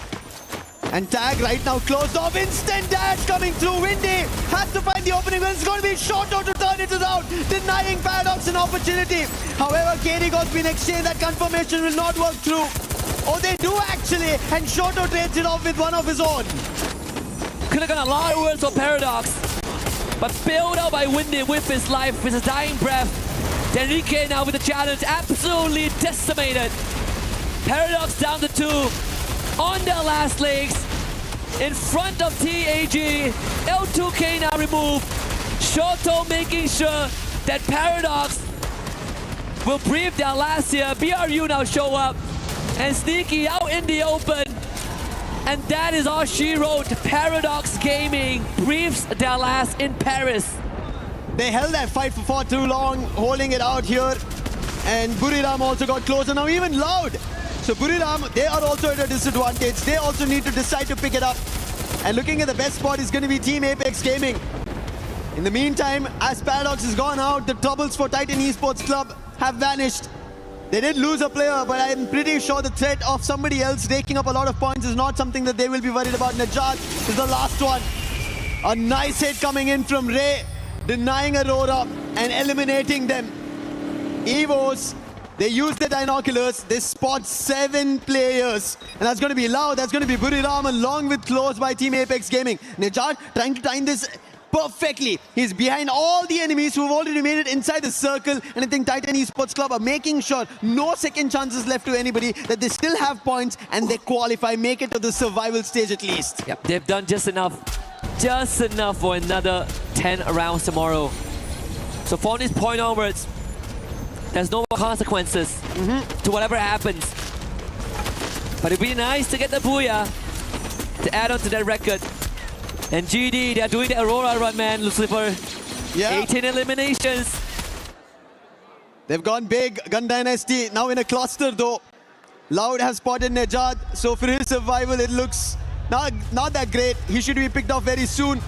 And Tag right now closed off. Instant dash coming through. Windy has to find the opening. It's going to be Shoto to turn it around, denying Paradox an opportunity. However, KD got been exchanged. That confirmation will not work through. Oh, they do actually. And Shoto trades it off with one of his own. Could have got a lot of words for Paradox, but bailed out by Windy with his life, with his dying breath. Enrique now with the challenge, absolutely decimated. Paradox down to 2 on their last legs in front of TAG. L2K now removed. Shoto making sure that Paradox will breathe their last here. BRU now show up and Sneaky out in the open. And that is all she wrote. Paradox Gaming breathes their last in Paris. They held that fight for far too long, holding it out here. And Buriram also got closer. Now even Loud. So Buriram, they are also at a disadvantage. They also need to decide to pick it up. And looking at the best spot is going to be Team Apex Gaming. In the meantime, as Paradox has gone out, the troubles for Titan Esports Club have vanished. They did lose a player, but I'm pretty sure the threat of somebody else raking up a lot of points is not something that they will be worried about. Najat is the last one. A nice hit coming in from Ray, denying Aurora and eliminating them. Evos, they use the binoculars. They spot 7 players. And that's going to be Loud. That's going to be Buriram along with Close by Team Apex Gaming. Najat trying to time this perfectly. He's behind all the enemies who have already made it inside the circle. And I think Titan Esports Club are making sure no second chances left to anybody, that they still have points and they qualify, make it to the survival stage at least. Yep, they've done just enough for another 10 rounds tomorrow. So from this point onwards, there's no more consequences to whatever happens. But it'd be nice to get the booyah to add on to that record. And GD, they're doing the Aurora run, man, Lucifer. Yeah. 18 eliminations. They've gone big. Gun Dynasty now in a cluster though. Loud has spotted Najat. So for his survival, it looks not that great. He should be picked off very soon.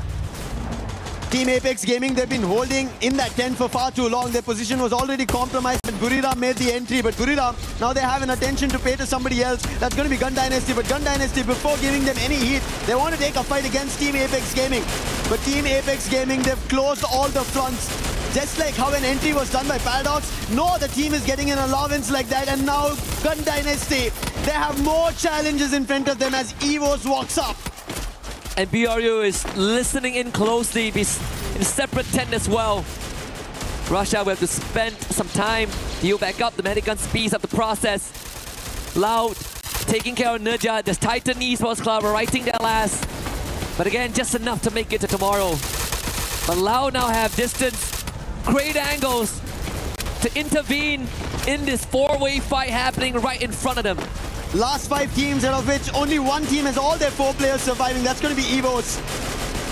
Team Apex Gaming, they've been holding in that tent for far too long. Their position was already compromised when Buriram made the entry. But Buriram, now they have an attention to pay to somebody else. That's going to be Gun Dynasty. But Gun Dynasty, before giving them any heat, they want to take a fight against Team Apex Gaming. But Team Apex Gaming, they've closed all the fronts. Just like how an entry was done by Paradox, no other team is getting an allowance like that. And now Gun Dynasty, they have more challenges in front of them as Evos walks up. And BRU is listening in closely in separate tent as well. Russia will have to spend some time to heal back up. The medic gun speeds up the process. Loud taking care of Najat. The Titan Esports Club are writing their last. But again, just enough to make it to tomorrow. But Loud now have distance, great angles to intervene in this 4-way fight happening right in front of them. Last 5 teams, out of which only 1 team has all their 4 players surviving. That's going to be Evos.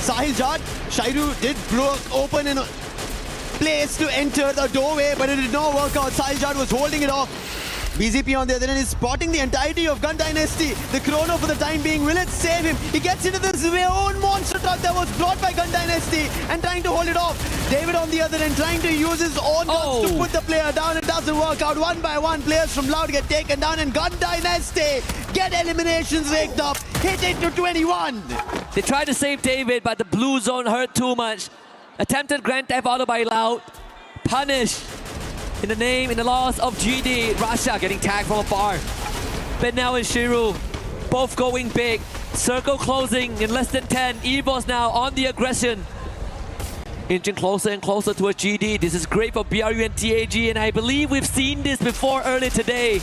Sahil Jad, Shairu did broke open in a place to enter the doorway, but it did not work out. Sahil Jad was holding it off. BZP on the other end is spotting the entirety of Gun Dynasty. The chrono for the time being, will it save him? He gets into this own monster truck that was brought by Gun Dynasty and trying to hold it off. David on the other end trying to use his own guns to put the player down. It doesn't work out. 1 by 1 players from Loud get taken down and Gun Dynasty get eliminations raked up. Hit it to 21. They tried to save David, but the blue zone hurt too much. Attempted Grand Theft Auto by Loud. Punish. In the loss of GD, Russia getting tagged from afar. Benel and Shiru, both going big. Circle closing in less than 10. Evos now on the aggression. Inching closer and closer to a GD. This is great for BRU and TAG, and I believe we've seen this before earlier today.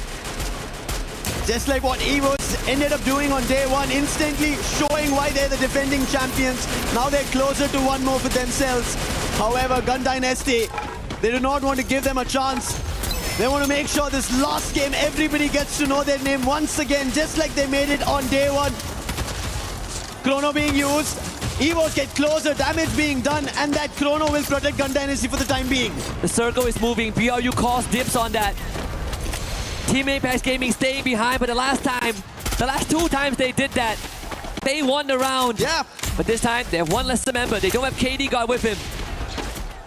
Just like what Evos ended up doing on day 1, instantly showing why they're the defending champions. Now they're closer to 1 more for themselves. However, Gun Dynasty, they do not want to give them a chance. They want to make sure this last game, everybody gets to know their name once again, just like they made it on day 1. Chrono being used. Evos get closer, damage being done, and that chrono will protect Gun Dynasty for the time being. The circle is moving. BRU calls dips on that. Team Apex Gaming staying behind, but the last 2 times they did that, they won the round. Yeah. But this time, they have 1 less member. They don't have KD God with him.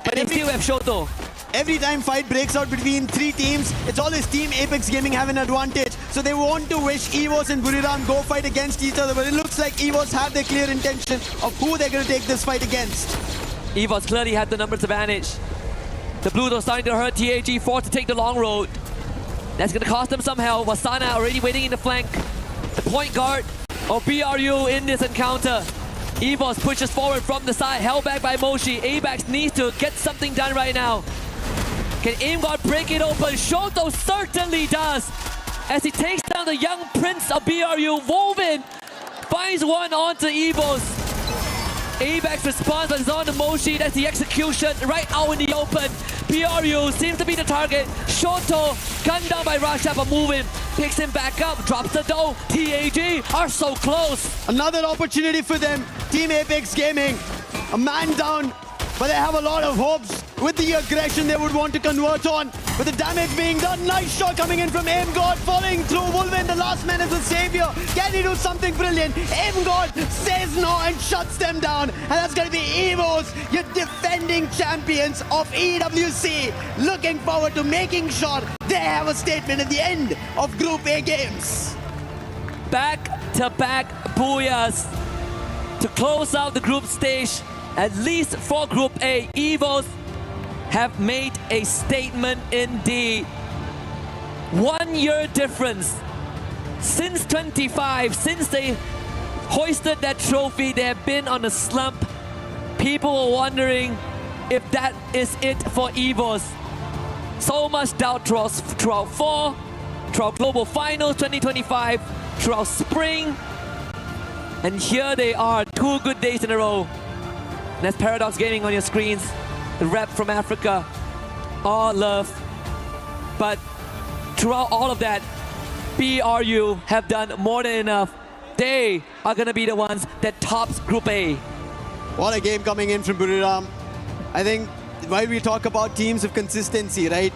But they still have Shoto. Every time fight breaks out between 3 teams, it's always Team Apex Gaming have an advantage. So they want to wish Evos and Buriram go fight against each other, but it looks like Evos have their clear intention of who they're going to take this fight against. Evos clearly had the numbers advantage. The Blues are starting to hurt TAG, forced to take the long road. That's going to cost them some help. Wasana already waiting in the flank. The point guard of BRU in this encounter. Evos pushes forward from the side, held back by Moshi. Abax needs to get something done right now. Can Imgod break it open? Shoto certainly does. As he takes down the young prince of BRU, Woven finds one onto Evos. Abex responds, but it's on the Moshi. That's the execution right out in the open. BRU seems to be the target. Shoto gunned down by Rasha, but moving. Picks him back up, drops the dough. TAG are so close. Another opportunity for them. Team Apex Gaming, a man down, but they have a lot of hopes with the aggression they would want to convert on. With the damage being done, nice shot coming in from Aimgod, following through. Wolven, the last man is the savior. Can he do something brilliant? Aimgod says no and shuts them down. And that's going to be Evos, your defending champions of EWC. Looking forward to making sure they have a statement at the end of Group A games. Back-to-back booyahs to close out the group stage. At least for Group A, Evos have made a statement indeed. 1 year difference. Since 25, since they hoisted that trophy, they have been on a slump. People were wondering if that is it for Evos. So much doubt throughout fall, throughout Global Finals 2025, throughout spring. And here they are, 2 good days in a row. And that's Paradox Gaming on your screens. The rep from Africa, all love. But throughout all of that, BRU have done more than enough. They are going to be the ones that tops Group A. What a game coming in from Buriram. I think while we talk about teams of consistency, right?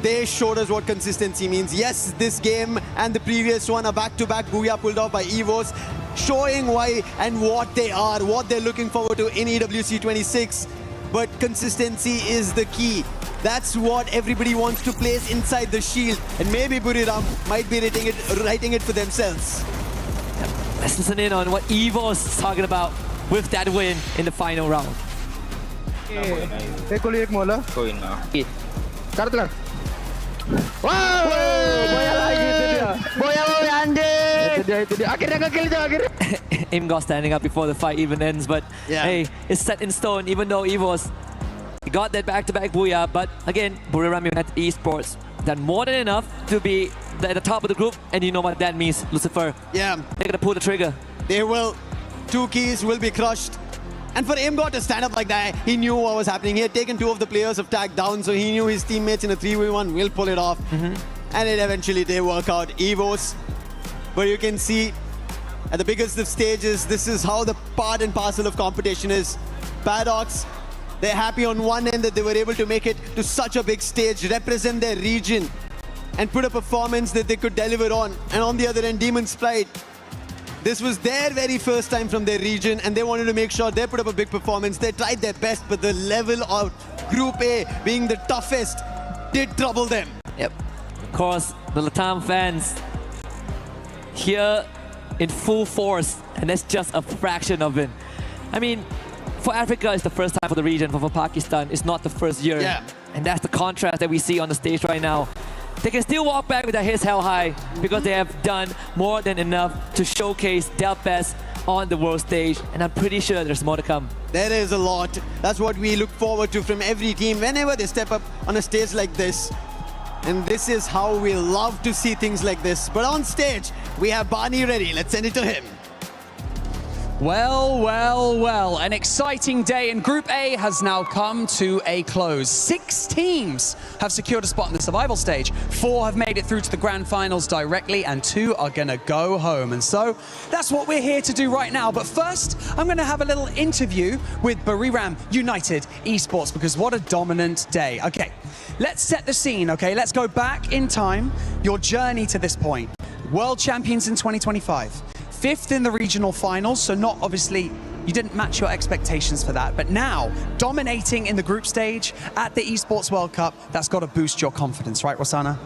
They showed us what consistency means. Yes, this game and the previous one, a back-to-back booyah pulled off by Evos, showing why and what they are, what they're looking forward to in EWC 26. But consistency is the key. That's what everybody wants to place inside the shield. And maybe Buriram might be writing it for themselves. Let's listen in on what Evos is talking about with that win in the final round. Imgod standing up before the fight even ends, but hey, it's set in stone. Even though Evos got that back-to-back booyah, but again, Buriram United Esports done more than enough to be at the top of the group, and you know what that means, Lucifer. Yeah, they're gonna pull the trigger. They will. 2 keys will be crushed. And for Imgod to stand up like that, he knew what was happening. He had taken 2 of the players of tag down, so he knew his teammates in a 3v1 will pull it off. And it eventually did work out. Evos, but you can see at the biggest of stages, this is how the part and parcel of competition is. Paradox, they're happy on one end that they were able to make it to such a big stage, represent their region, and put a performance that they could deliver on. And on the other end, Demon's Pride, this was their very first time from their region, and they wanted to make sure they put up a big performance. They tried their best, but the level of Group A being the toughest did trouble them. Yep. Of course, the Latam fans here in full force, and that's just a fraction of it. I mean, for Africa, it's the first time for the region, but for Pakistan, it's not the first year. Yeah. And that's the contrast that we see on the stage right now. They can still walk back with their heads held high because they have done more than enough to showcase their best on the world stage, and I'm pretty sure there's more to come. There is a lot. That's what we look forward to from every team whenever they step up on a stage like this. And this is how we love to see things like this. But on stage, we have Barney ready. Let's send it to him. Well, well, well, an exciting day in Group A has now come to a close. 6 teams have secured a spot in the survival stage. 4 have made it through to the grand finals directly, and 2 are gonna go home. And so that's what we're here to do right now. But first, I'm gonna have a little interview with Buriram United Esports, because what a dominant day. Okay, let's set the scene, okay? Let's go back in time, your journey to this point. World champions in 2025. 5th in the regional finals, so not obviously, you didn't match your expectations for that, but now dominating in the group stage at the Esports World Cup, that's got to boost your confidence, right, Rosanna?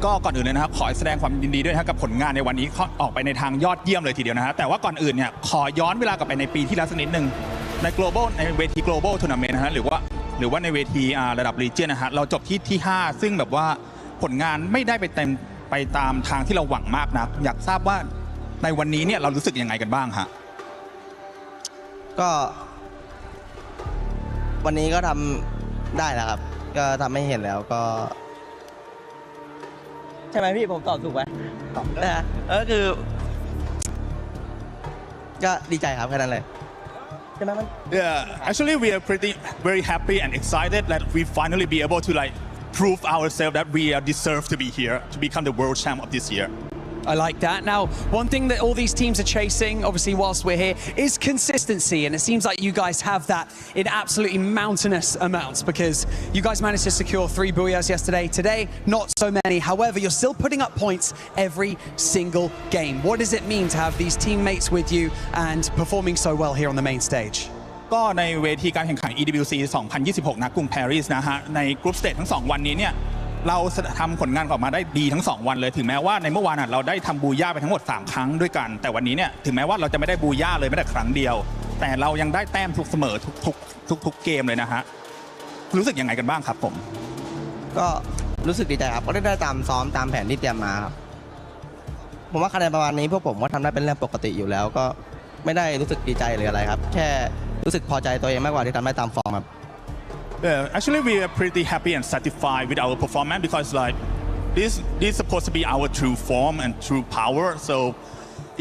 ก็ก่อนอื่นเลยนะครับขอแสดงความยินดีด้วยนะครับกับผลงานในวันนี้ออกไปในทางยอดเยี่ยมเลยทีเดียวนะฮะแต่ว่าก่อนอื่นเนี่ยขอย้อนเวลากลับไปในปีที่แล้วสักนิดนึงใน global ในเวที global tournament นะฮะหรือว่าในเวทีระดับ region นะฮะเราจบที่ 5ซึ่งแบบว่าผลงานไม่ได้ไปตามทางที่เราหวังมากนะอยากทราบว่าในวันนี้เนี่ยเรารู้สึกยังไงกันบ้างฮะก็วันนี้ก็ทำได้แล้วครับ ก็ทำให้เห็นแล้วก็ใช่ไหมพี่ผมตอบถูกไหมนะฮะก็คือก็ดีใจครับแค่นั้นเลย Yeah, actually we are very happy and excited that we finally be able to like prove ourselves that we deserve to be here to become the world champ of this year. I like that. Now, one thing that all these teams are chasing, obviously, whilst we're here, is consistency. And it seems like you guys have that in absolutely mountainous amounts because you guys managed to secure 3 booyahs yesterday. Today, not so many. However, you're still putting up points every single game. What does it mean to have these teammates with you and performing so well here on the main stage? ก็ในเวทีการแข่งขัน EWC 2026 นะกรุงปารีสนะฮะในกรุ๊ปสเตจทั้ง2วันนี้เนี่ยเราทำผลงานออกมาได้ดีทั้ง2วันเลยถึงแม้ว่าในเมื่อวานเราได้ทำบูย่าไปทั้งหมด3ครั้งด้วยกันแต่วันนี้เนี่ยถึงแม้ว่าเราจะไม่ได้บูย่าเลยไม่ได้ครั้งเดียวแต่เรายังได้แต้มทุกเสมอทุกเกมเลยนะฮะรู้สึกยังไงกันบ้างครับผมก็รู้สึกดีใจครับก็ได้ตามซ้อมตามแผนที่เตรียมมาครับผมว่าคะแนนประมาณนี้พวกผมก็ทำได้เป็นเรื่องปกติอยู่แล้วก็ไม่ได้รู้สึกดีใจหรืออะไรครับแค่รู้สึกพอใจตัวเองมากกว่าที่ทำได้ตามฟอร์มครับActually, we are pretty happy and satisfied with our performance because like this is supposed to be our true form and true power. So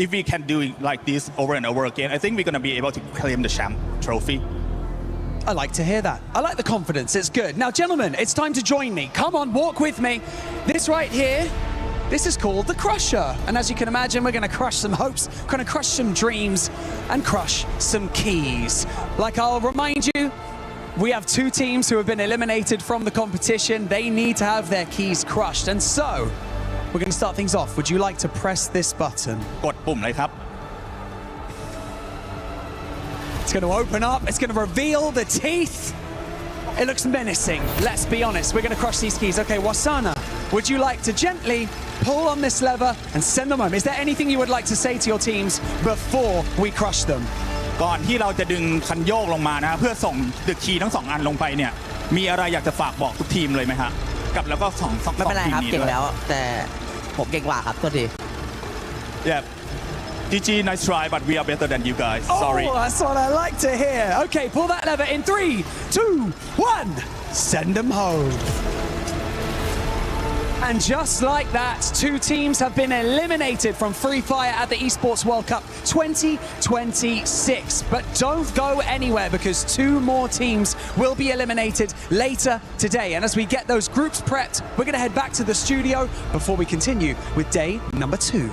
if we can do it like this over and over again, I think we're going to be able to claim the champ trophy. I like to hear that. I like the confidence. It's good. Now, gentlemen, it's time to join me. Come on, walk with me. This right here, this is called the Crusher. And as you can imagine, we're going to crush some hopes, going to crush some dreams, and crush some keys. Like I'll remind you, we have 2 teams who have been eliminated from the competition. They need to have their keys crushed. And so, we're going to start things off. Would you like to press this button? กดปุ่มเลยครับ It's going to open up. It's going to reveal the teeth. It looks menacing. Let's be honest. We're going to crush these keys. Okay, Wasana, would you like to gently pull on this lever and send them home? Is there anything you would like to say to your teams before we crush them? ก่อนที่เราจะดึงคันโยกลงมานะเพื่อส่งดึกคีย์ทั้ง2อันลงไปเนี่ยมีอะไรอยากจะฝากบอกทุกทีมเลยไหมฮะกับแล้วก็2ไม่เป็นไรครับเก่งแล้วแต่ผมเก่งกว่าครับโทษที Yeah GG nice try but we are better than you guys sorry Oh that's what I like to hear Okay pull that lever in 3 2 1 send them home And just like that, 2 teams have been eliminated from Free Fire at the Esports World Cup 2026. But don't go anywhere because 2 more teams will be eliminated later today. And as we get those groups prepped, we're going to head back to the studio before we continue with day number 2.